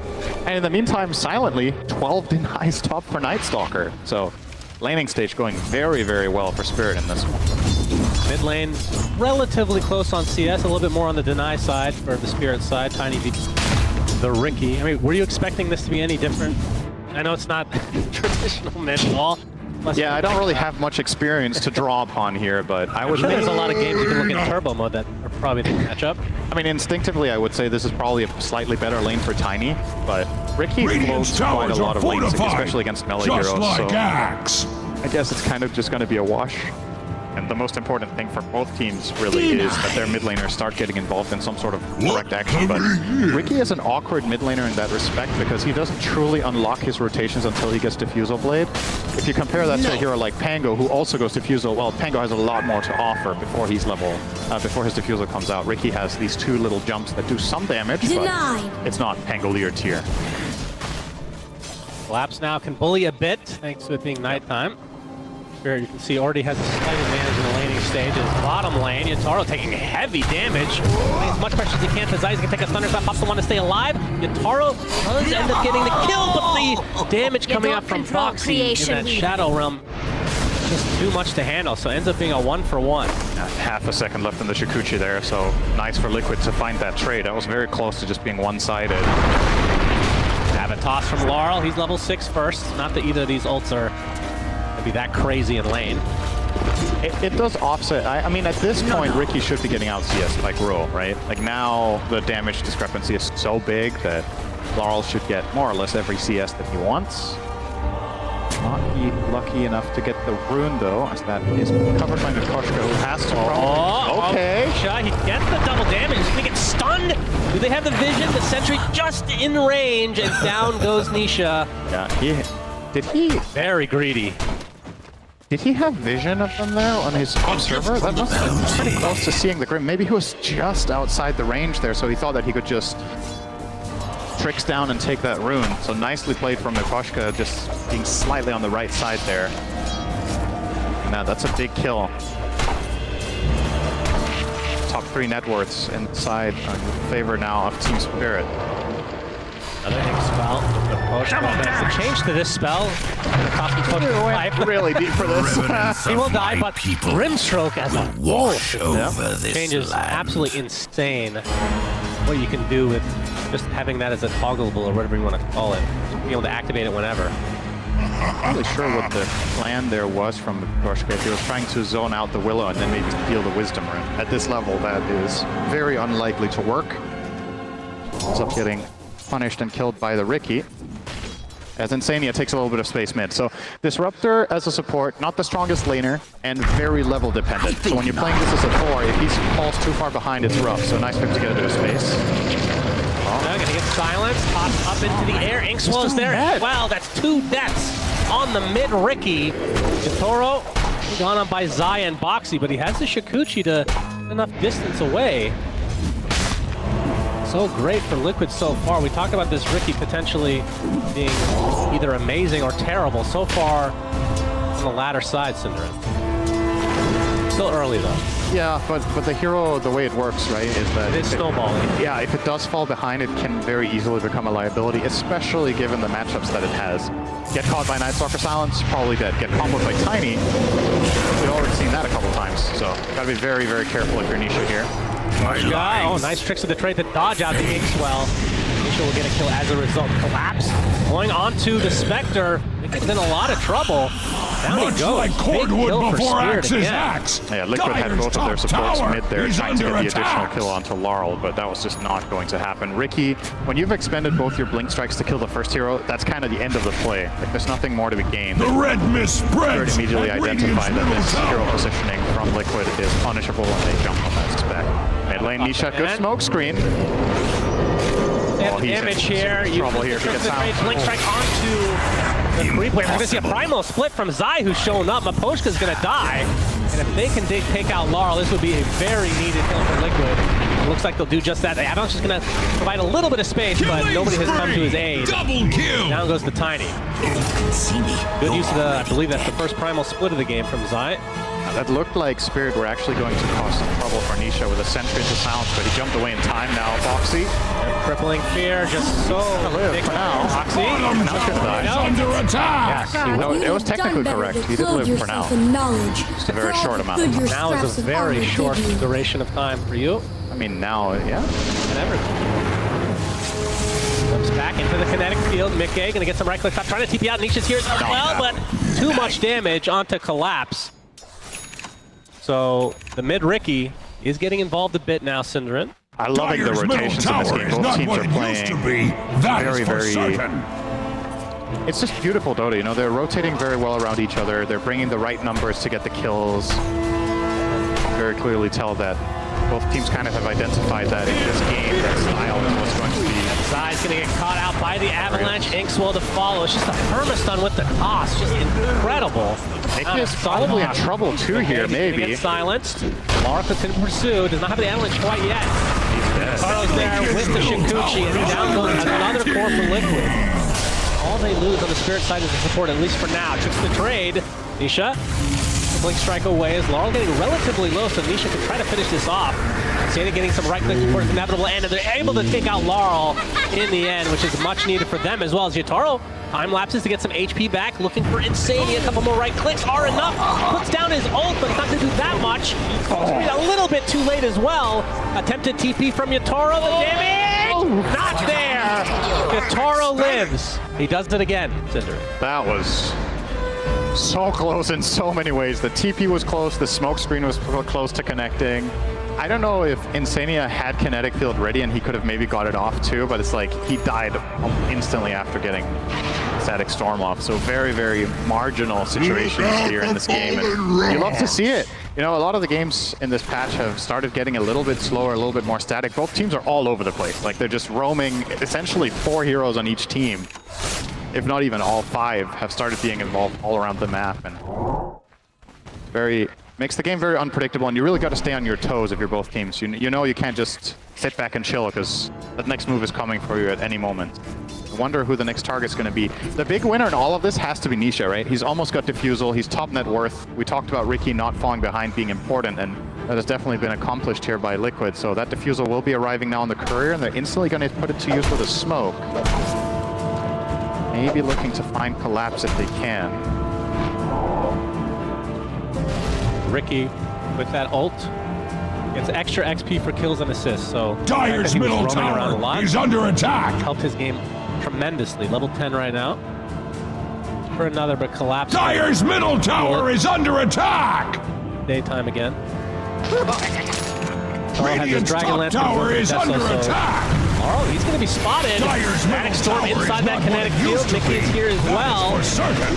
And in the meantime, silently, 12 denies top for Night Stalker. So laning stage going very, very well for Spirit in this one. Mid lane relatively close on CS, a little bit more on the deny side for the Spirit side. Tiny beats the Riki. I mean, were you expecting this to be any different? I know it's not traditional mid at all. Yeah, I don't really have much experience to draw upon here, but I would there's a lot of games you can look in turbo mode that are probably the matchup. I mean, instinctively, I would say this is probably a slightly better lane for Tiny, but Riki floats quite a lot of lanes, especially against melee heroes, so I guess it's kind of just going to be a wash. And the most important thing for both teams really is that their mid laners start getting involved in some sort of correct action. But Riki is an awkward mid laner in that respect because he doesn't truly unlock his rotations until he gets Diffusal Blade. If you compare that to a hero like Pango, who also goes Diffusal, well, Pango has a lot more to offer before he's before his Diffusal comes out. Riki has these 2 little jumps that do some damage, but it's not Pangolier tier. Collapse now can bully a bit, thanks to it being nighttime. Spirit, you can see, already has a slight advantage in the laning stage. His bottom lane, Yatoro taking heavy damage. Putting as much pressure as he can. Zai's gonna take a Thunder Slap, Pops want to stay alive. Yatoro does end up getting the kill, but the damage coming out from Boxy in that Shadow Realm just too much to handle, so ends up being a 1-for-1. Half a second left in the Shukuchi there, so nice for Liquid to find that trade. That was very close to just being one-sided. Have a toss from Laurel. He's level 6 first. Not that either of these ults are be that crazy in lane. It does offset. I mean, at this point, Riki should be getting out CS like Ruel, right? Like now, the damage discrepancy is so big that Laurel should get more or less every CS that he wants. Not be lucky enough to get the rune though, as that is covered by Nikoshka, who has to. Okay. He gets the double damage. He's gonna get stunned. Do they have the vision? The sentry just in range, and down goes Nisha. Yeah, did he? Very greedy. Did he have vision of them there on his observer? That must have been pretty close to seeing the Grim. Maybe he was just outside the range there, so he thought that he could just tricks down and take that rune. So nicely played from Nikoshka, just being slightly on the right side there. Now that's a big kill. Top 3 net worths inside in favor now of Team Spirit. Another Higgs spell. The change to this spell. Really deep for this. He will die, but Grimstroke as a wash over this changes absolutely insane. What you can do with just having that as a toggleable or whatever you want to call it. Being able to activate it whenever. I'm not really sure what the plan there was from Nikoshka. If he was trying to zone out the Willow and then maybe steal the Wisdom Rune. At this level, that is very unlikely to work. Ends up getting punished and killed by the Riki, as Insania takes a little bit of space mid. So Disruptor as a support, not the strongest laner, and very level dependent. So when you're playing this as a Thor, if he falls too far behind, it's rough. So nice for him to get a bit of space. Now gonna get silenced, tossed up into the air. Inkswell is there as well. That's 2 deaths on the mid Riki. Yatoro gone on by Zai and Boxy, but he has the Shukuchi to enough distance away. So great for Liquid so far. We talked about this Riki potentially being either amazing or terrible. So far on the latter side, Synderen. Still early though. Yeah, but the hero, the way it works, right, is that it's snowballing. Yeah, if it does fall behind, it can very easily become a liability, especially given the matchups that it has. Get caught by Night Stalker Silence, probably dead. Get comboed by Tiny. We've already seen that a couple times, so gotta be very, very careful if you're Nisha here. Oh, nice tricks of the trade to dodge out the Inkswell. Nisha will get a kill as a result. Collapse going onto the Spectre. It's in a lot of trouble. Down he Much goes. like Big Cordwood kill for before Spirit Axe's again. axe. Yeah, Liquid had both of their supports mid there, He's trying to get under the additional attack. kill onto Laurel, but that was just not going to happen. Ricky, when you've expended both your blink strikes to kill the first hero, that's kind of the end of the play. Like, there's nothing more to be gained. The red mist Spirit spreads. immediately and identified that Radiant's this middle hero tower. positioning from Liquid is punishable, and they jump on that spec. Mid lane, Nisha, good smoke screen. They have Oh, he's in damage some here. You trouble here if he gets out. Blink strike onto the creep wave. We're gonna see a primal split from Zai, who's showing up. Maposhka's gonna die, and if they can take out Laurel, this would be a very needed kill for Liquid. It looks like they'll do just that. The Avalanche is gonna provide a little bit of space, but nobody has come to his aid. Double kill. Down goes the Tiny. Good use of the, I believe that's the first primal split of the game from Zai. That looked like Spirit were actually going to cause some trouble for Nisha with a sentry into silence, but he jumped away in time now. Foxy. Crippling fear, just so live for now. Foxy. Now he's gonna die. He's under attack. Yes, no, it was technically correct. He did live for now. Just a very short amount. Now is a very short duration of time for you. I mean, now, yeah. And everything. Comes back into the kinetic field. Mickey gonna get some right click shot, trying to TP out. Nisha's here as well, but too much damage onto Collapse. So the mid Ricky is getting involved a bit now, Synderen. I'm loving the Dyer's middle rotations in this tower game. is Both not teams what are it used to playing be. That is very, for very. certain. It's just beautiful Dota. You know, they're rotating very well around each other. They're bringing the right numbers to get the kills. Very clearly tell that both teams kind of have identified that in this game, that style is what's going to be. Zai's gonna get caught out by the Avalanche. Inkswell to follow. It's just a permastun with the toss. Just incredible. Nick is probably in trouble too here, maybe. Get silenced. Martha can pursue. Does not have the Avalanche quite yet. Taro's there with the Shikuchi, and down goes another core for Liquid. All they lose on the Spirit side is the support, at least for now. Tricks the trade. Nisha, blink strike away as Laurel getting relatively low, so Nisha can try to finish this off. Sana getting some right click support is inevitable, and they're able to take out Laurel in the end, which is much needed for them as well as Yatoro. Time lapses to get some HP back, looking for Insania. A couple more right clicks are enough. Puts down his ult, but it's not going to do that much. A little bit too late as well. Attempted TP from Yatoro. The damage! Not there! Yatoro lives. He does it again, Cinder. That was so close in so many ways. The TP was close, the smoke screen was close to connecting. I don't know if Insania had kinetic field ready and he could have maybe got it off too, but it's like he died instantly after getting static storm off. So very, very marginal situations here in this game, and you love to see it. You know, a lot of the games in this patch have started getting a little bit slower, a little bit more static. Both teams are all over the place. Like, they're just roaming, essentially 4 heroes on each team. If not even all 5 have started being involved all around the map, and makes the game very unpredictable, and you really got to stay on your toes if you're both teams. You know you can't just sit back and chill, because that next move is coming for you at any moment. I wonder who the next target's going to be. The big winner in all of this has to be Nisha, right? He's almost got Diffusal, he's top net worth. We talked about Ricky not falling behind being important, and that has definitely been accomplished here by Liquid. So that Diffusal will be arriving now on the courier, and they're instantly going to put it to use with a smoke. Maybe looking to find Collapse if they can. Ricky with that ult gets extra XP for kills and assists, so Dyer's middle tower is under attack. Helped his game tremendously. Level 10 right now. For another, but Collapse. Dyer's middle tower is under attack. Daytime again. Radiant's top tower is under attack. Oh, he's going to be spotted. Static Storm inside that kinetic field. Mickey is here as well.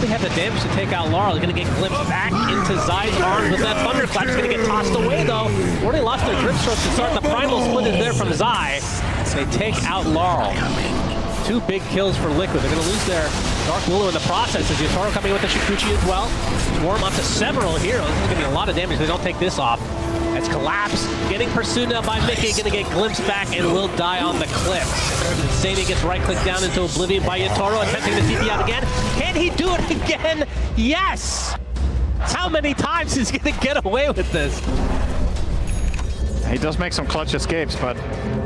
They have the damage to take out Laurel. He's going to get glimpsed back into Zai's arms with that Thunderclap. He's going to get tossed away, though. Already lost their grip stroke to start. The primal split is there from Zai. They take out Laurel. 2 big kills for Liquid. They're going to lose their Dark Willow in the process. As Yatoro coming with the Shikuchi as well. Swarm up to several heroes. This is going to be a lot of damage. They don't take this off. That's Collapse, getting pursued now by Mickey, gonna get glimpsed back and will die on the cliff. Insania gets right click down into oblivion by Yatoro, attempting to TP out again. Can he do it again? Yes! How many times is he gonna get away with this? He does make some clutch escapes, but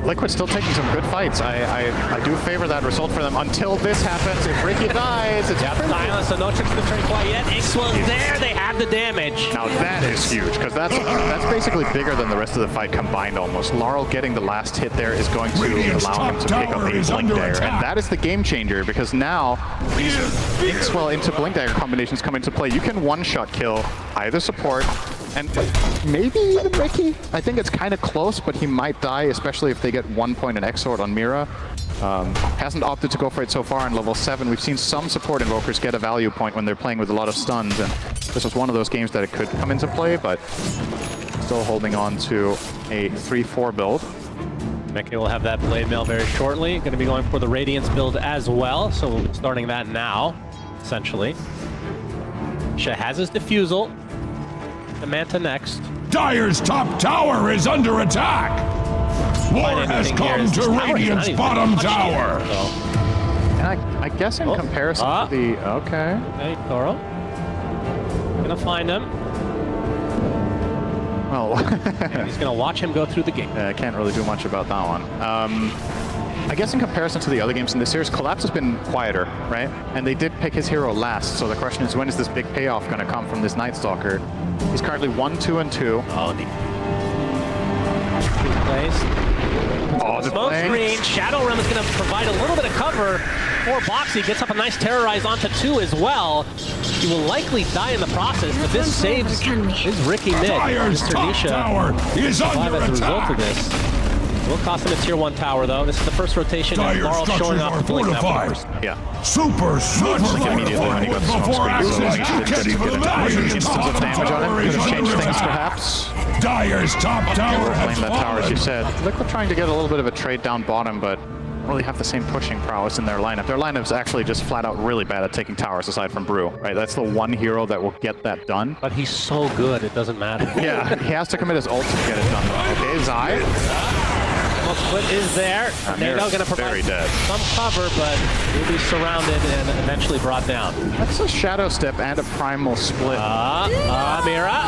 Liquid's still taking some good fights. I do favor that result for them until this happens. If Ricky dies, it's silence, so no tricks to turn quite yet. Inkswell's there, they have the damage. Now that is huge, because that's basically bigger than the rest of the fight combined almost. Laurel getting the last hit there is going to allow him to pick up a Blink Dagger, and that is the game changer, because now these Inkswell into Blink Dagger combinations come into play. You can one-shot kill either support, and maybe even Ricky. I think it's kind of close, but he might die, especially if they get 1 point in X-Sword on Mira. Hasn't opted to go for it so far in level 7. We've seen some support invokers get a value point when they're playing with a lot of stuns, and this was one of those games that it could come into play, but still holding on to a 3-4 build. Mickey will have that Blade Mail very shortly. Going to be going for the Radiance build as well, so we'll be starting that now, essentially. Misha has his Diffusal. The Manta next. Dire's top tower is under attack. War has come to Radiant's bottom tower. And I guess in comparison to the... Okay. Okay, Toro. Gonna find him. Well... and he's gonna watch him go through the game. I can't really do much about that one. I guess in comparison to the other games in this series, Collapse has been quieter, right? And they did pick his hero last, so the question is, when is this big payoff going to come from this Night Stalker? He's currently 1-2-2. Oh, the smoke screen. Shadow Realm is going to provide a little bit of cover for Boxy. Gets up a nice Terrorize onto 2 as well. He will likely die in the process, but this saves his Ricky mid. Mr. Nisha is survive as a result of this. Will cost him a tier 1 tower, though. This is the first rotation, and Laurel showing off the blink now first. Yeah. Super immediately when he got the smoke screen, so he did get a damage on him. Could have changed things, perhaps. Dire's top tower has blame that tower, as you said. Liquid trying to get a little bit of a trade down bottom, but don't really have the same pushing prowess in their lineup. Their lineup's actually just flat out really bad at taking towers, aside from Brew, right? That's the one hero that will get that done. But he's so good, it doesn't matter. Yeah, he has to commit his ult to get it done. Okay, Zai. Split is there. They're going to provide some cover, but will be surrounded and eventually brought down. That's a Shadow Step and a Primal Split. Mira.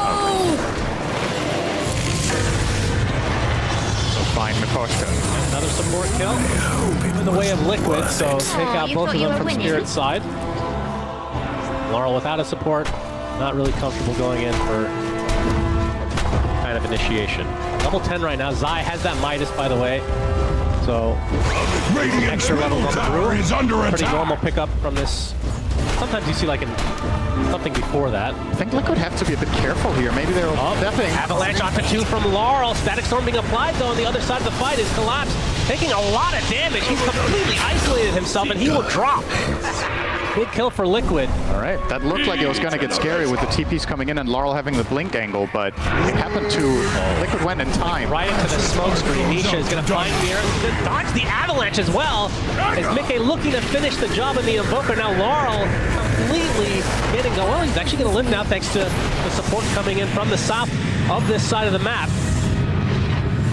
So fine, Mikoshka. Another support kill in the way of Liquid, so take out both of them from Spirit's side. Laurel without a support, not really comfortable going in for kind of initiation. Level 10 right now. Zai has that Midas, by the way. So, extra levels on the Brew. Pretty normal pickup from this. Sometimes you see like something before that. I think Liquid have to be a bit careful here. Maybe they're deafening. Avalanche onto 2 from Laurel. Static Storm being applied, though, on the other side of the fight is Collapse. Taking a lot of damage. He's completely isolated himself, and he will drop. Big kill for Liquid. All right, that looked like it was going to get scary with the TPs coming in and Laurel having the blink angle, but it happened to Liquid went in time. Right into the smoke screen. Nisha is going to find Mira. He's going to dodge the Avalanche as well. As Mickey looking to finish the job in the Invoker. Now Laurel completely getting going. Well, he's actually going to live now thanks to the support coming in from the south of this side of the map.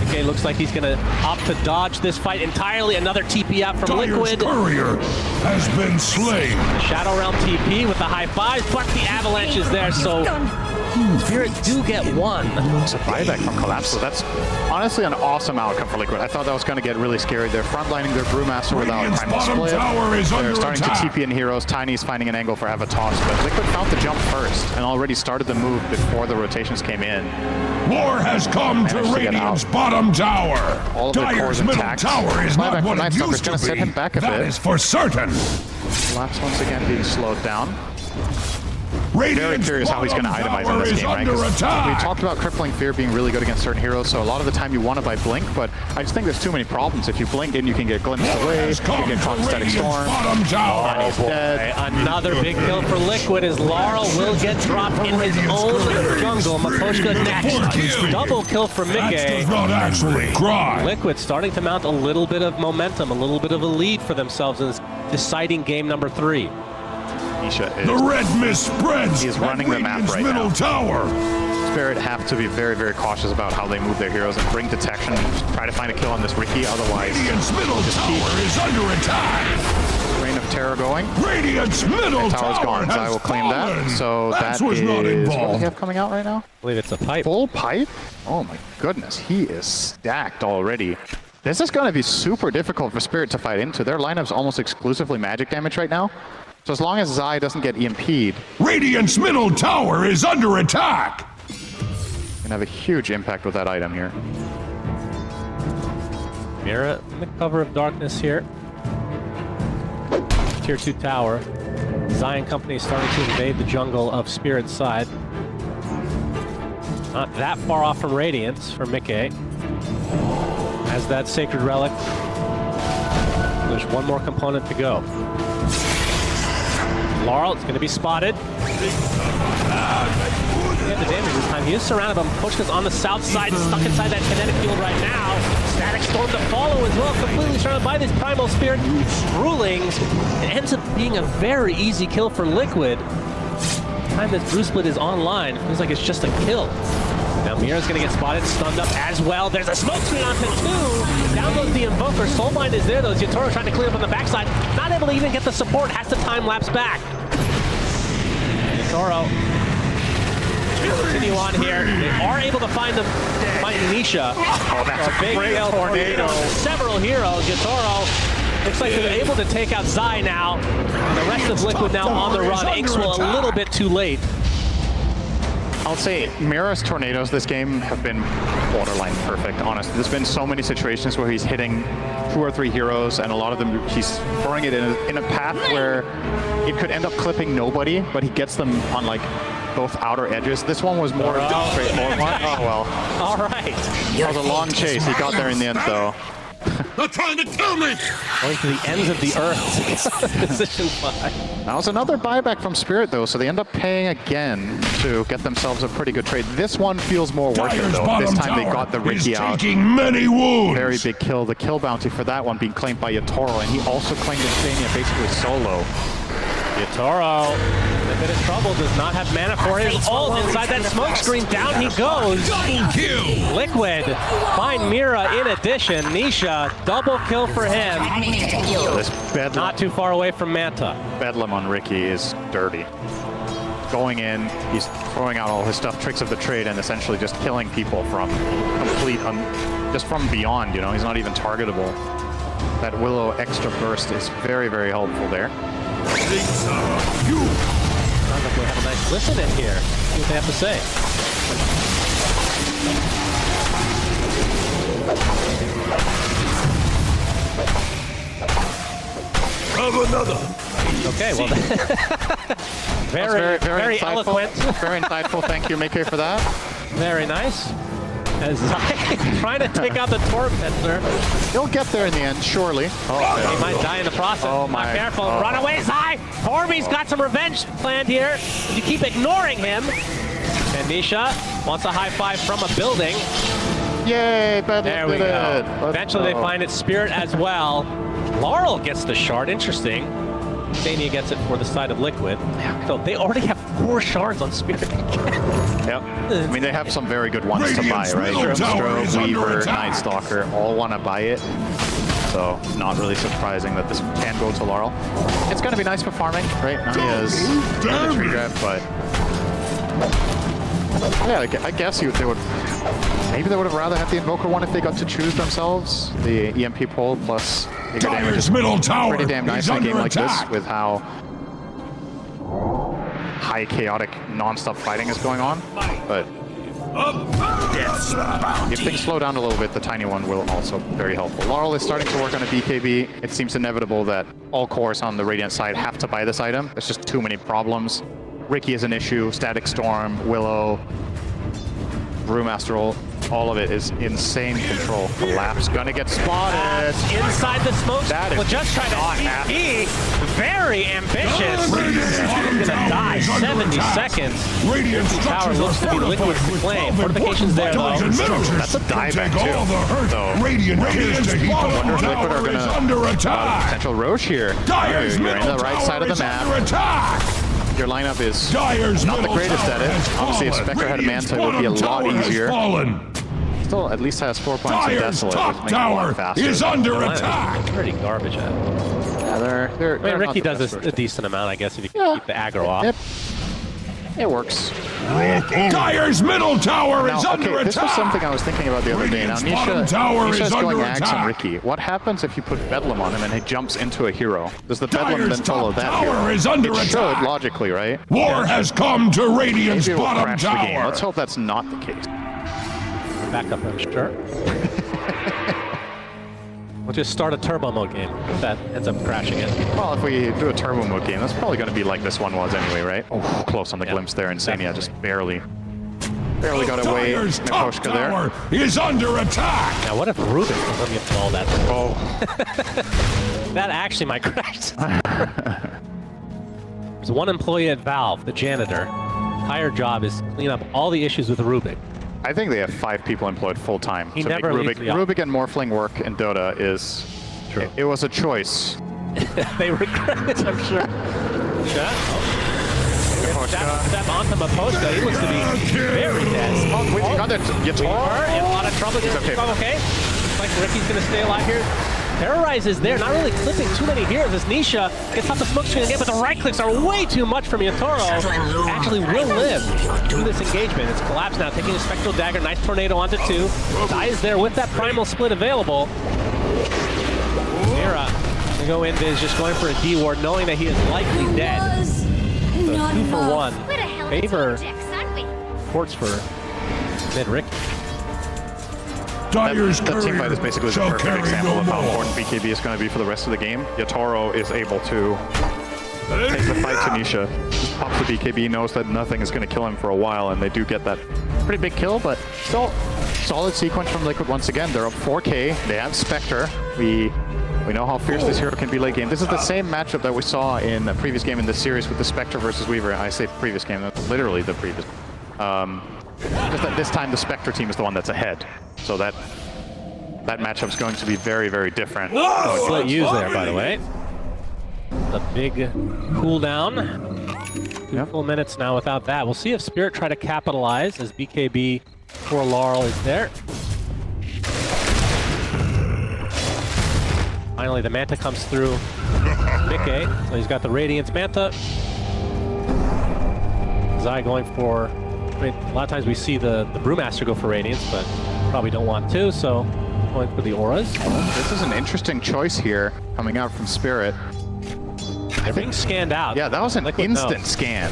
Okay, looks like he's going to opt to dodge this fight entirely. Another TP out from Liquid. Courier has been slain. The Shadow Realm TP with the high fives, but the Avalanche is there, so Spirit do get one. It's a buyback from Collapse, so that's honestly an awesome outcome for Liquid. I thought that was going to get really scary. They're frontlining their Brewmaster without Primal Split. They're starting to TP in heroes. Tiny's finding an angle for Avatos, but Liquid found the jump first and already started the move before the rotations came in. War has come to Radiant's bottom tower. All of their cores intact. Tower is not what it used to be. Set him back a that bit. is for certain. Collapse once again being slowed down. Very curious how he's going to itemize in this game, right? We talked about Crippling Fear being really good against certain heroes, so a lot of the time you want to buy Blink, but I just think there's too many problems. If you blink in, you can get glimpsed away, you can caught Static Storm, and he's dead. Another big kill for Liquid as Laurel will get dropped in his own jungle. Mikoshka next. Double kill for Mickey. Liquid starting to mount a little bit of momentum, a little bit of a lead for themselves in this deciding game number 3. The red mist spreads. He is running the map right now. Tower. Spirit have to be very, very cautious about how they move their heroes and bring detection and try to find a kill on this Ricky. Otherwise, Radiant's middle tower is under attack. Reign of Terror going. Radiant's middle Tower's gone, so I will claim that. So that is... What do we have coming out right now? I believe it's a pipe. Full pipe? Oh my goodness, he is stacked already. This is going to be super difficult for Spirit to fight into. Their lineup's almost exclusively magic damage right now. So as long as Zai doesn't get EMP'd... Radiant's middle tower is under attack! Can have a huge impact with that item here. Mira in the cover of darkness here. Tier 2 tower. Zion Company starting to invade the jungle of Spirit's side. Not that far off from Radiance for Mickey. Has that Sacred Relic. There's one more component to go. Laurel, it's going to be spotted. The damage this time. He is surrounded by Pushka's on the south side, stuck inside that kinetic field right now. Static Storm to follow as well, completely surrounded by this Primal Spirit. Rulings. It ends up being a very easy kill for Liquid. The time this Blue Split is online, it feels like it's just a kill. Now Mira's going to get spotted, stunned up as well. There's a smoke screen onto 2. Down goes the Invoker. Soulbind is there though. Yatoro trying to clear up on the backside. Not able to even get the support. Has to time lapse back. Yatoro. Continue on here. They are able to find Nisha. Oh, that's a big great tornado. Several heroes. Yatoro looks like they're able to take out Zai now. The rest of Liquid now on the run. Inkswell a little bit too late. I'll say Mira's tornadoes this game have been borderline perfect, honestly. There's been so many situations where he's hitting 2 or 3 heroes, and a lot of them he's throwing it in a path where it could end up clipping nobody, but he gets them on like both outer edges. This one was more of a straightforward one. Oh well. All right. That was a long chase. He got there in the end though. They're trying to kill me! Going to the ends of the earth. Position 5. That was another buyback from Spirit though, so they end up paying again to get themselves a pretty good trade. This one feels more worth it though. This time they got the Riki out. Many wounds. Very big kill. The kill bounty for that one being claimed by Yatoro, and he also claimed Insania basically solo. Yatoro in a bit of trouble, does not have mana for his ult. Inside that smoke screen, down he goes. Liquid find Mira in addition. Nisha, double kill for him. This Bedlam, not too far away from Manta. Bedlam on Riki is dirty. Going in, he's throwing out all his stuff, tricks of the trade, and essentially just killing people from just from beyond, you know, he's not even targetable. That Willow extra burst is very, very helpful there. Sounds like we'll have a nice listen in here. See what they have to say. Have another. Okay, well, very eloquent. Very insightful. Thank you, Mickey, for that. Very nice. As Zai trying to take out the Tormentor. He'll get there in the end, surely. Oh, he might die in the process. Oh my! Careful! Run away, Zai! Torby's got some revenge planned here. You keep ignoring him. And Nisha wants a high five from a building. Yay! There we go. Eventually they find its Spirit as well. Laurel gets the shard. Interesting. Insania gets it for the side of Liquid. So they already have 4 shards on Spirit. Yep. I mean, they have some very good ones to buy, right? Strobe, Weaver, Night Stalker, all want to buy it. So, not really surprising that this can go to Laurel. It's going to be nice for farming, right? Now he has another tree grab, but... Yeah, I guess they would... Maybe they would have rather had the Invoker one if they got to choose themselves. The EMP pole plus bigger damage is pretty damn nice in a game like this with how high chaotic non-stop fighting is going on. But if things slow down a little bit, the tiny one will also be very helpful. Laurel is starting to work on a BKB. It seems inevitable that all cores on the Radiant side have to buy this item. There's just too many problems. Riki is an issue, Static Storm, Willow, Brewmaster, all of it is insane control. Collapse, gonna get spotted. Inside the smoke. That is will just try to TP. Very ambitious. He's gonna die. 70 seconds. Tower looks to be Liquid flame. Fortification's there though. That's a dieback too. So, I wonder if Liquid are gonna potential Roche here. You're in the right side of the map. Your lineup is not the greatest at it. Obviously, if Spectre had a Manta, it would be a lot easier. still at least has 4 points in Dire's Desolate, top which makes it a lot tower faster. is under Atlanta attack. is pretty garbage at it. Yeah, they're I mean, not Ricky the does best this a first. decent amount, I guess, if you can keep the aggro off. It works. Dire's middle tower is Now, under okay, this was attack. something I was thinking about the other day. Now, Radiant's bottom tower Nisha is is going under Axe attack. and Ricky. What happens if you put Bedlam on him and he jumps into a hero? Does the Bedlam Dire's then follow top that tower hero? is under It should, attack. logically, right? War has come to Radiant's Maybe it will bottom crash the game. tower. Let's hope that's not the case. Back up on sure. We'll just start a turbo mode game if that ends up crashing it. Well, if we do a turbo mode game, that's probably going to be like this one was anyway, right? Oh, close on the glimpse there. Insania just barely got away. Dire's top Mikoshka there. tower is under attack. Now, what if Rubik doesn't get all that? Oh. That actually might crash. There's one employee at Valve, the janitor. Entire job is to clean up all the issues with Rubik. I think they have 5 people employed full time. He to never make leaves Rubik, the office. Rubik and Morphling work in Dota is True. It was a choice. They regret it, I'm sure. Step onto Mikoshka. He looks to be very dead. Wait, you got that Yatoro? In a lot of trouble. He's okay. Okay. Looks like Ricky's going to stay alive here. Terrorize is there, not really clipping too many heroes as Nisha gets off the smoke screen again, but the right clicks are way too much from Yatoro. Actually will live through this engagement. It's collapsed now, taking a Spectral Dagger, nice tornado onto 2. Dies there with that Primal Split available. Mira, to go in, is just going for a D-Ward, knowing that he is likely dead. So 2 for 1. Favor ports for mid Ricky. Dire's that team fight is basically the shall perfect carry example no of how more. important BKB is going to be for the rest of the game. Yatoro is able to take the fight to Nisha. Just pops the BKB, knows that nothing is going to kill him for a while, and they do get that pretty big kill, but still solid sequence from Liquid once again. They're up 4K. They have Spectre. We know how fierce this hero can be late game. This is the same matchup that we saw in the previous game in this series with the Spectre versus Weaver. I say previous game, that's literally the previous. Just that this time the Spectre team is the one that's ahead. So that matchup's going to be very, very different. Split use there, by the way. A big cooldown. 2 full minutes now without that. We'll see if Spirit try to capitalize as BKB for Laurel is there. Finally, the Manta comes through. Mickey, so he's got the Radiance Manta. Zai going for, I mean, a lot of times we see the Brewmaster go for Radiance, but probably don't want to, so going for the auras. This is an interesting choice here coming out from Spirit. They're being scanned out. Yeah, that was an Liquid instant knows. scan.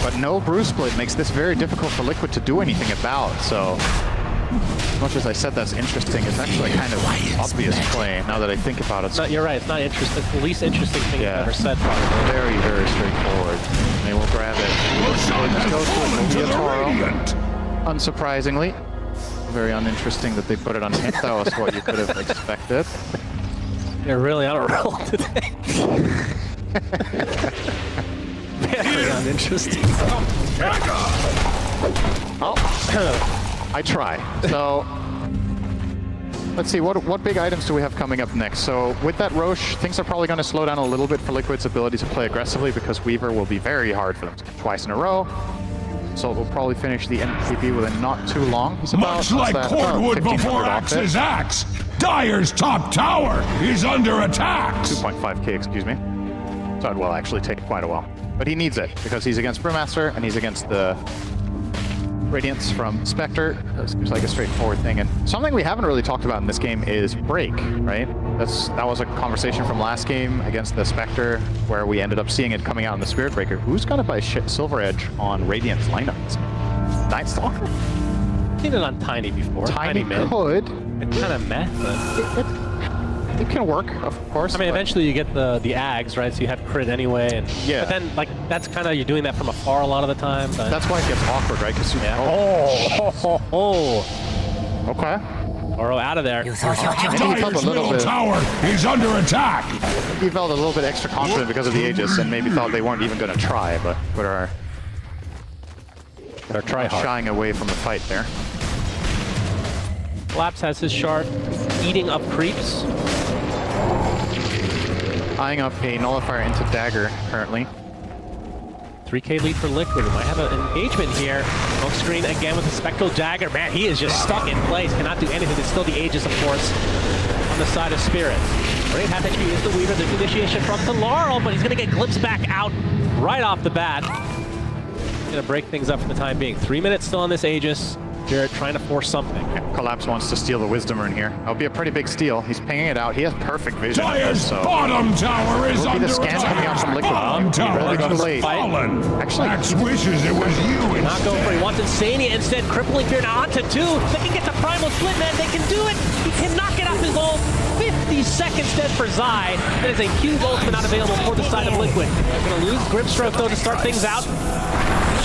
But no Brew Split makes this very difficult for Liquid to do anything about, so as much as I said that's interesting, it's actually kind of obvious play now that I think about it. It's not, you're right, it's not interesting. It's the least interesting thing you've ever said, probably. Very, very straightforward. They will grab it. Let's go to Yatoro. Unsurprisingly. Very uninteresting that they put it on him. That was what you could have expected. They're really on a roll today. Very uninteresting. Oh, I try. So, let's see, what big items do we have coming up next? So, with that Roche, things are probably going to slow down a little bit for Liquid's ability to play aggressively because Weaver will be very hard for them to get twice in a row. So, we'll probably finish the NPB within not too long. He's about, Much like Cordwood before Axe's axe, Dire's top tower is under attack. 2.5k, excuse me. So it will actually take quite a while. But he needs it because he's against Brewmaster and he's against the Radiance from Spectre. That seems like a straightforward thing. And something we haven't really talked about in this game is Break, right? That was a conversation from last game against the Spectre where we ended up seeing it coming out in the Spirit Breaker. Who's gonna buy Silver Edge on Radiance lineups? Night Stalker? I've seen it on Tiny before. Tiny mid. could. It's kind of meh, but it can work, of course. I mean, eventually you get the Ags, right? So you have crit anyway, and yeah. But then, like, that's kind of you're doing that from afar a lot of the time. But that's why it gets awkward, right? Because okay. Oro out of there. He felt a little bit. Tower is under attack. He felt a little bit extra confident because of the Aegis, and maybe thought they weren't even going to try, but are shying away from the fight there. Collapse has his shard, eating up creeps. Eyeing up a nullifier into Dagger currently. 3k lead for Liquid. We might have an engagement here. Smoke screen again with the Spectral Dagger. Man, he is just stuck in place. Cannot do anything. There's still the Aegis, of course, on the side of Spirit. Running half HP is the Weaver. There's initiation from the Laurel, but he's going to get glimpsed back out right off the bat. Going to break things up for the time being. 3 minutes still on this Aegis. Spirit trying to force something. Collapse wants to steal the Wisdom Rune here. That'll be a pretty big steal. He's pinging it out. He has perfect vision. Dire's bottom tower is will be under the scan coming out from Liquid. Bottom tower Too has late. fallen. Actually, Max wishes it was you Not going for it. He wants Insania instead. Crippling Fear now onto 2. They can get the Primal Split, man. They can do it. He cannot get off his ult. 50 seconds dead for Zai. That is a huge ultimate not available for the side of Liquid. They're going to lose Grimstroke, though, to start things out.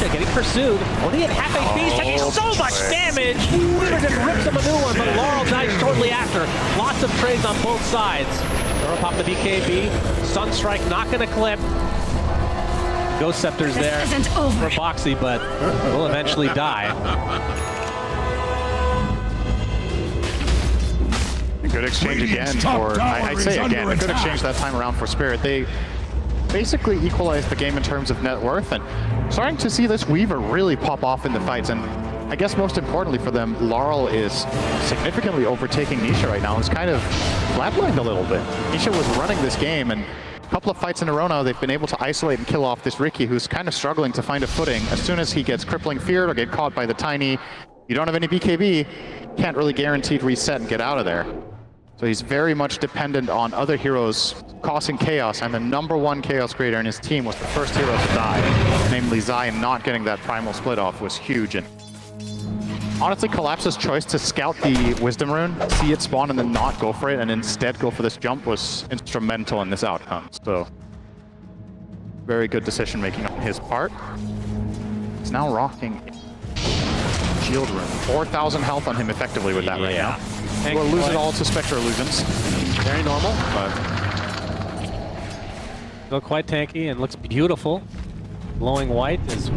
Misha getting pursued. Only at half HP. He's taking so much damage. Weaver just rips him a new one, but Laurel dies shortly after. Lots of trades on both sides. Throw pop the BKB. Sunstrike not going to clip. Ghost Scepter's there for Boxy, but will eventually die. Good exchange again for, I say again, a good exchange that time around for Spirit. They basically equalized the game in terms of net worth, and starting to see this Weaver really pop off in the fights. And I guess most importantly for them, Laurel is significantly overtaking Nisha right now. It's kind of flatlined a little bit. Nisha was running this game, and a couple of fights in a row now, they've been able to isolate and kill off this Riki, who's kind of struggling to find a footing. As soon as he gets Crippling Fear or get caught by the Tiny, you don't have any BKB, can't really guarantee to reset and get out of there. So he's very much dependent on other heroes causing chaos, and the #1 chaos creator in his team was the first hero to die, namely Zai, and not getting that primal split off was huge. And honestly, Collapse's choice to scout the Wisdom Rune, see it spawn, and then not go for it, and instead go for this jump was instrumental in this outcome. So very good decision making on his part. He's now rocking Shield Rune. 4,000 health on him effectively with that right now. We'll lose it all to Spectre Illusions. Very normal. But still quite tanky and looks beautiful. Glowing white is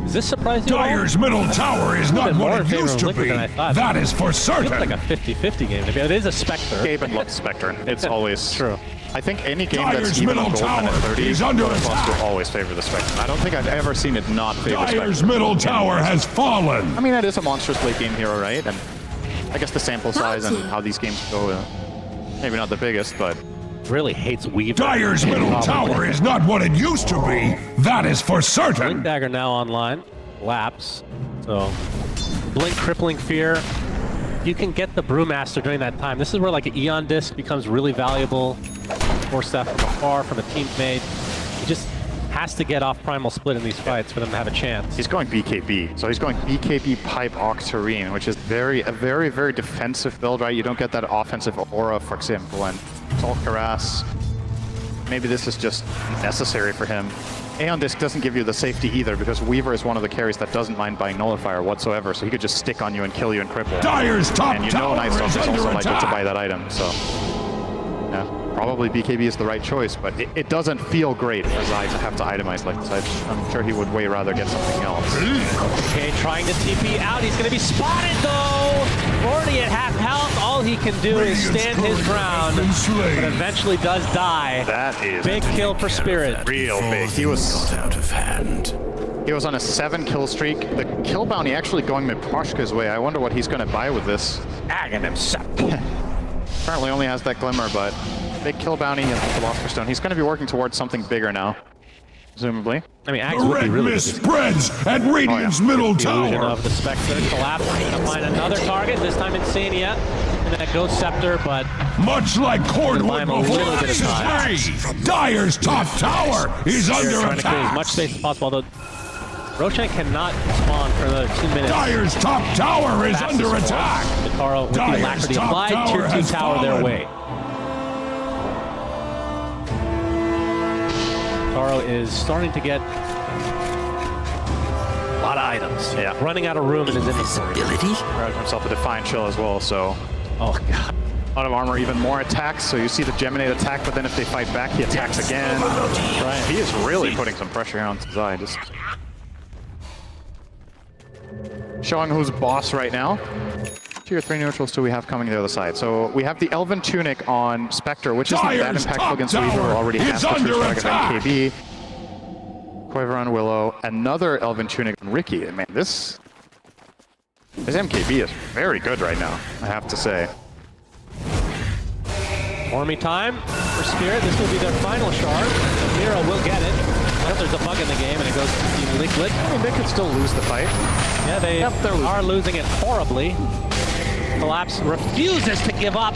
this surprising? Dire's middle tower is not what it used to be. That is for certain. It's like a 50-50 game. It is a Spectre. Gaben loves Spectre. It's always true. I think any game that's even on Goldman at 30 will always favor the Spectre. I don't think I've ever seen it not favor Spectre. Dire's middle tower has fallen. I mean, that is a monstrous late game hero, right? And I guess the sample size and how these games go, maybe not the biggest, but really hates Weaver. Dire's middle tower is not what it used to be. That is for certain. Blink Dagger now online. Lapse. So Blink, Crippling Fear. You can get the Brewmaster during that time. This is where like an Eon Disc becomes really valuable. Force that from afar from a teammate. He just has to get off Primal Split in these fights for them to have a chance. He's going BKB. So he's going BKB Pipe Octarine, which is a very, very defensive build, right? You don't get that offensive aura, for example, and Salt Harass. Maybe this is just necessary for him. Aeon Disc doesn't give you the safety either, because Weaver is one of the carries that doesn't mind buying Nullifier whatsoever, so he could just stick on you and kill you and cripple. Dire's top and you tower know Nightstalk is also likely attack. to buy that item, so yeah, probably BKB is the right choice, but it doesn't feel great for Zai to have to itemize like this. I'm sure he would way rather get something else. Okay, trying to TP out. He's going to be spotted though. Already at half health. All he can do is stand his ground, but eventually does die. That is big kill for Spirit. Real big. He was out of hand. He was on a 7-kill streak. The kill bounty actually going Miposhka's way. I wonder what he's going to buy with this. Aghanim. Apparently only has that glimmer, but big kill bounty and Philosopher's Stone. He's going to be working towards something bigger now, presumably. I mean, the red mist spreads at Radiant's middle tower. Of the Spectre Collapse to find another target. This time Insania and then a Ghost Scepter, but much like Cordwood before, Dire's top tower is under trying attack. To clear as much space as possible, although Roshan cannot spawn for another 2 minutes. Dire's top tower is under attack. Mikaro with the Alacrity applied, tier 2 tower their way. Mikaro is starting to get a lot of items. Yeah. Running out of room in his inventory. Grabbed himself a Defiant Chill as well, so. Oh, God. A lot of armor, even more attacks. So you see the Geminate attack, but then if they fight back, he attacks again. Right. He is really putting some pressure here on Zai. Just showing who's boss right now. Tier 3 neutrals do we have coming the other side? So we have the Elven Tunic on Spectre, which isn't that impactful against Weaver, who already has the True Strike of NKB. Quiver on Willow, another Elven Tunic on Riki. Man, this MKB is very good right now, I have to say. Army time for Spirit. This will be their final shard. Mira will get it. Unless there's a bug in the game and it goes to Team Liquid. I mean, they could still lose the fight. Yeah, they are losing it horribly. Collapse refuses to give up.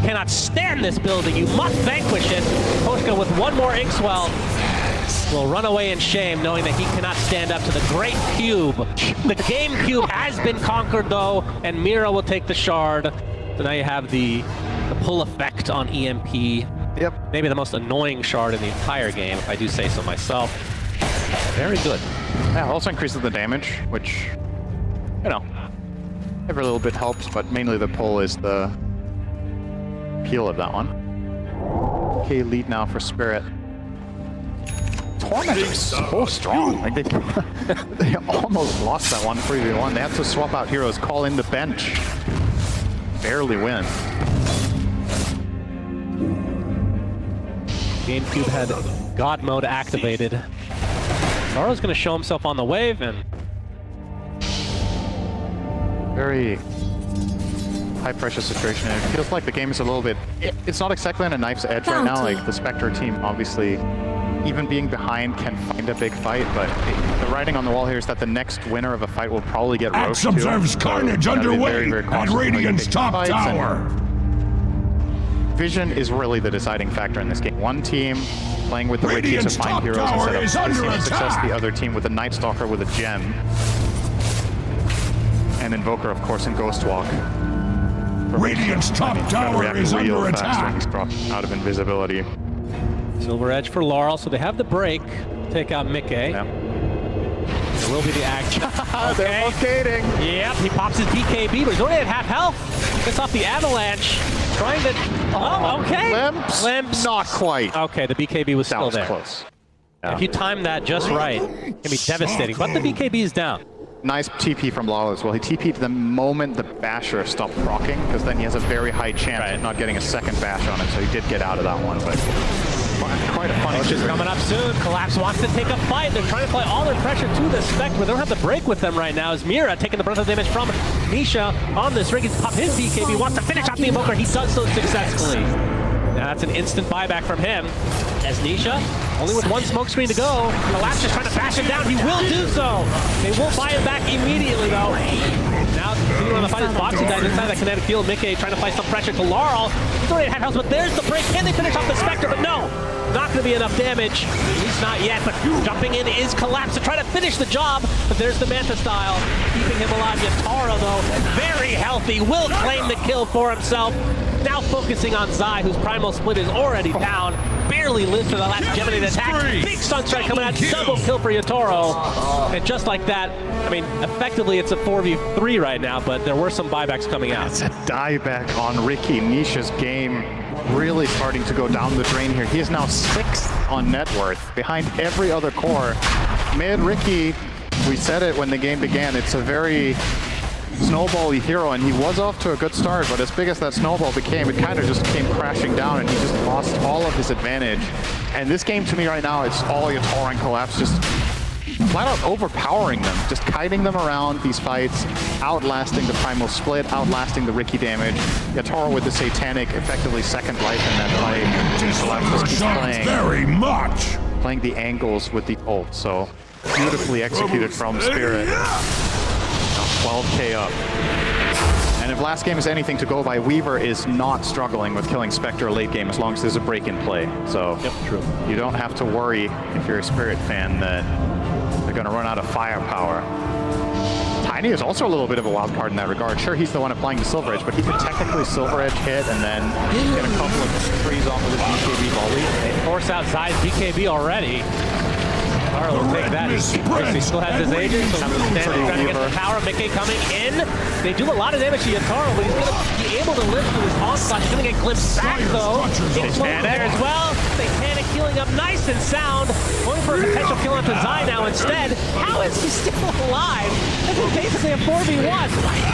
Cannot stand this building. You must vanquish it. Poshka with one more Inkswell will run away in shame, knowing that he cannot stand up to the great cube. The game cube has been conquered, though, and Mira will take the shard. So now you have the pull effect on EMP. Yep. Maybe the most annoying shard in the entire game, if I do say so myself. Very good. Yeah, also increases the damage, which, you know, every little bit helps, but mainly the pull is the appeal of that one. Okay, lead now for Spirit. Torment is so strong. Like they almost lost that one 3v1. They had to swap out heroes, call in the bench. Barely win. GameCube had God mode activated. Zoro's going to show himself on the wave, and very high pressure situation. And it feels like the game is a little bit, it's not exactly on a knife's edge right now. Like the Spectre team, obviously, even being behind can find a big fight, but the writing on the wall here is that the next winner of a fight will probably get roped too. Observes carnage underway at Radiant's top tower. Vision is really the deciding factor in this game. One team playing with the Riki to find heroes instead of seeing success, the other team with a Night Stalker with a gem. And Invoker, of course, in Ghostwalk. Radiant's top tower is under attack. He's dropped out of invisibility. Silver Edge for Laurel, so they have the break. Take out Mickey. Yeah. There will be the action. They're locating. Yep, he pops his BKB, but he's only at half health. Gets off the avalanche. Trying to... Oh, okay. Limps. Not quite. Okay, the BKB was still there. Close. Yeah. If you time that just right, it can be devastating. But the BKB is down. Nice TP from Laurel as well. He TP'd the moment the Basher stopped proccing, because then he has a very high chance of not getting a second bash on it, so he did get out of that one, but quite a funny Push is coming up soon. Collapse wants to take a fight. They're trying to apply all their pressure to the Spectre, but they don't have the break with them right now as Mira taking the brunt of damage from Nisha on this ring. He's popped his BKB, wants to finish off the Invoker. He does so successfully. Now that's an instant buyback from him. As Nisha, only with one smoke screen to go, Collapse just trying to bash him down. He will do so. They will buy him back immediately, though. Now, continuing on the fight is Boxing Dive inside that kinetic field. Mickey trying to apply some pressure to Laurel. He's already at half health, but there's the break. Can they finish off the Spectre? But no, not going to be enough damage. At least not yet, but jumping in is Collapse to try to finish the job. But there's the Manta style, keeping him alive. Yatara, though, very healthy, will claim the kill for himself. Now focusing on Zai, whose Primal Split is already down. Barely lived for the last Gemini attack. Big Sunstrike coming out, double kill for Yatoro. And just like that, I mean, effectively it's a 4v3 right now, but there were some buybacks coming out. It's a dieback on Riki. Nisha's game really starting to go down the drain here. He is now 6th on net worth, behind every other core. Mid Riki, we said it when the game began, it's a very snowball-y hero, and he was off to a good start, but as big as that snowball became, it kind of just came crashing down, and he just lost all of his advantage. And this game, to me right now, it's all Yatoro and Collapse just flat out overpowering them, just kiting them around these fights, outlasting the Primal Split, outlasting the Riki damage. Yatoro with the Satanic, effectively second life in that fight. Collapse just keeps playing the angles with the ult, so beautifully executed from Spirit. 12k up. And if last game is anything to go by, Weaver is not struggling with killing Spectre late game as long as there's a break in play. So true. You don't have to worry if you're a Spirit fan that they're going to run out of firepower. Tiny is also a little bit of a wild card in that regard. Sure, he's the one applying the Silver Edge, but he could technically Silver Edge hit and then get a couple of trees off with his BKB volley. They force out Zai's BKB already. Yatara will take that. He still has his agents, so he's standing trying to get the power. Mickey coming in. They do a lot of damage to Yatara, but he's going to be able to live through his onslaught. He's going to get glimpsed back, though. Satanic there as well. Satanic healing up nice and sound. Going for a potential kill onto Zai now instead. How is he still alive? This is basically a 4v1.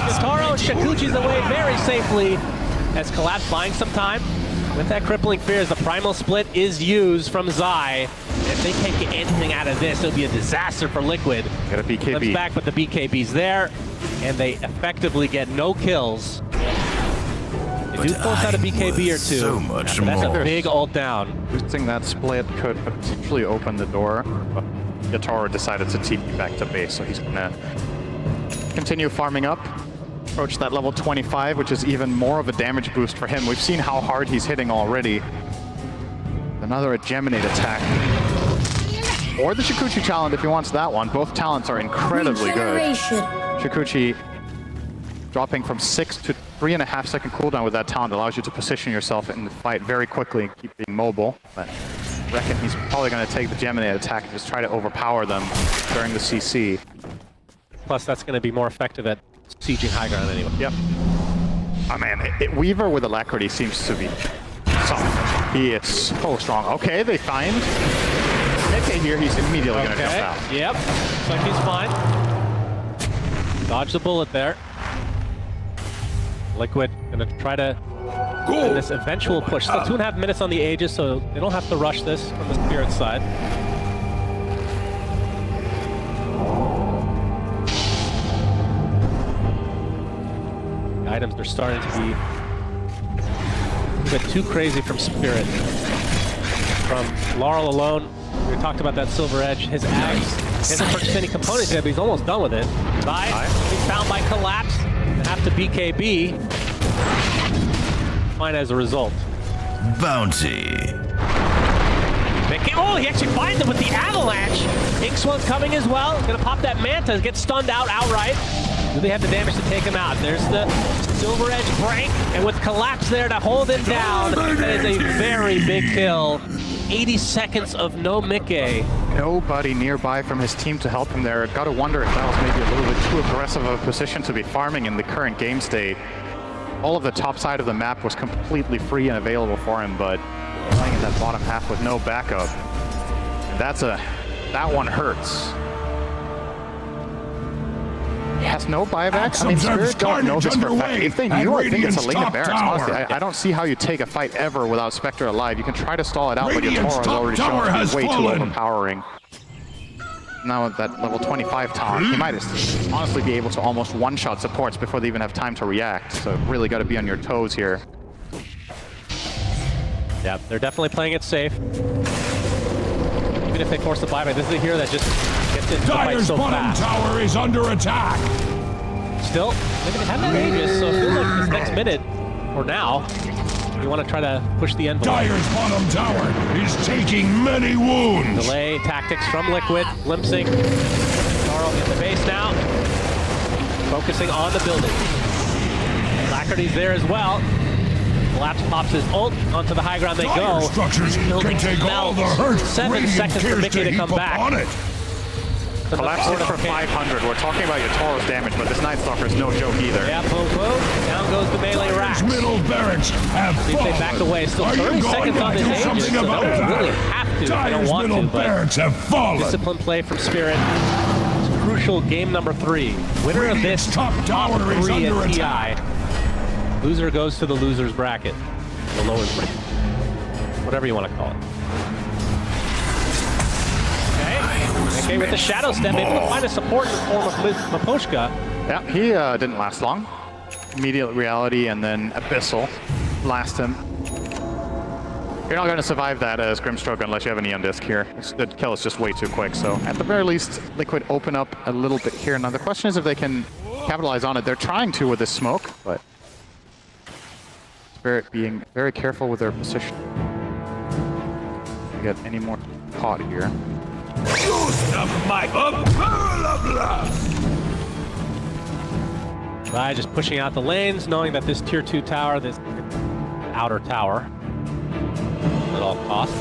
Yatara and Shakuchi's away very safely as Collapse buying some time. With that crippling fear, as the primal split is used from Zai, if they can't get anything out of this, it'll be a disaster for Liquid. Got a BKB. Flips back, but the BKB's there, and they effectively get no kills. They do force out a BKB or two. So much That's more. a big ult down. Boosting that split could potentially open the door, but Yatoro decided to TP back to base, so he's gonna continue farming up. Approach that level 25, which is even more of a damage boost for him. We've seen how hard he's hitting already. Another Geminate attack. Or the Shukuchi talent if he wants that one. Both talents are incredibly good. Shukuchi dropping from 6 to 3.5 second cooldown with that talent allows you to position yourself in the fight very quickly and keep being mobile. But I reckon he's probably going to take the Geminate attack and just try to overpower them during the CC. Plus, that's going to be more effective at sieging high ground anyway. Yep. Oh man, Weaver with Alacrity seems to be soft. He is so strong. Okay, they find Nikke here. He's immediately going to jump out. Yep. Looks like he's fine. Dodge the bullet there. Liquid going to try to end this eventual push. Still 2.5 minutes on the Aegis, so they don't have to rush this from the Spirit side. Items are starting to be a bit too crazy from Spirit. From Laurel alone, we talked about that Silver Edge. His axe hasn't purchased any components yet, but he's almost done with it. Zai being found by Collapse and have to BKB. Fine as a result. Bounty. Oh, he actually finds him with the avalanche. Inkswell's coming as well. Gonna pop that Manta, get stunned out outright. Do they have the damage to take him out? There's the Silver Edge break, and with Collapse there to hold it down, that is a very big kill. 80 seconds of no Mickey. Nobody nearby from his team to help him there. Gotta wonder if that was maybe a little bit too aggressive of a position to be farming in the current game state. All of the top side of the map was completely free and available for him, but playing in that bottom half with no backup. That one hurts. He has no buyback. I mean, Spirit don't know this for a fact. If they knew, I think it's Elena Barracks. Honestly, I don't see how you take a fight ever without Spectre alive. You can try to stall it out, but Yatoro has already shown to be way too overpowering. Now with that level 25 talent, he might honestly be able to almost one-shot supports before they even have time to react. So really got to be on your toes here. Yeah, they're definitely playing it safe. Even if they force the buyback, this is a hero that just gets into the fight so fast. Tower is under attack. Still, they have that Aegis, so it feels like this next minute, or now, you want to try to push the envelope. Dire's bottom tower is taking many wounds. Delay tactics from Liquid, glimpsing. Carl in the base now, focusing on the building. Alacrity's there as well. Collapse pops his ult onto the high ground. They go. Structures can take all the hurt. 7 seconds for Mickey to come back. Collapse hit for 500. We're talking about Yatoro's damage, but this Night Stalker is no joke either. Yeah, boom, boom. Down goes the melee racks. Middle barracks have See if they backed away. Still 30 seconds on this Aegis, so they don't really have to. They don't want to, but disciplined play from Spirit. It's crucial game number 3. Winner of this top 3 at TI. Loser goes to the loser's bracket. The lower's bracket. Whatever you want to call it. Okay, with the Shadow Step, able to find a support in the form of Miposhka. Yeah, he didn't last long. Immediate Reality and then Abyssal last him. You're not going to survive that as Grimstroke unless you have a Neon Disc here. The kill is just way too quick, so at the very least, Liquid open up a little bit here. Now the question is if they can capitalize on it. They're trying to with this smoke, but Spirit being very careful with their position. Get any more caught here. Zai just pushing out the lanes, knowing that this tier 2 tower, this outer tower, at all costs.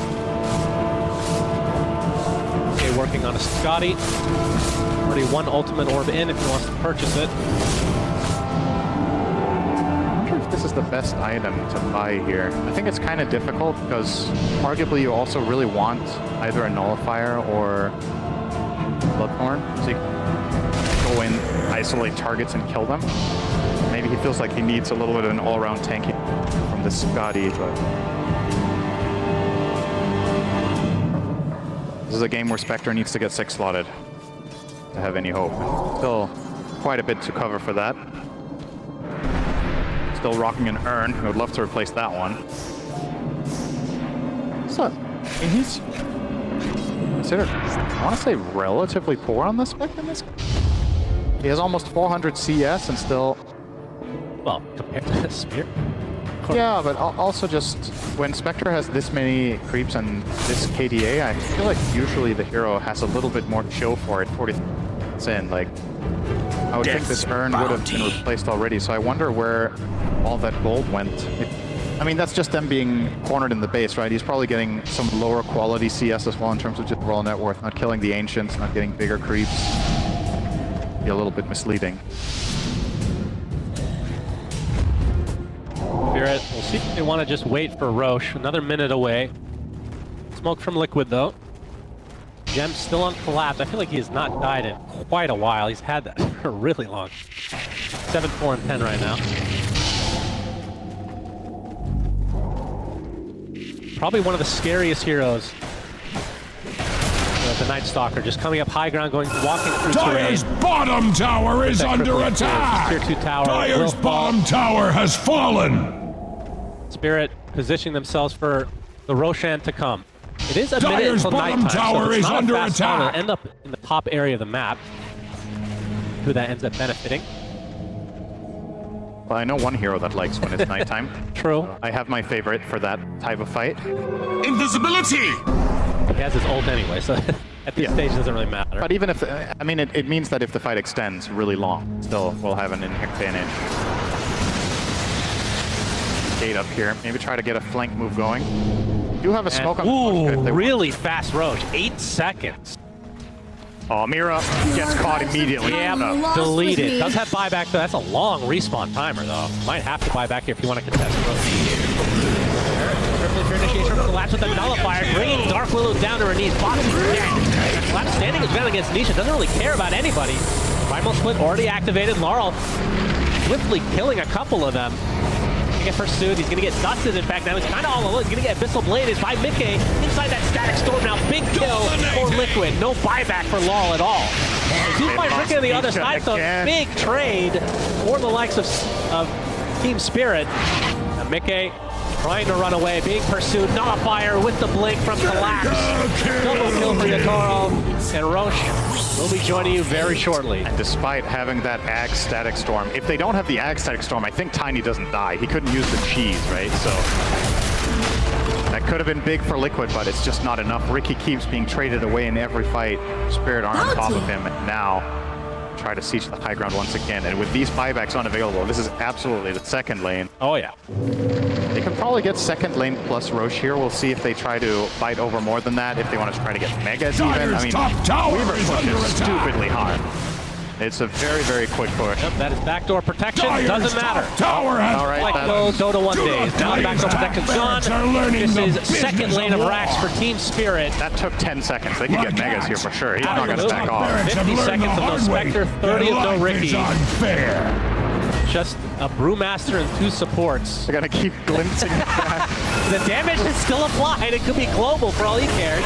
Okay, working on a Scotty. Already 1 ultimate orb in if he wants to purchase it. This is the best item to buy here. I think it's kind of difficult because arguably you also really want either a Nullifier or Bloodthorn, so you can go in, isolate targets and kill them. Maybe he feels like he needs a little bit of an all-around tanking from this Scotty, but This is a game where Spectre needs to get 6 slotted to have any hope. Still quite a bit to cover for that. Still rocking an Urn. I would love to replace that one. So, he's considered, I want to say, relatively poor on the Spectre in this game. He has almost 400 CS and still... Well, compared to the Spear. Yeah, but also just when Spectre has this many creeps and this KDA, I feel like usually the hero has a little bit more to show for it. 40 in, like, I would think this Urn would have been replaced already, so I wonder where all that gold went. I mean, that's just them being cornered in the base, right? He's probably getting some lower quality CS as well in terms of just raw net worth, not killing the Ancients, not getting bigger creeps. Be a little bit misleading. Spirit, we'll see if they want to just wait for Roche. Another minute away. Smoke from Liquid, though. Gem's still on Collapse. I feel like he has not died in quite a while. He's had that for really long. 7, 4, and 10 right now. Probably one of the scariest heroes. The Night Stalker just coming up high ground, walking through Dire's terrain. bottom tower is under attack! Tier 2 tower. Dire's bottom tower has fallen! Spirit positioning themselves for the Roshan to come. It is a minute Dire's until bottom nighttime, tower so it's is not under a fast time. attack. It'll end up in the top area of the map. Who that ends up benefiting. Well, I know one hero that likes when it's nighttime. True. I have my favorite for that type of fight. Invisibility! He has his ult anyway, so at this stage it doesn't really matter. But even if, I mean, it means that if the fight extends really long, still we'll have an advantage. Gate up here. Maybe try to get a flank move going. Do have a smoke on the Ooh, really fast Roche. 8 seconds. Oh, Mira gets caught immediately. Yeah, deleted. Does have buyback, though. That's a long respawn timer, though. Might have to buy back here if you want to contest Triple initiation from Collapse with the nullifier, bringing Dark Willow down to her knees. Boxing dead. Collapse standing his ground against Nisha. Doesn't really care about anybody. Primal Split already activated. Laurel swiftly killing a couple of them. Get pursued. He's going to get dusted. In fact, now he's kind of all alone. He's going to get Abyssal Bladed by Mickey inside that Static Storm. Now, big kill for Liquid. No buyback for Laurel at all. He's by Ricky on the other side, so big trade for the likes of Team Spirit. Now, Mickey trying to run away, being pursued. Nullifier with the blink from Collapse. Double kill for Yatoro. And Roche will be joining you very shortly. And despite having that Ag Static Storm, if they don't have the Ag Static Storm, I think Tiny doesn't die. He couldn't use the cheese, right? So that could have been big for Liquid, but it's just not enough. Ricky keeps being traded away in every fight. Spirit are on top of him, and now try to siege the high ground once again. And with these buybacks unavailable, this is absolutely the second lane. Oh, yeah. They can probably get second lane plus Roche here. We'll see if they try to fight over more than that, if they want to try to get Megas even. I mean, Weaver pushes stupidly hard. It's a very, very quick push. Yep, that is backdoor protection. Doesn't matter. Tower has all right, like no Dota 1 days. Now the backdoor protection's gone. This is second lane of racks for Team Spirit. That took 10 seconds. They could get Megas here for sure. He's not going to back off. 50 seconds of no Spectre, 30 of no Ricky. Just a Brewmaster and 2 supports. They're going to keep glimpsing back. The damage is still applied. It could be global for all he cares.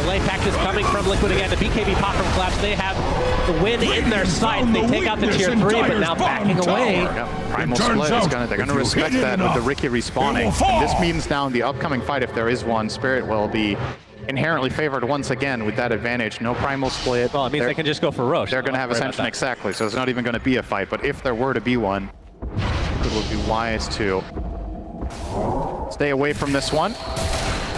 The lane pack is coming from Liquid again. The BKB pop from Collapse. They have the win in their sights. They take out the tier 3, but now backing away. Primal Split, they're going to respect that with the Ricky respawning. And this means now in the upcoming fight, if there is one, Spirit will be inherently favored once again with that advantage. No Primal Split. Well, it means they can just go for Roche. They're going to have Ascension, exactly, so it's not even going to be a fight. But if there were to be one, it would be wise to stay away from this one.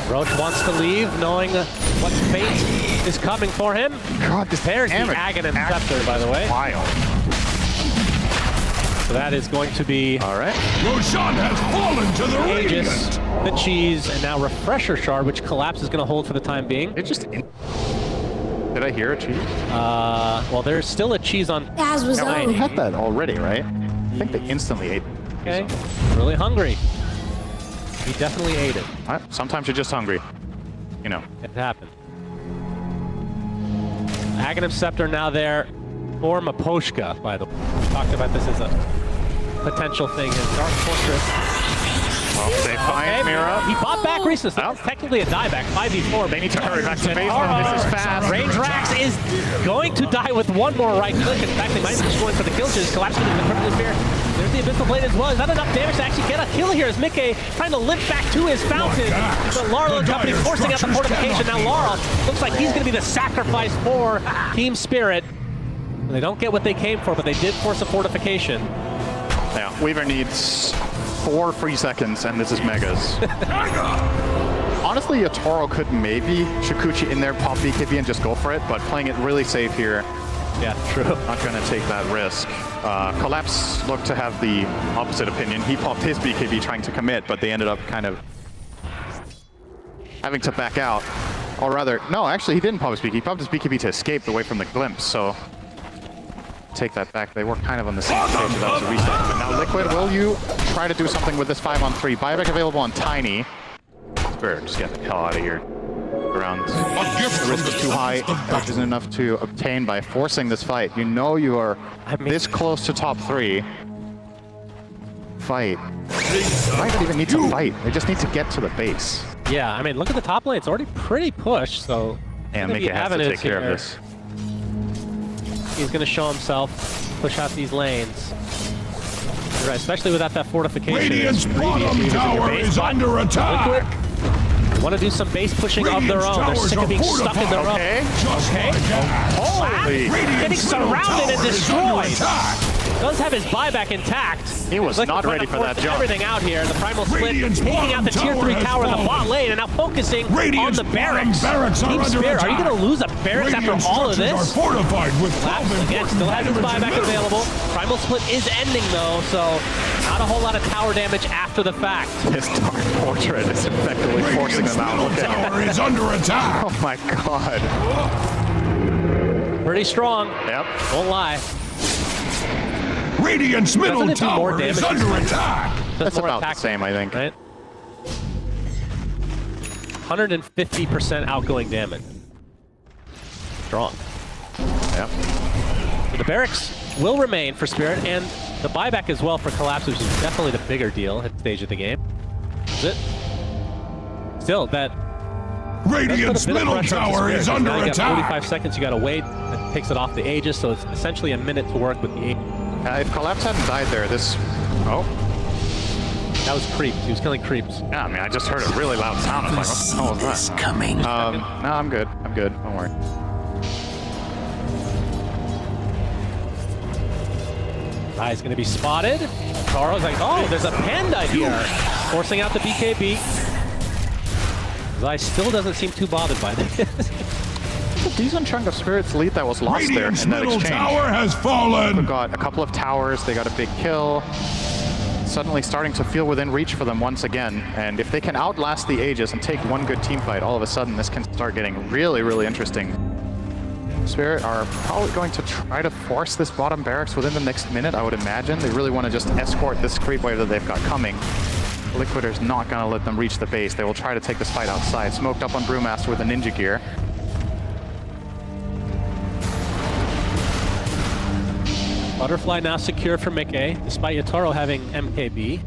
Roche wants to leave, knowing what fate is coming for him. God, this There's the Aghanim Scepter, by the way. Wild. So that is going to be... All right. Roshan has fallen to the Aegis, the cheese, and now Refresher Shard, which Collapse is going to hold for the time being. It just... Did I hear a cheese? Well, there's still a cheese on... Yeah, we had that already, right? I think they instantly ate it. Okay. Really hungry. He definitely ate it. Sometimes you're just hungry. You know. It happened. Aghanim Scepter now there for Miposhka, by the way. We talked about this as a potential thing in Dark Fortress. Well, they find Mira. He bought back Priestess. That's technically a dieback. 5v4. They need to hurry back to base. This is fast. Range Rax is going to die with one more right click. In fact, they might be just going for the kill. Just collapsing into the Crippling Spear. There's the Abyssal Blade as well. Is not enough damage to actually get a kill here as Mickey trying to limp back to his fountain. But Laurel and company forcing out the fortification. Now Laurel looks like he's going to be the sacrifice for Team Spirit. They don't get what they came for, but they did force a fortification. Yeah, Weaver needs 4 free seconds, and this is Megas. Honestly, Yatoro could maybe Shukuchi in there, pop BKB, and just go for it, but playing it really safe here. Yeah, true. Not going to take that risk. Collapse looked to have the opposite opinion. He popped his BKB trying to commit, but they ended up kind of having to back out. Or rather, no, actually he didn't pop his BKB. He popped his BKB to escape away from the glimpse, so take that back. They were kind of on the same page, so that was a reset. But now Liquid, will you try to do something with this 5-on-3? Buyback available on Tiny. Spirit, just get the hell out of here. Around. The risk is too high, which isn't enough to obtain by forcing this fight. You know you are this close to top 3. Fight. Might not even need to fight. They just need to get to the base. Yeah, I mean, look at the top lane. It's already pretty pushed, so... Yeah, Mickey has to take care of this. He's going to show himself, push out these lanes. Right, especially without that fortification. Radiant's bottom tower is under attack. Liquid want to do some base pushing of their own. They're sick of being stuck in their own. Okay. Holy! Getting surrounded and destroyed. Does have his buyback intact. He was not ready for that jump. Everything out here. The Primal Split taking out the tier 3 tower in the bot lane and now focusing on the barracks. Team Spirit, are you going to lose a barracks after all of this? Collapse again, still has his buyback available. Primal Split is ending though, so not a whole lot of tower damage after the fact. This Dark Portrait is effectively forcing them out. Look at tower is under attack. Oh my god. Pretty strong. Yep. Won't lie. Radiant's middle tower is under attack. That's about the same, I think. Right? 150% outgoing damage. Strong. Yep. So the barracks will remain for Spirit, and the buyback as well for Collapse, which is definitely the bigger deal at the stage of the game. Is it? Still, that... Radiant's middle tower is under attack. You got 45 attack. seconds, you gotta wait. It takes it off the Aegis, so it's essentially a minute to work with the Aegis. If Collapse hadn't died there, this... Oh. That was creeps. He was killing creeps. Yeah, I mean, I just heard a really loud sound. I was like, what the hell was that? Coming. No, I'm good. I'm good. Don't worry. He's going to be spotted. Taro's like, oh, there's a panda here. Forcing out the BKB. Zai still doesn't seem too bothered by this. A decent chunk of Spirit's lead that was lost Radiant's there in that middle exchange. tower has fallen. We've got a couple of towers. They got a big kill. Suddenly starting to feel within reach for them once again. And if they can outlast the Aegis and take one good team fight, all of a sudden this can start getting really, really interesting. Spirit are probably going to try to force this bottom barracks within the next minute, I would imagine. They really want to just escort this creep wave that they've got coming. Liquider's not going to let them reach the base. They will try to take this fight outside. Smoked up on Brewmaster with a ninja gear. Butterfly now secure for Mickey, despite Yatoro having MKB.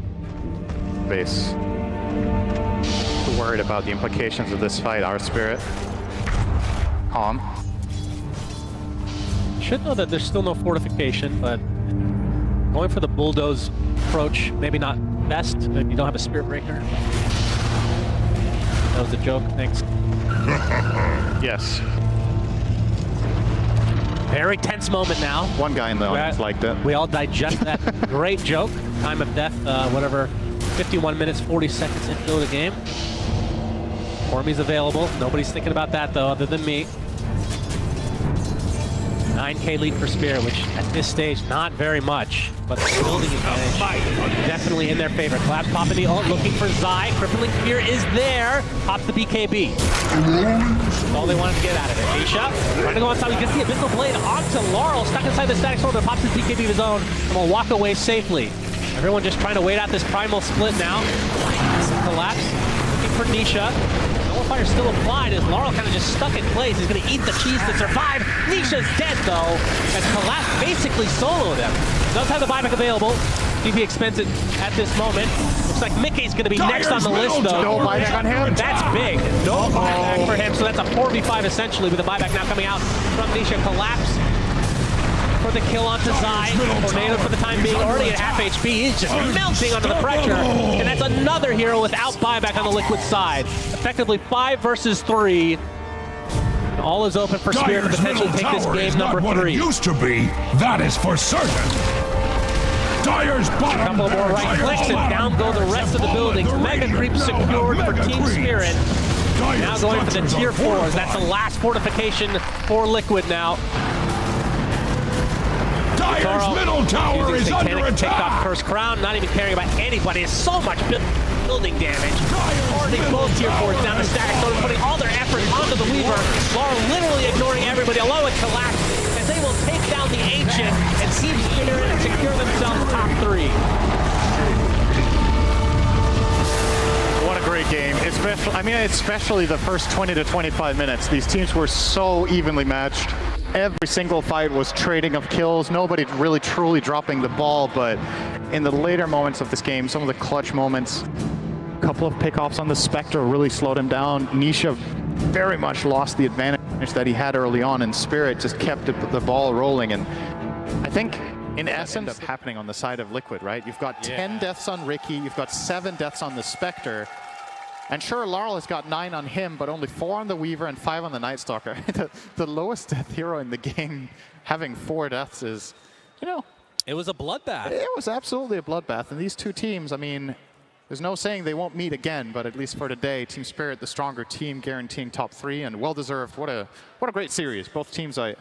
Base. Too worried about the implications of this fight, our Spirit. Calm. Should know that there's still no fortification, but going for the bulldoze approach, maybe not best if you don't have a Spirit Breaker. That was a joke, thanks. Yes. Very tense moment now. One guy in the audience liked it. We all digest that great joke. Time of death, whatever, 51 minutes, 40 seconds into the game. Ormy's available. Nobody's thinking about that, though, other than me. 9K lead for Spirit, which at this stage, not very much, but the building advantage definitely in their favor. Collapse popping the ult, looking for Zai. Crippling Fear is there. Pops the BKB. That's all they wanted to get out of it. Nisha trying to go outside. He gets the Abyssal Blade onto Laurel, stuck inside the Static Sword, but pops his BKB of his own and will walk away safely. Everyone just trying to wait out this Primal Split now. Collapse, looking for Nisha. Nullifier still applied as Laurel kind of just stuck in place. He's going to eat the cheese to survive. Nisha's dead, though, as Collapse basically soloed him. Does have the buyback available. GP expensive at this moment. Looks like Mickey's going to be next on the list, though. No buyback on him. That's big. No buyback for him, so that's a 4v5 essentially, with a buyback now coming out from Nisha. Collapse for the kill onto Zai. Tornado for the time being already at half HP. He's just melting under the pressure. And that's another hero without buyback on the Liquid side. Effectively 5 versus 3. And all is open for Spirit to potentially take this game number 3. What it used to be, that is for certain. Dyer's bottom. A couple more right clicks and down go the rest of the buildings. Mega Creep secured for Team Spirit. Now going for the tier 4s. That's the last fortification for Liquid now. Dyer's middle tower is under attack. Take off Curse Crown, not even caring about anybody. It's so much building damage. Already both tier 4s down to static, so putting all their effort onto the Weaver. Laura literally ignoring everybody along with Collapse, as they will take down the Ancient and Team Spirit and secure themselves top 3. What a great game. Especially the first 20 to 25 minutes. These teams were so evenly matched. Every single fight was trading of kills. Nobody really truly dropping the ball, but in the later moments of this game, some of the clutch moments, a couple of pickoffs on the Spectre really slowed him down. Nisha very much lost the advantage that he had early on, and Spirit just kept the ball rolling. And I think, in essence, up happening on the side of Liquid, right? You've got 10 deaths on Riki, you've got 7 deaths on the Spectre. And sure, Laurel has got 9 on him, but only 4 on the Weaver and 5 on the Night Stalker. the lowest death hero in the game having 4 deaths is, you know... It was a bloodbath. It was absolutely a bloodbath. And these two teams, I mean, there's no saying they won't meet again, but at least for today, Team Spirit, the stronger team, guaranteeing top 3, and well-deserved. What a great series. Both teams, I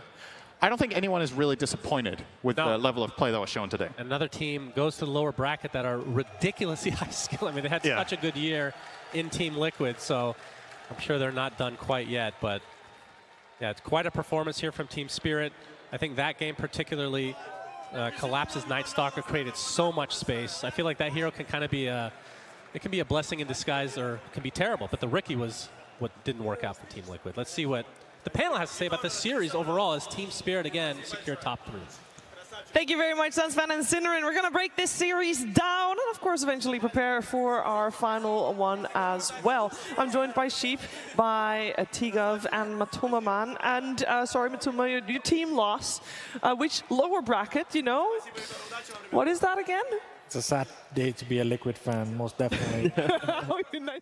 don't think anyone is really disappointed with the level of play that was shown today. Another team goes to the lower bracket that are ridiculously high skill. I mean, they had such a good year in Team Liquid, so I'm sure they're not done quite yet. But yeah, it's quite a performance here from Team Spirit. I think that game particularly, Collapse's Night Stalker created so much space. I feel like that hero can kind of be it can be a blessing in disguise, or can be terrible. But the Riki was what didn't work out for Team Liquid. Let's see what the panel has to say about this series overall, as Team Spirit again secure top 3. Thank you very much, Sunsfan and Synderen. We're going to break this series down and, of course, eventually prepare for our final one as well. I'm joined by Sheep, by Tigov and Matumaman. And, sorry, Matuma, your team lost. Which lower bracket, you know? What is that again? It's a sad day to be a Liquid fan, most definitely. Nice.